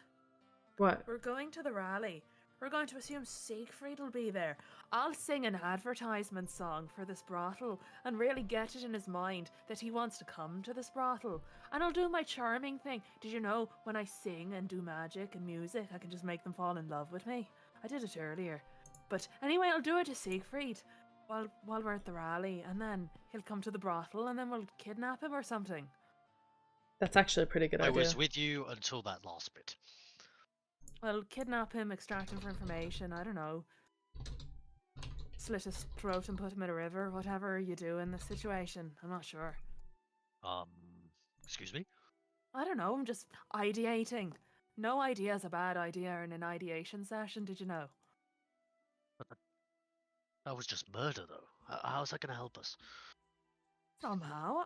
What? We're going to the rally. We're going to assume Siegfried will be there. I'll sing an advertisement song for this brothel and really get it in his mind that he wants to come to this brothel. And I'll do my charming thing. Did you know when I sing and do magic and music, I can just make them fall in love with me? I did it earlier. But anyway, I'll do it to Siegfried while we're at the rally, and then he'll come to the brothel and then we'll kidnap him or something. That's actually a pretty good I idea. was with you until that last bit. Well, kidnap him, extract him for information, I don't know. Slit his throat and put him in a river, whatever you do in this situation. I'm not sure. Excuse me? I don't know, I'm just ideating. No idea is a bad idea in an ideation session, did you know? That was just murder, though. How's that gonna help us? Somehow.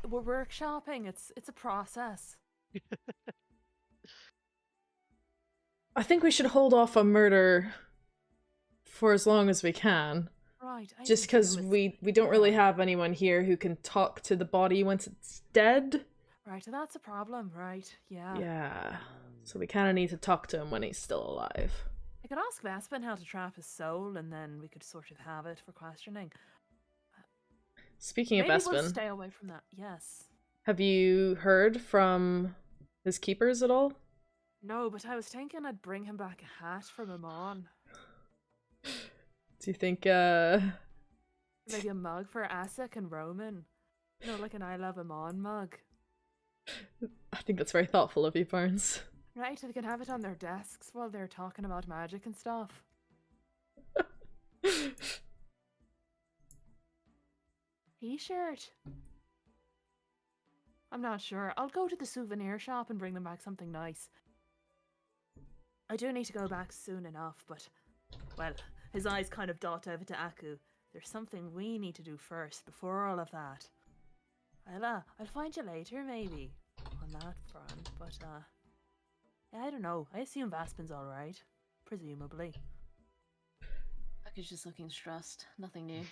We're workshopping, it's a process. I think we should hold off on murder for as long as we can. Right. Just because we don't really have anyone here who can talk to the body once it's dead. Right, that's a problem, right? Yeah. Yeah. So we kind of need to talk to him when he's still alive. I could ask Vespin how to trap his soul, and then we could sort of have it for questioning. Speaking of Maybe Vespin, we'll stay away from that. Yes. have you heard from his keepers at all? No, but I was thinking I'd bring him back a hat from Emon. Do you think, Maybe a mug for Asik and Roman. You know, like an I Love Emon mug. I think that's very thoughtful of you, Barnes. Right, they can have it on their desks while they're talking about magic and stuff. T-shirt. I'm not sure. I'll go to the souvenir shop and bring them back something nice. I do need to go back soon enough, but... Well, his eyes kind of dot over to Aku. There's something we need to do first, before all of that. I'll find you later, maybe, on that front, but, yeah, I don't know. I assume Vaspin's alright. Presumably. Aku's just looking stressed. Nothing new.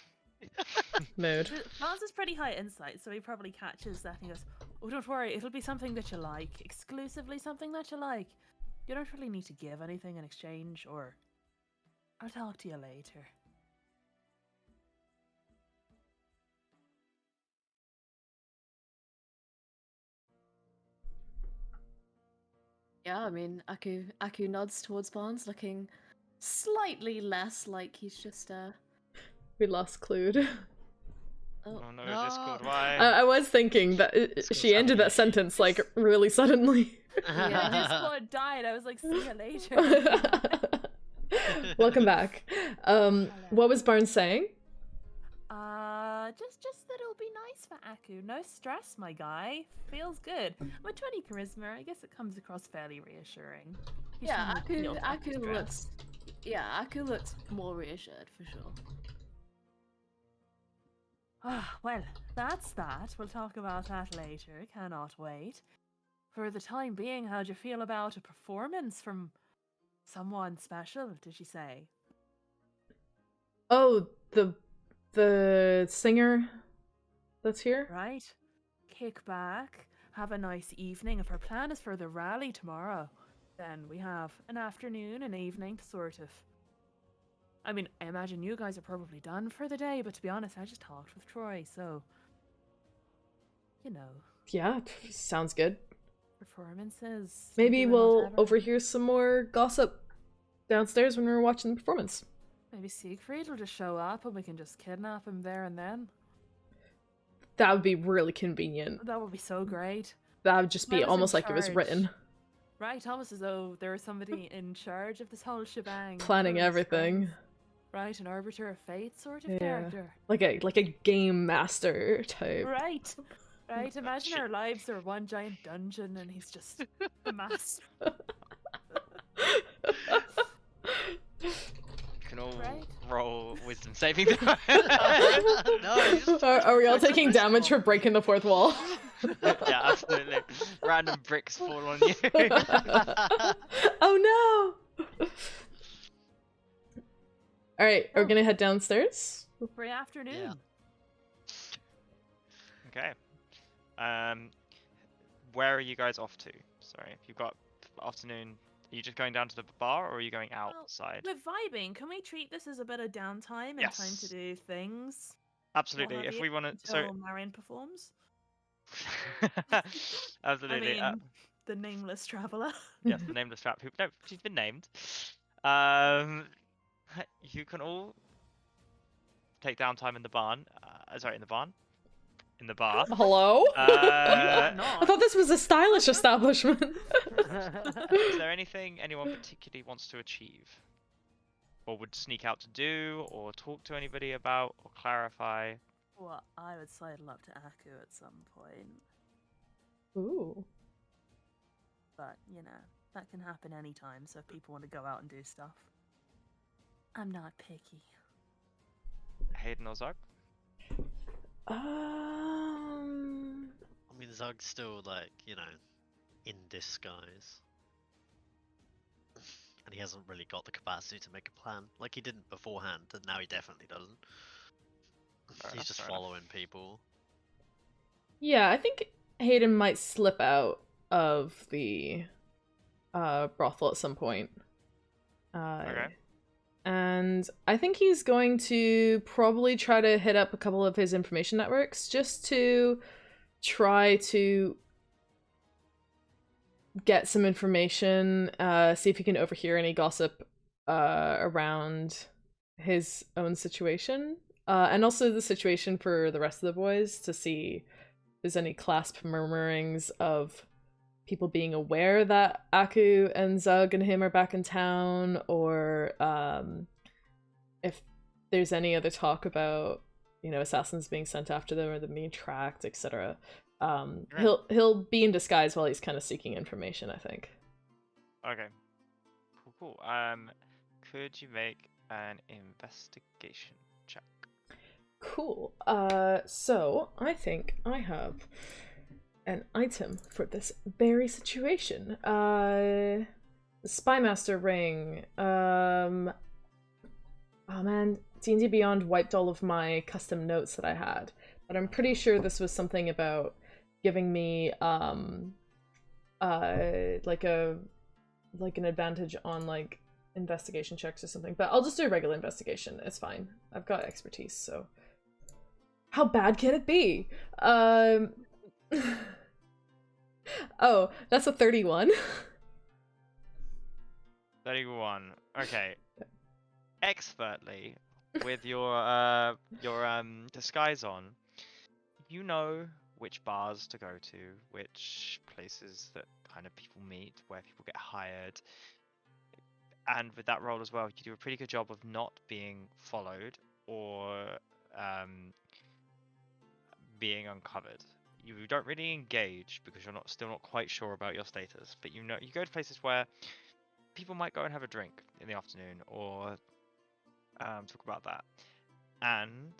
Mood. Lance is pretty high insight, so he probably catches that and he goes, oh, don't worry, it'll be something that you like. Exclusively something that you like. You don't really need to give anything in exchange, or... I'll talk to you later. Yeah, I mean, Aku nods towards Barnes, looking slightly less like he's just, We lost Clued. Oh no, Discord, why? I was thinking that she ended that sentence, like, really suddenly. Yeah, Discord died. I was like, see you later. Welcome back. What was Barnes saying? Just that it'll be nice for Aku. No stress, my guy. Feels good. With 20 charisma, I guess it comes across fairly reassuring. He Yeah, shouldn't feel that Aku stressed. looks. Yeah, Aku looks more reassured for sure. Ah, well, that's that. We'll talk about that later. Cannot wait. For the time being, how'd you feel about a performance from someone special, did she say? Oh, the singer that's here? Right. Kick back, have a nice evening. If our plan is for the rally tomorrow, then we have an afternoon and evening to sort of... I mean, I imagine you guys are probably done for the day, but to be honest, I just talked with Troy, so... You know, Yeah, sounds good. performances... Maybe doing we'll whatever. overhear some more gossip downstairs when we're watching the performance. Maybe Siegfried will just show up and we can just kidnap him there and then. That would be really convenient. That would be so great. That would just be Whoever's in almost like it was charge. written. Right, almost as though there was somebody in charge of this whole shebang. Planning Whoever's everything. friends. Right, an arbiter of fate sort of Yeah. character. Like a game master type. Right. Right, imagine Shit. our lives are one giant dungeon and he's just the master. Can all Right. roll wisdom saving throw. No, you just Are we all focus taking on damage for this breaking the fourth wall? Yeah, absolutely. Random bricks fall on you. Oh no! Alright, are we gonna head downstairs? Free afternoon. Okay. Where are you guys off to? Sorry, if you've got afternoon. Are you just going down to the bar, or are you going outside? We're vibing. Can we treat this as a bit of downtime and time to Yes. do things? Absolutely. What have If you we want to, until Marion performs? absolutely. I mean, the nameless traveler. Yes, the nameless trap. No, she's been named. You can all take downtime in the barn. Sorry, in the barn. In the bar. Hello? Uh, I thought this was a stylish establishment. Is there anything anyone particularly wants to achieve? Or would sneak out to do, or talk to anybody about, or clarify? Well, I would sidle up to Aku at some point, Ooh. but you know, that can happen anytime, so if people want to go out and do stuff. I'm not picky. Hayden or Zug? I mean, Zug's still, like, you know, in disguise. And he hasn't really got the capacity to make a plan. Like he didn't beforehand, and now he definitely doesn't. Fair He's enough, just fair enough. following people. Yeah, I think Hayden might slip out of the brothel at some point. Okay. And I think he's going to probably try to hit up a couple of his information networks just to try to get some information, see if he can overhear any gossip around his own situation, and also the situation for the rest of the boys, to see if there's any clasp murmurings of people being aware that Aku and Zug and him are back in town, or if there's any other talk about, you know, assassins being sent after them or them being tracked, etc. He'll be in disguise while he's kind of seeking information, I think. Okay. Cool. Could you make an investigation check? Cool. So I think I have an item for this very situation. Spymaster ring. Oh man, D&D Beyond wiped all of my custom notes that I had, but I'm pretty sure this was something about giving me like an advantage on like investigation checks or something. But I'll just do a regular investigation. It's fine. I've got expertise, so how bad can it be? Oh, that's a 31. 31. Okay. Expertly, with your disguise on, you know which bars to go to, which places that kind of people meet, where people get hired. And with that role as well, you do a pretty good job of not being followed or being uncovered. You don't really engage because you're still not quite sure about your status, but you go to places where people might go and have a drink in the afternoon or talk about that. And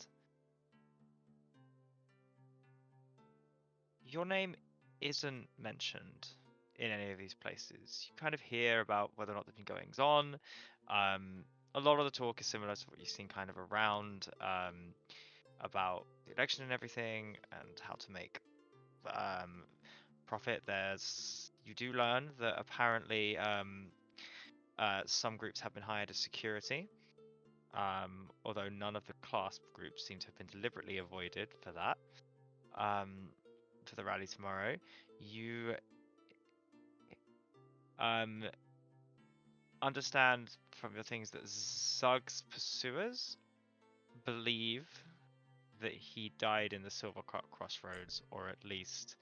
your name isn't mentioned in any of these places. You kind of hear about whether or not there's been goings on. A lot of the talk is similar to what you've seen kind of around about the election and everything and how to make profit. You do learn that apparently some groups have been hired as security, although none of the class groups seem to have been deliberately avoided for that. For the rally tomorrow, you understand from the things that Zug's pursuers believe that he died in the Silver Crossroads, or at least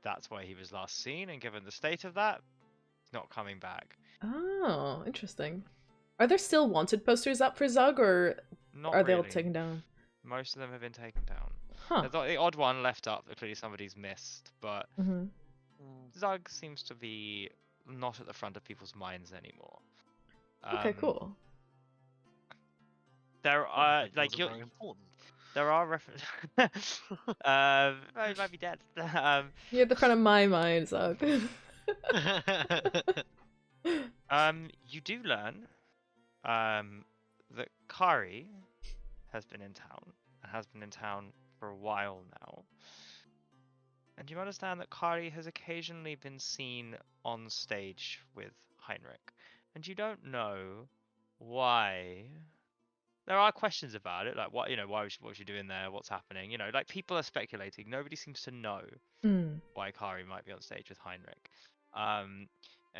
that's where he was last seen, and given the state of that, he's not coming back. Oh, interesting. Are there still wanted posters up for Zug, or are they all taken down? Most of them have been taken down. Huh. There's the odd one left up that clearly somebody's missed, but Zug seems to be not at the front of people's minds anymore. Okay, cool. There are very important. there are references. He might be dead. You're at the front of my mind, Zug. You do learn that Kari has been in town and has been in town for a while now. And you understand that Kari has occasionally been seen on stage with Heinrich. And you don't know why. There are questions about it, like what was she doing there? What's happening? Like people are speculating. Nobody seems to know why Kari might be on stage with Heinrich. And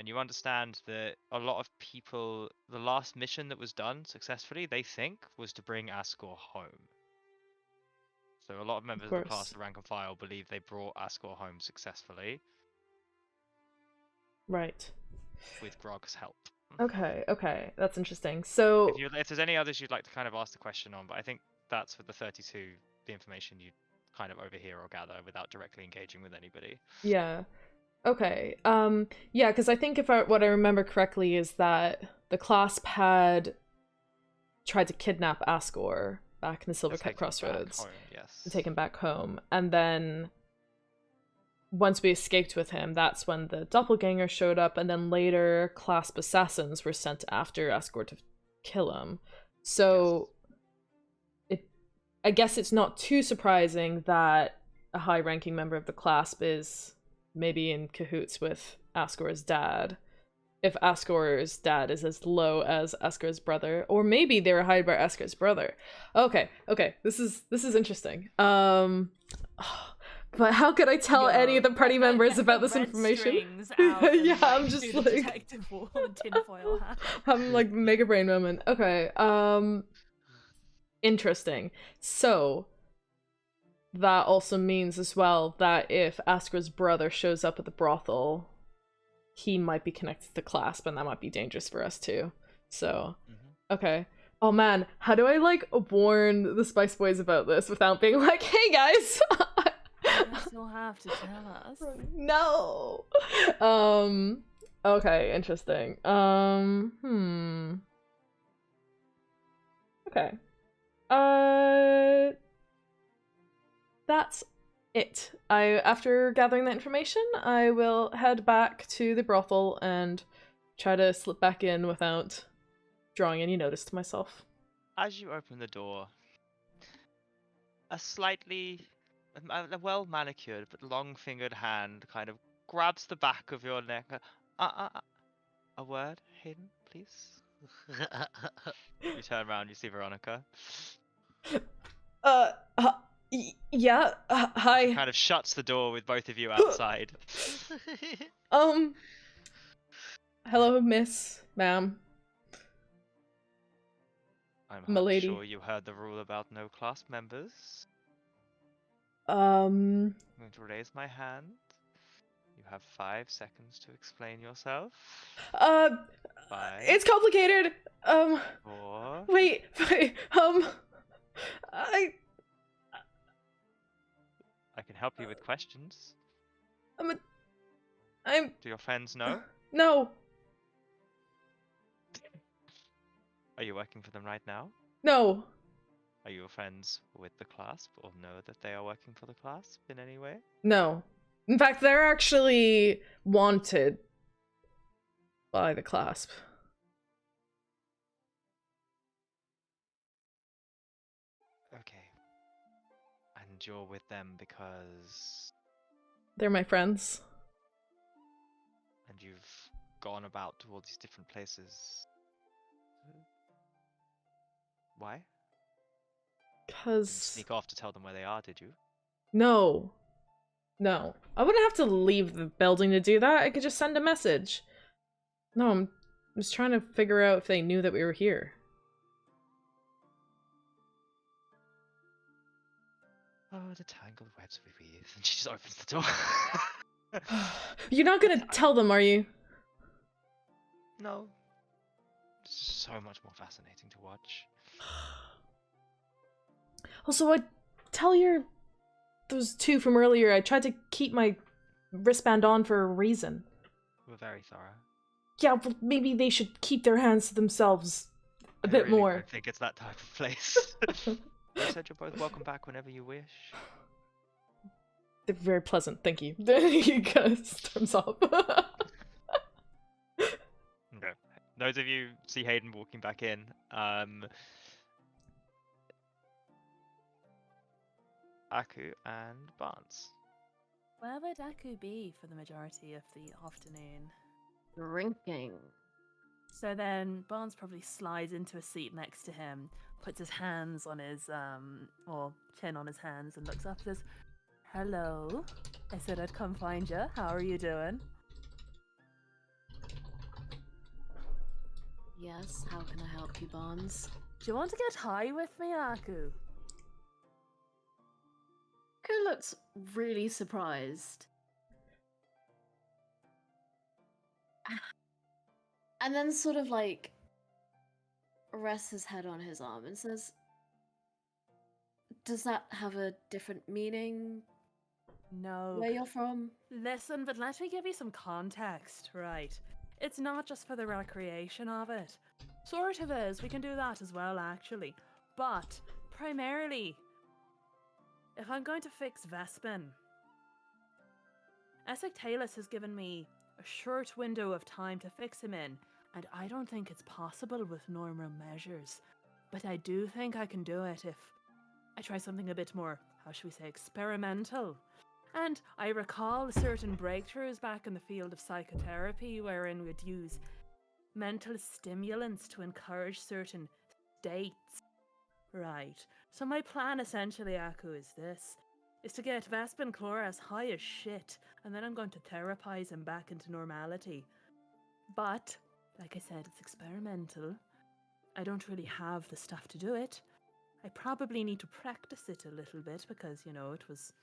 you understand that a lot of people, the last mission that was done successfully, they think, was to bring Ascor home. So a lot of members of the class of rank and file believe they brought Ascor home successfully. Right. With Grog's help. Okay, that's interesting. So, if there's any others you'd like to kind of ask the question on, but I think that's for the 32, the information you kind of overhear or gather without directly engaging with anybody. Yeah. Okay. Yeah, because I think what I remember correctly is that the clasp had tried to kidnap Ascor back in the Silvercut Crossroads. And take him back home. And then once we escaped with him, that's when the doppelganger showed up, and then later clasp assassins were sent after Ascor to kill him. So I guess it's not too surprising that a high-ranking member of the clasp is maybe in cahoots with Ascor's dad. If Ascor's dad is as low as Ascor's brother, or maybe they were hired by Ascor's brother. Okay, this is interesting. But how could I tell any of the party members about this information? Yeah, I'm just like detective tinfoil hat. I'm like mega brain moment. Okay, interesting. So that also means as well that if Ascor's brother shows up at the brothel, he might be connected to Clasp, and that might be dangerous for us too. So, okay. Oh man, how do I like warn the Spice Boys about this without being like, hey guys? You'll have to tell us. No. Okay, interesting. Okay. That's it. After gathering that information, I will head back to the brothel and try to slip back in without drawing any notice to myself. As you open the door, a well-manicured but long-fingered hand kind of grabs the back of your neck. A word, Hayden, please? You turn around, you see Veronica. Yeah, hi. Kind of shuts the door with both of you outside. Hello, miss, ma'am. I'm sure you heard the rule about no class members. I'm going to raise my hand. You have 5 seconds to explain yourself. 5. It's complicated. 4. Wait. I can help you with questions. I'm Do your friends know? no, Are you working for them right now? no, Are you friends with the clasp or know that they are working for the clasp in any way? no. In fact, they're actually wanted by the clasp. Okay. And you're with them because... They're my friends. And you've gone about to all these different places. Why? Didn't Cause sneak off to tell them where they are, did you? no. No. I wouldn't have to leave the building to do that. I could just send a message. No, I'm just trying to figure out if they knew that we were here. Oh, the tangled webs we weave. And she just opens the door. You're not gonna tell them, are you? No. It's so much more fascinating to watch. Also, I tell those two from earlier, I tried to keep my wristband on for a reason. We're very thorough. Yeah, well, maybe they should keep their hands to themselves a I bit really more. don't think it's that type of place. You said you're both welcome back whenever you wish. They're very pleasant, thank you. He kind of storms off. Okay. Those of you see Hayden walking back in. Aku and Barnes. Where would Aku be for the majority of the afternoon? Drinking. So then Barnes probably slides into a seat next to him, puts his hands on his, or chin on his hands and looks up and says, "Hello. I said I'd come find you. How are you doing?" Yes, how can I help you, Barnes? Do you want to get high with me, Aku? Who looks really surprised. And then sort of like rests his head on his arm and says, "Does that have a different meaning No. where you're from?" Listen, but let me give you some context, right? It's not just for the recreation of it. Sort of is, we can do that as well, actually. But, primarily, if I'm going to fix Vespin, Esectalus has given me a short window of time to fix him in, and I don't think it's possible with normal measures. But I do think I can do it if I try something a bit more, how should we say, experimental. And I recall certain breakthroughs back in the field of psychotherapy wherein we'd use mental stimulants to encourage certain states. Right. So my plan essentially, Aku, is this. Is to get Vespin Chloras high as shit, and then I'm going to therapize him back into normality. But, like I said, it's experimental. I don't really have the stuff to do it. I probably need to practice it a little bit because, you know, it was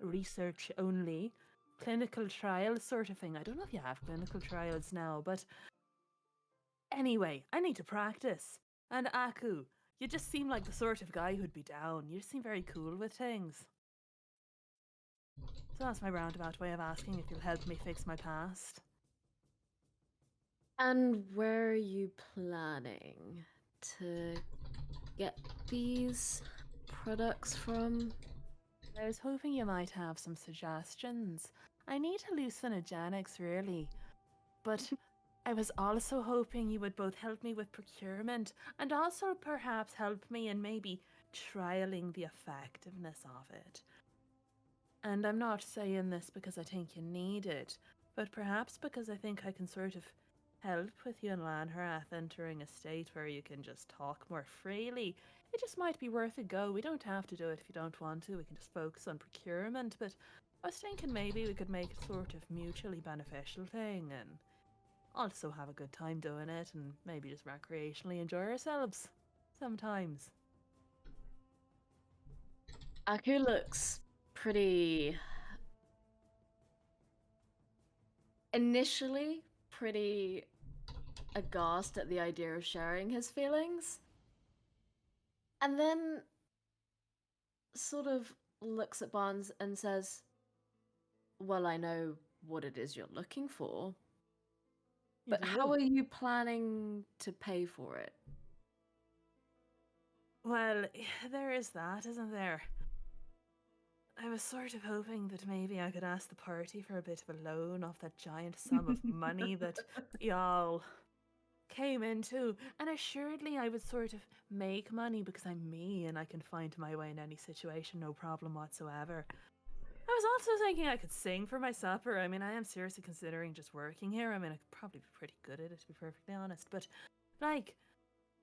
research only, clinical trial sort of thing. I don't know if you have clinical trials now, but anyway, I need to practice. And Aku, you just seem like the sort of guy who'd be down. You just seem very cool with things. So that's my roundabout way of asking if you'll help me fix my past. And where are you planning to get these products from? I was hoping you might have some suggestions. I need hallucinogenics, really. But I was also hoping you would both help me with procurement and also perhaps help me in maybe trialing the effectiveness of it. And I'm not saying this because I think you need it, but perhaps because I think I can sort of help with you and Lanharath entering a state where you can just talk more freely. It just might be worth a go. We don't have to do it if you don't want to. We can just focus on procurement. But I was thinking maybe we could make it sort of mutually beneficial thing and also have a good time doing it and maybe just recreationally enjoy ourselves sometimes. Aku looks pretty... initially pretty aghast at the idea of sharing his feelings. And then sort of looks at Barnes and says, "Well, I know what it is you're looking for, You but how do? are you planning to pay for it?" Well, there is that, isn't there? I was sort of hoping that maybe I could ask the party for a bit of a loan off that giant sum of money that y'all came into, and assuredly I would sort of make money because I'm me and I can find my way in any situation, no problem whatsoever. I was also thinking I could sing for my supper. I mean, I am seriously considering just working here. I mean, I could probably be pretty good at it, to be perfectly honest. But, like,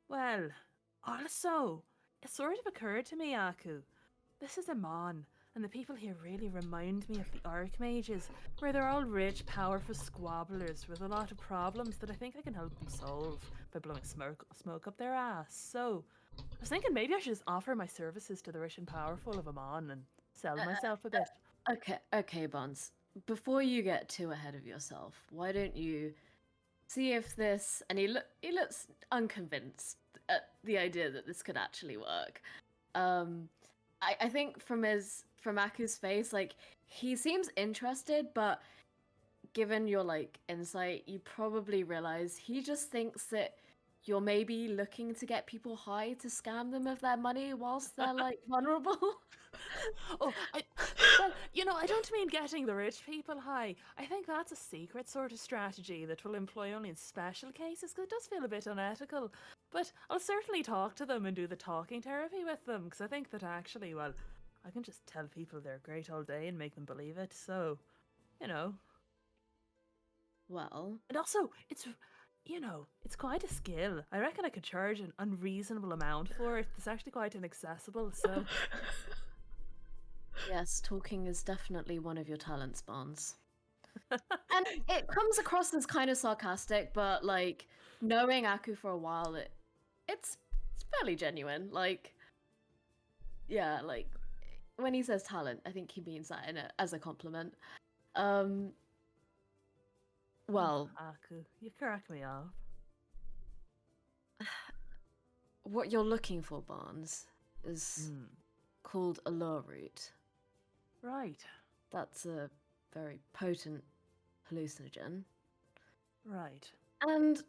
well, also, it sort of occurred to me, Aku. This is Emon, and the people here really remind me of the Archmages, where they're all rich, powerful squabblers with a lot of problems that I think I can help them solve by blowing smoke up their ass. So, I was thinking maybe I should just offer my services to the rich and powerful of Emon and sell myself a bit. Okay, Barnes. Before you get too ahead of yourself, why don't you see if this? And he looks unconvinced at the idea that this could actually work. I think from Aku's face, like he seems interested, but given your like insight, you probably realize he just thinks that you're maybe looking to get people high to scam them of their money whilst they're like vulnerable. Oh, well, I don't mean getting the rich people high. I think that's a secret sort of strategy that will employ only in special cases, because it does feel a bit unethical. But I'll certainly talk to them and do the talking therapy with them, because I think that actually, well, I can just tell people they're great all day and make them believe it, so, Well, And also, it's quite a skill. I reckon I could charge an unreasonable amount for it. It's actually quite inaccessible, so... yes, talking is definitely one of your talents, Barnes. And it comes across as kind of sarcastic, but like knowing Aku for a while, it's fairly genuine. Like, yeah, like when he says talent, I think he means that as a compliment. Well, Aku, you crack me off. what you're looking for, Barnes, is called a lure root. Right. That's a very potent hallucinogen. Right. And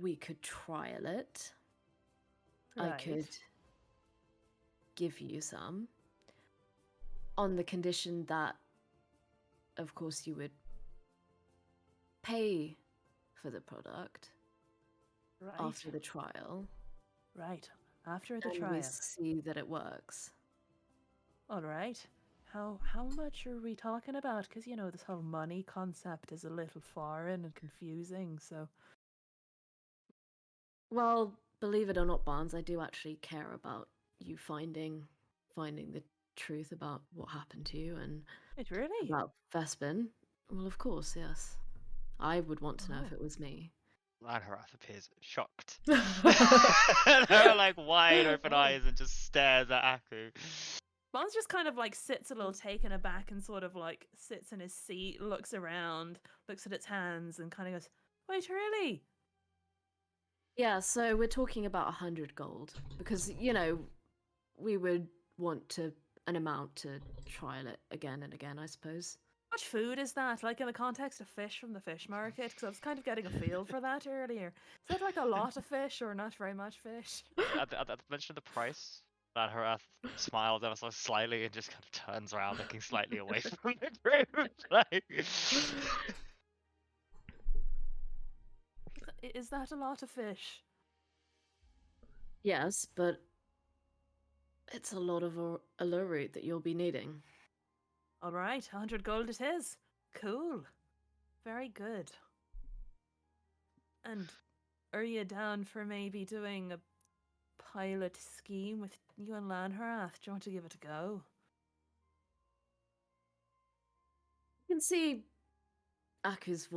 we could trial it. Right. I could give you some on the condition that, of course, you would pay for the product Right. after the trial. Right. After the and trial. we see that it works. All right. How much are we talking about? Because, this whole money concept is a little foreign and confusing, so... Well, believe it or not, Barnes, I do actually care about you finding the truth about what happened to you and Wait, really? about Vespin. Well, of course, yes. I would want to know if Oh. it was me. Lanharath appears shocked. Her like wide open Oh. eyes and just stares at Aku. Bon's just kind of like sits a little taken aback and sort of like sits in his seat, looks around, looks at its hands, and kind of goes, "Wait, really?" Yeah, so we're talking about 100 gold because, we would want an amount to trial it again and again, I suppose. How much food is that? Like in the context of fish from the fish market? Because I was kind of getting a feel for that earlier. Is that like a lot of fish or not very much fish? At the mention of the price, Lanharath smiles ever so slightly and just kind of turns around, looking slightly away from the group. Like... Is that a lot of fish? Yes, but it's a lot of allure root that you'll be needing. All right, 100 gold it is. Cool. Very good. And are you down for maybe doing a pilot scheme with you and Lanharath? Do you want to give it a go? You can see Aku's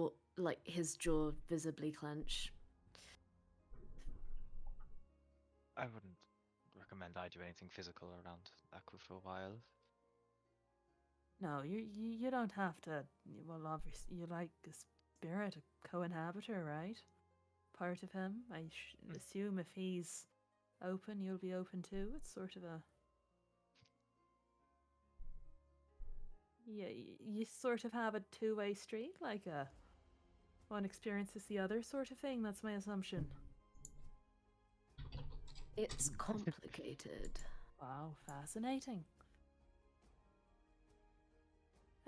his jaw visibly clench. I wouldn't recommend I do anything physical around Aku for a while. No, you don't have to. Well, obviously, you like a spirit, a co-inhabitor, right? Part of him. I assume if he's open, you'll be open too. It's sort of a... Yeah, you sort of have a two-way street, like a one experiences the other sort of thing. That's my assumption. It's complicated. Wow, fascinating.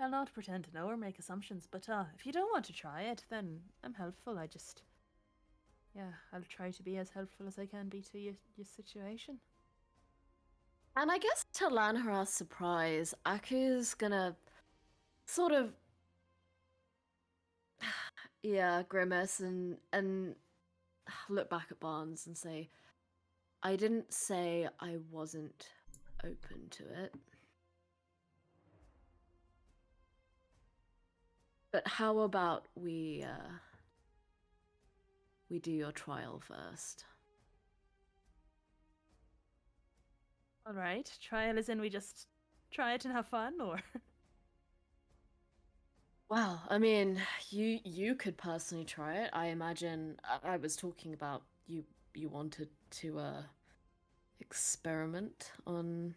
I'll not pretend to know or make assumptions, but if you don't want to try it, then I'm helpful. I'll try to be as helpful as I can be to your situation. And I guess to Lanhara's surprise, Aku's gonna sort of grimace and look back at Barnes and say, I didn't say I wasn't open to it. But how about we do your trial first? All right, trial as in we just try it and have fun, or? Well, I mean, you could personally try it. I imagine I was talking about you wanted to experiment on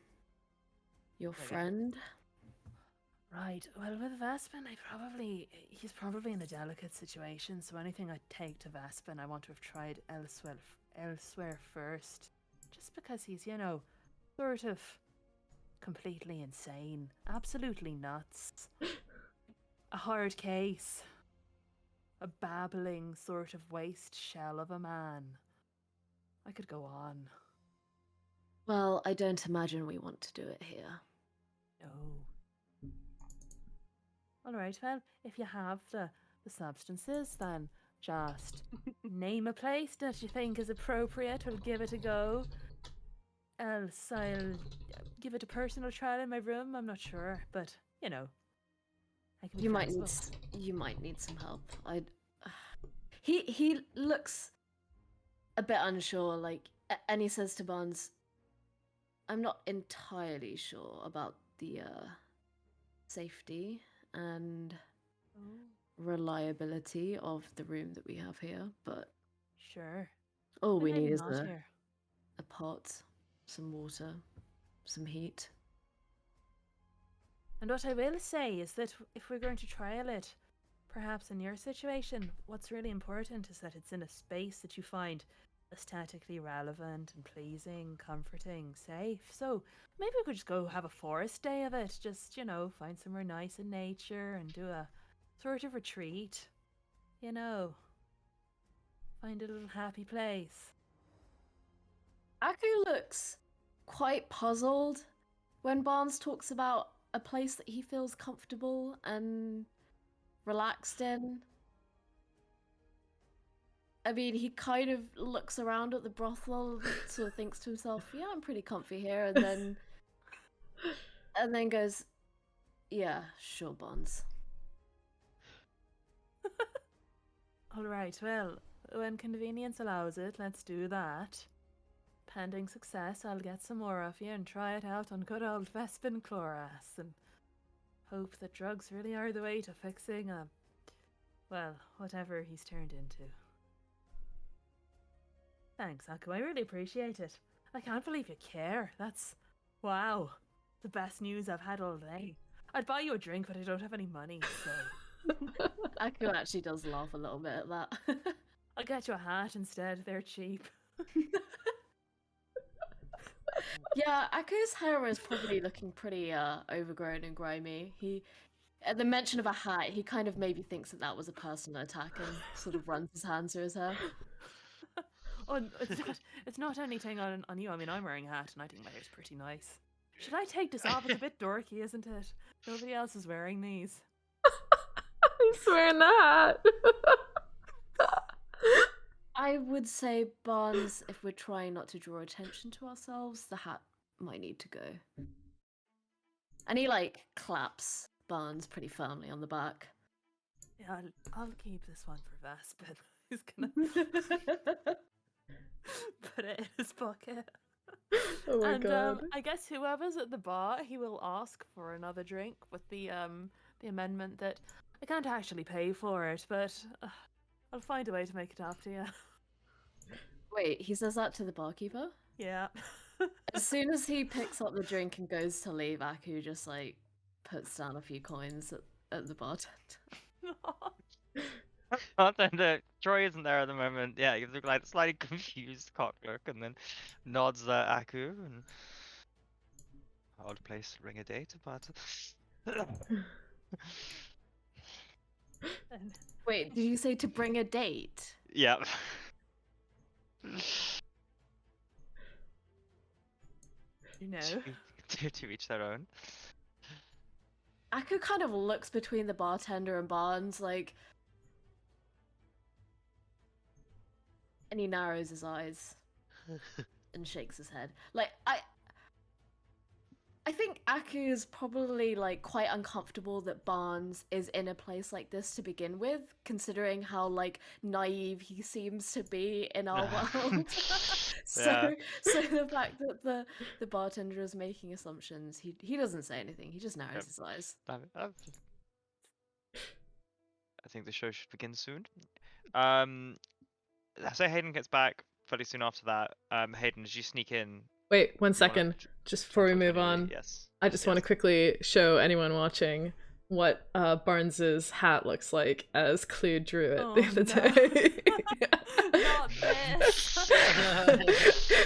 your friend. Right. Well, with Vespin, he's probably in a delicate situation. So anything I take to Vespin, I want to have tried elsewhere first, just because he's, sort of completely insane, absolutely nuts, a hard case, a babbling sort of waste shell of a man. I could go on. Well, I don't imagine we want to do it here. No. All right, well, if you have the substances, then just name a place that you think is appropriate. We'll give it a go. Else I'll give it a personal trial in my room. I'm not sure, but I can be You flexible. might need some help. He looks a bit unsure, and he says to Barnes, I'm not entirely sure about the safety and reliability of the room that we have here, but Sure. all we Maybe need is not here. a pot, some water, some heat. And what I will say is that if we're going to trial it, perhaps in your situation, what's really important is that it's in a space that you find aesthetically relevant and pleasing, comforting, safe. So maybe we could just go have a forest day of it. Just, find somewhere nice in nature and do a sort of retreat. Find a little happy place. Aku looks quite puzzled when Barnes talks about a place that he feels comfortable and relaxed in. I mean, he kind of looks around at the brothel, sort of thinks to himself, yeah, I'm pretty comfy here, and then goes, yeah, sure, Barnes. All right, well, when convenience allows it, let's do that. Pending success, I'll get some more of you and try it out on good old Vespin Chloras and hope that drugs really are the way to fixing whatever he's turned into. Thanks, Aku. I really appreciate it. I can't believe you care. Wow. The best news I've had all day. I'd buy you a drink, but I don't have any money, so... Aku actually does laugh a little bit at that. I'll get you a hat instead. They're cheap. Yeah, Aku's hair is probably looking pretty overgrown and grimy. At the mention of a hat, he kind of maybe thinks that was a personal attack and sort of runs his hands through his hair. Oh, it's not anything on you. I mean, I'm wearing a hat and I think my hair's pretty nice. Should I take this off? It's a bit dorky, isn't it? Nobody else is wearing these. I'm swearing that. I would say, Barnes, if we're trying not to draw attention to ourselves, the hat might need to go. And he, claps Barnes pretty firmly on the back. Yeah, I'll keep this one for Vespin. He's gonna put it in his pocket. Oh my god. I guess whoever's at the bar, he will ask for another drink with the amendment that I can't actually pay for it, but I'll find a way to make it up to you. Wait, he says that to the barkeeper? Yeah. As soon as he picks up the drink and goes to leave, Aku just like puts down a few coins at the bartender. Bartender Troy isn't there at the moment. Yeah, he looks like a slightly confused cock look, and then nods at Aku and odd place to ring a date, but Wait, did you say to bring a date? yeah. You know. To each their own. Aku kind of looks between the bartender and Barnes, like, and he narrows his eyes and shakes his head. Like, I think Aku is probably like quite uncomfortable that Barnes is in a place like this to begin with, considering how like naive he seems to be in our world. So the fact that the bartender is making assumptions, he doesn't say anything. He just narrows his eyes. I think the show should begin soon. So Hayden gets back fairly soon after that. Hayden, as you sneak in. Wait, one you wanna second. Just before we talk to move anybody? on, Yes. I just want to quickly show anyone watching what Barnes's hat looks like as Clue drew it the other day. Not this.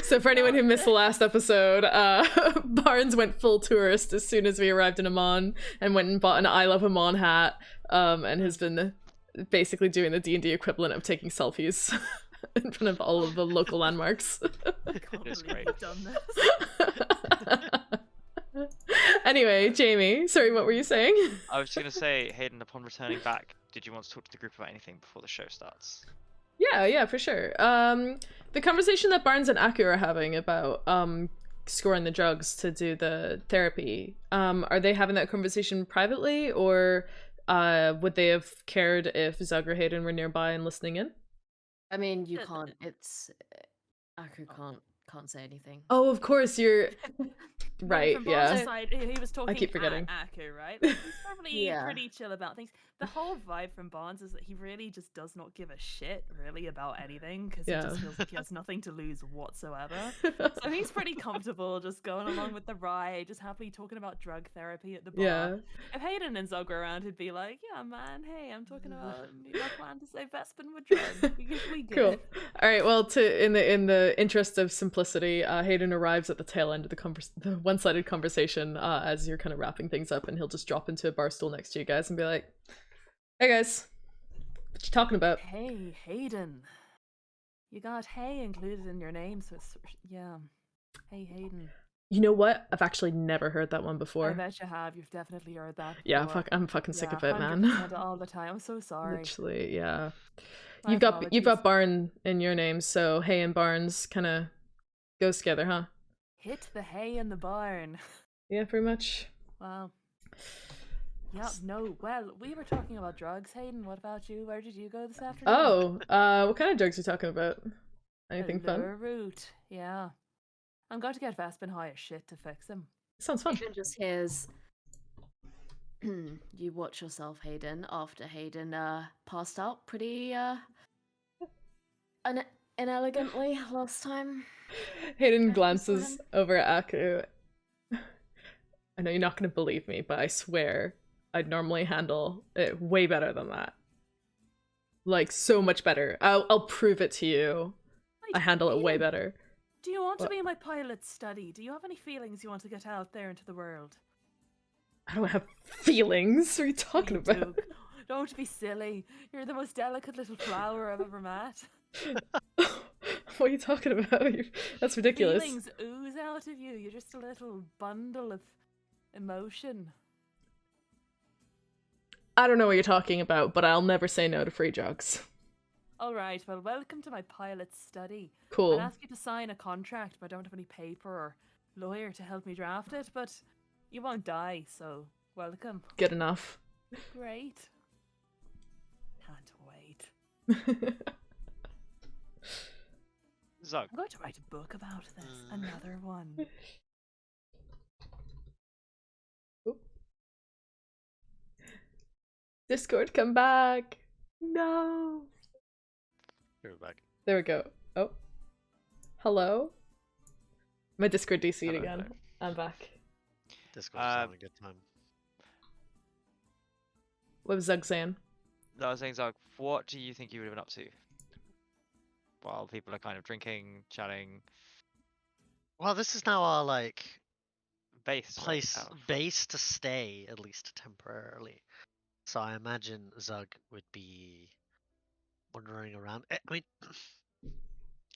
So for anyone who missed the last episode, Barnes went full tourist as soon as we arrived in Emon and went and bought an I Love Emon hat, and has been basically doing the D&D equivalent of taking selfies in front of all of the local landmarks. I can't It's believe great. you've done this. Anyway, Jamie, sorry, what were you saying? I was gonna say, Hayden, upon returning back, did you want to talk to the group about anything before the show starts? Yeah, for sure. The conversation that Barnes and Aku are having about scoring the drugs to do the therapy, are they having that conversation privately, or would they have cared if Zug or Hayden were nearby and listening in? I mean, you can't. It's Aku can't say anything. Oh, of course, you're right. From Yeah. Barnes' side, he was talking keep forgetting. at Aku, right? Like, he's probably Yeah. pretty chill about things. The whole vibe from Barnes is that he really just does not give a shit, really, about anything, because he just feels like he has nothing to lose whatsoever. So he's pretty comfortable just going along with the ride, just happily talking about drug therapy at the bar. Yeah. If Hayden and Zog were around, he'd be like, yeah, man, hey, I'm talking about my plan to save Vespin with drugs. We get Cool. it. All right. Well, in the interest of simplicity, Hayden arrives at the tail end of the one-sided conversation as you're kind of wrapping things up, and he'll just drop into a bar stool next to you guys and be like, "Hey guys, what you talking about?" Hey, Hayden. You got hey included in your name, so it's, yeah. Hey, Hayden. You know what? I've actually never heard that one I before. bet you have. You've definitely heard that. Yeah, before. I'm fucking sick Yeah, of it, man. 100% all the time. I'm so sorry. Literally, yeah. My You've got apologies. Barn in your name, so Hay and Barnes kind of goes together, huh? Hit the hay in the barn. Yeah, pretty much. Wow. Yeah, no. Well, we were talking about drugs, Hayden. What about you? Where did you go this afternoon? Oh, what kind of drugs are you talking about? Anything The fun? route. Yeah. I'm going to get Vespin high as shit to fix him. Sounds fun. Hayden just hears. You watch yourself, Hayden. After Hayden passed out pretty inelegantly last time. Hayden That's glances fun. over at Aku. I know you're not going to believe me, but I swear I'd normally handle it way better than that. Like, so much better. I'll prove it to you. I handle it way Hayden, better. do you want What? to be my pilot study? Do you have any feelings you want to get out there into the world? I don't have feelings. What are you talking You about? do. Don't be silly. You're the most delicate little flower I've ever met. What are you talking about? That's ridiculous. Feelings ooze out of you. You're just a little bundle of emotion. I don't know what you're talking about, but I'll never say no to free drugs. All right, well, welcome to my pilot study. Cool. I'll ask you to sign a contract, but I don't have any paper or lawyer to help me draft it, but you won't die, so welcome. Good enough. Great. Can't wait. Zug. I'm going to write a book about this. Another one. Discord, come back. No. You're back. There we go. Oh. Hello? My Discord DC'd Hello, again. hello. I'm back. Discord's having a good time. What was Zug saying? No, I was saying, Zog, what do you think you would have been up to while people are kind of drinking, chatting, Well, this is now our like base right place now? base to stay, at least temporarily. So I imagine Zug would be wandering around. I mean,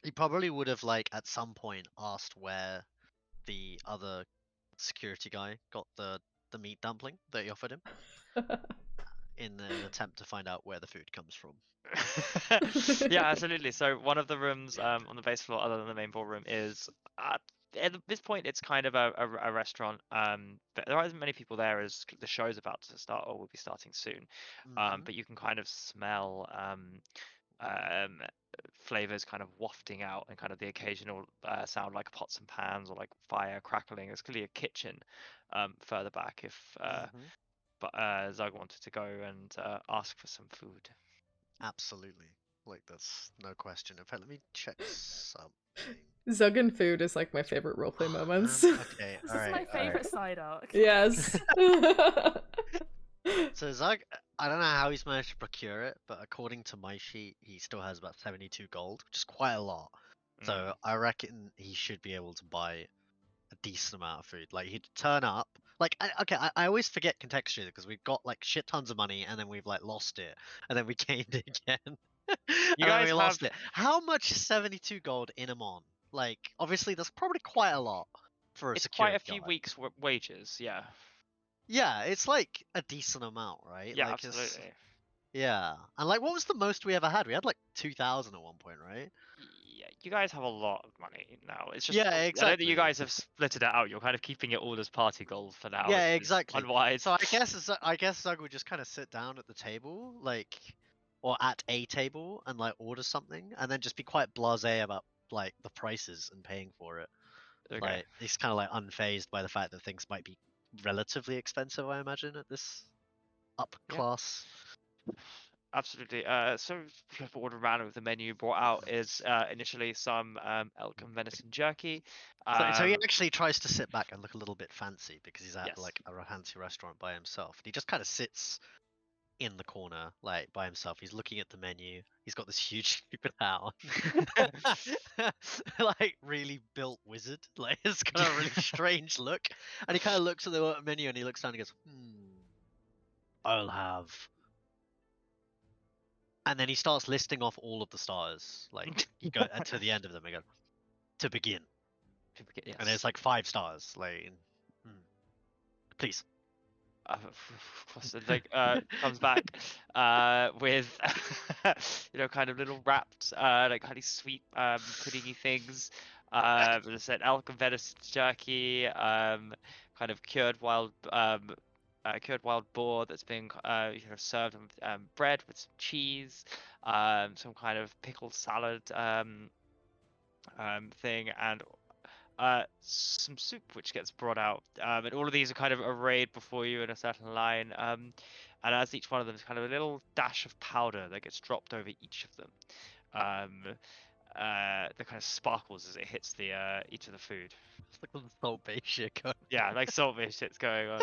he probably would have like at some point asked where the other security guy got the meat dumpling that he offered him in an attempt to find out where the food comes from. Yeah, absolutely. So one of the rooms on the base floor, other than the main ballroom, is at this point it's kind of a restaurant. But there aren't many people there as the show's about to start or will be starting soon. Mhm. But you can kind of smell um, flavors kind of wafting out, and kind of the occasional sound like pots and pans or like fire crackling. There's clearly a kitchen further back if Mhm. but Zug wanted to go and ask for some food. Absolutely. Like that's no question. In fact, let me check something. Zug and food is like my favorite roleplay moments. Okay, This all is right. my all right. favorite side arc. Yes. So Zug, I don't know how he's managed to procure it, but according to my sheet, he still has about 72 gold, which is quite a lot. So I reckon he should be able to buy a decent amount of food. Like he'd turn up. Like I always forget contextually because we've got like shit tons of money and then we've like lost it and then we gained it again. and then guys we lost have- it. How much is 72 gold in Emon? Like obviously that's probably quite a lot for a It's security quite a few guard. weeks' wages, yeah. Yeah, it's like a decent amount, right? Yeah, Like it's absolutely. yeah. And like what was the most we ever had? We had like 2,000 at one point, right? Yeah, you guys have a lot of money now. It's just Yeah, I know that exactly. you guys have split it out. You're kind of keeping it all as party gold for now. Yeah, which is exactly. unwise. So I guess Zug would just kind of sit down at the table, like, or at a table, and like order something, and then just be quite blasé about like the prices and paying for it. Okay. Like he's kind of like unfazed by the fact that things might be relatively expensive. I imagine at this up Yeah. class. Absolutely. So we've ordered around with the menu brought out is initially some elk and venison jerky. So he actually tries to sit back and look a little bit fancy because he's at Yes. like a fancy restaurant by himself. And he just kind of sits in the corner, like by himself. He's looking at the menu. He's got this huge stupid hat on. Like really built wizard. Like it's kind of a really strange look. And he kind of looks at the menu and he looks down and he goes, I'll have. And then he starts listing off all of the stars. Like he goes to the end of them and goes, to begin. Yes. And there's like 5 stars. Like, please. Of course, it, like comes back with kind of little wrapped like kind of sweet puddingy things. As I said, elk and venison jerky, kind of cured wild boar that's been served with bread with some cheese, some kind of pickled salad thing, and some soup which gets brought out, and all of these are kind of arrayed before you in a certain line, and as each one of them is kind of a little dash of powder that gets dropped over each of them, that kind of sparkles as it hits the each of the food. It's like the salt-based shit going. Yeah, like salt-based shit's going on.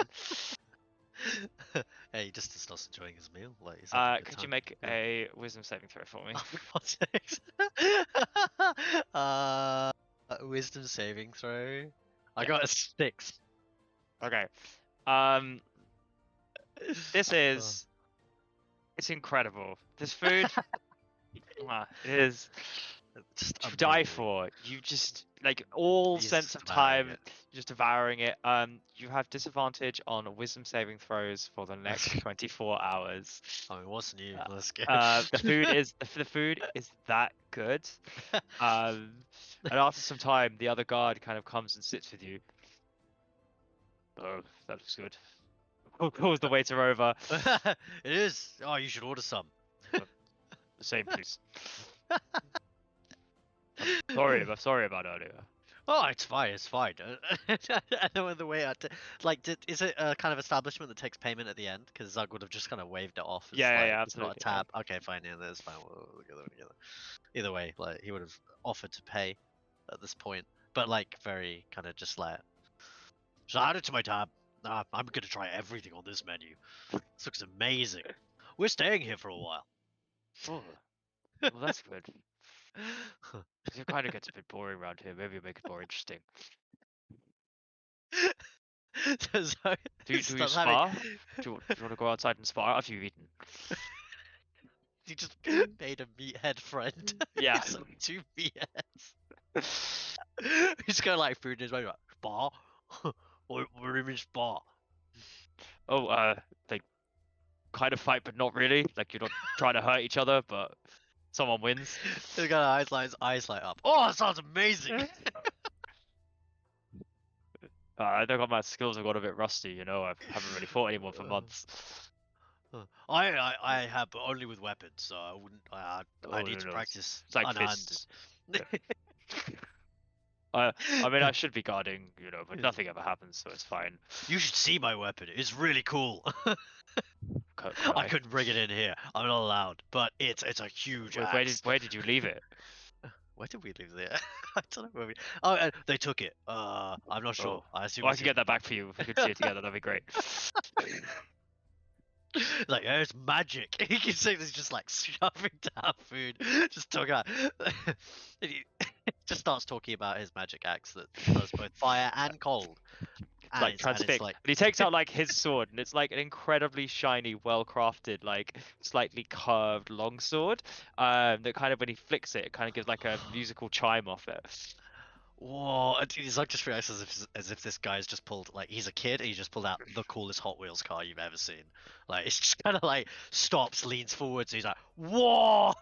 Hey, he just starts enjoying his meal. Like, he's having a good Could you time. make Yeah. a wisdom saving throw for me? Oh, for God's sakes. A wisdom saving throw. I got a 6. Okay. This is it's incredible. This food it is Just to die amazing. for. You just like all He's sense of devouring time it. just devouring it. You have disadvantage on wisdom saving throws for the next 24 hours. I mean, what's new? Let's go. The food is that good. And after some time, the other guard kind of comes and sits with you. Oh, that looks good. Calls the waiter over. It is. Oh, you should order some. The same, please. I'm sorry about earlier. Oh, it's fine. It's fine. I know the way is it a kind of establishment that takes payment at the end? Because Zug would have just kind of waved it off. As, Yeah, like, yeah, it's not a absolutely, yeah. tab. Okay, fine. Yeah, that's fine. We'll get that together. Either way, like he would have offered to pay at this point. but like very kind of just like. So add it to my tab. I'm gonna try everything on this menu. This looks amazing. We're staying here for a while. Oh, well, that's good. It kind of gets a bit boring around here. Maybe make it more interesting. So Do you spar? Do you want to go outside and spar? Have you eaten? He just made a meathead friend. Yeah. So 2 meatheads. He's got like food in his mouth. Like, spar? what do you mean spar? Oh, like kind of fight, but not really. Like you're not trying to hurt each other, but someone wins. He's got his eyes light up. Oh, that sounds amazing. I think my skills have got a bit rusty. You know, I haven't really fought anyone for months. I have, but only with weapons, so I wouldn't. I need to practice It's like unarmed. fists. I mean, I should be guarding, you know, but nothing ever happens, so it's fine. You should see my weapon. It's really cool. I couldn't bring it in here. I'm not allowed. But it's a huge axe. Where did you leave it? Where did we leave it? I don't know where we. Oh, they took it. I'm not sure. Oh. I assume. Well, I can get that back for you. If we could see it together, that'd be great. Like, oh, it's magic. You can see this just like shoving down food, just talking about. He just starts talking about his magic axe that does both fire and cold. And Like it's transfixed. like, But he takes out like his sword, and it's like an incredibly shiny, well-crafted, like slightly curved longsword. That kind of when he flicks it, it kind of gives like a musical chime off it. whoa! And he's like just reacts as if this guy's just pulled like he's a kid and he just pulled out the coolest Hot Wheels car you've ever seen. Like it's just kind of like stops, leans forwards, and he's like, "Whoa!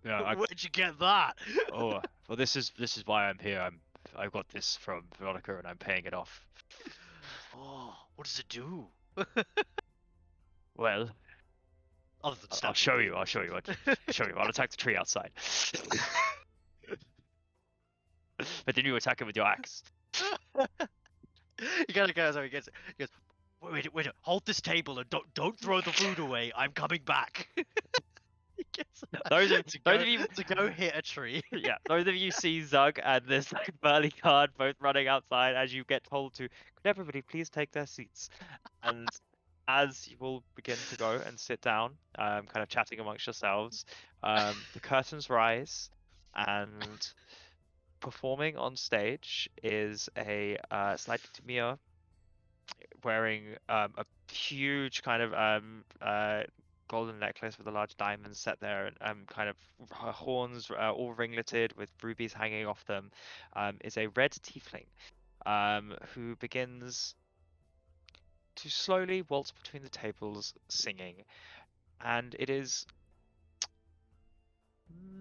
Yeah. Where'd you get that?" Oh, well, this is why I'm here. I got this from Veronica, and I'm paying it off. Oh, what does it do? Well, Other than I'll stab show you. I'll show you. I'll attack the tree outside. But then you attack it with your axe. You gotta go so he gets it. He goes, wait, hold this table and don't throw the food away. I'm coming back. He gets Those of you to go hit a tree. Yeah, those of you see Zug and this like burly guard both running outside as you get told to, could everybody please take their seats? And as you all begin to go and sit down, kind of chatting amongst yourselves, the curtains rise, and performing on stage is a slightly demure, wearing a huge kind of golden necklace with a large diamond set there, and kind of her horns all ringleted with rubies hanging off them, is a red tiefling who begins to slowly waltz between the tables singing. And it is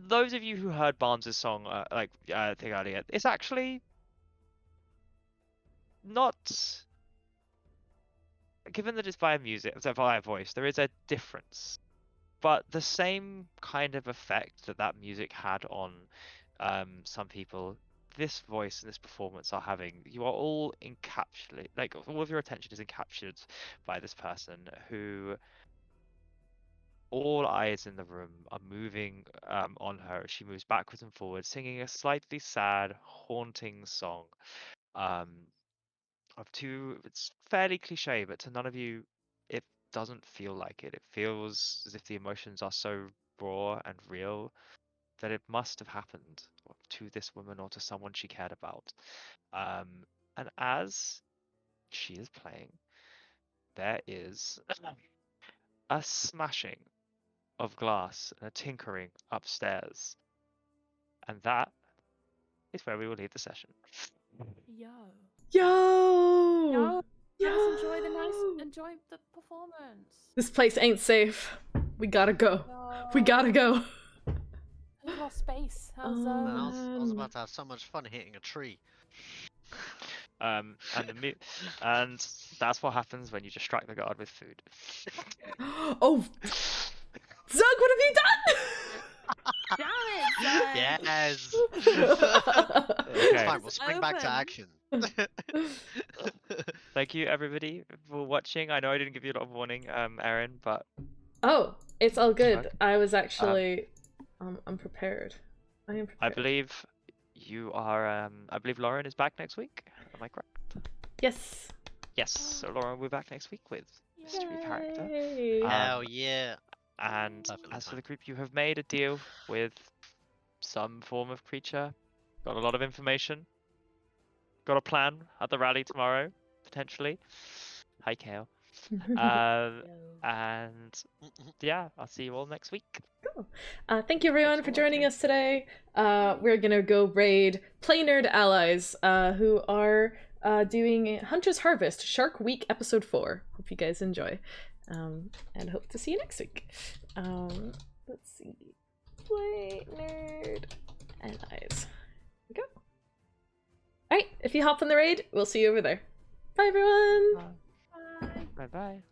those of you who heard Barnes' song thing earlier, it's actually not, given that it's via voice, there is a difference, but the same kind of effect that music had on some people, this voice and this performance are having. You are all encapsulated, like all of your attention is encaptured by this person who all eyes in the room are moving on her as she moves backwards and forwards, singing a slightly sad, haunting song. It's fairly cliche, but to none of you, it doesn't feel like it. It feels as if the emotions are so raw and real that it must have happened to this woman or to someone she cared about. And as she is playing, there is a smashing of glass and a tinkering upstairs. And that is where we will leave the session. Yo. Yo! Let's enjoy the performance. This place ain't safe. We gotta go. No. We gotta go. Who lost space? How's I was about to have so much fun hitting a tree. And that's what happens when you distract the guard with food. Oh, Zug, what have you done? Damn it, Zach! Yes. Okay. It's fine. We'll spring back to Open. action. Thank you everybody for watching. I know I didn't give you a lot of warning, Erin, but Oh, it's all good. Okay. I was actually, I'm prepared. I am prepared. I believe you are, I believe Lauren is back next week. Am I correct? Yes. Yes, so Lauren will be back next week with mystery character. Yay. Hell yeah. And Perfectly as for timed. the group, you have made a deal with some form of creature. Got a lot of information. Got a plan at the rally tomorrow, potentially. Hi, Kale. And yeah, I'll see you all next week. Cool. Thank you everyone Thanks for for joining watching. us today. We're gonna go raid Play Nerd Allies, who are doing Hunter's Harvest Shark Week Episode 4. Hope you guys enjoy. And hope to see you next week. Let's see. Play Nerd Allies. Here we go. Alright, if you hop on the raid, we'll see you over there. Bye everyone! Bye bye.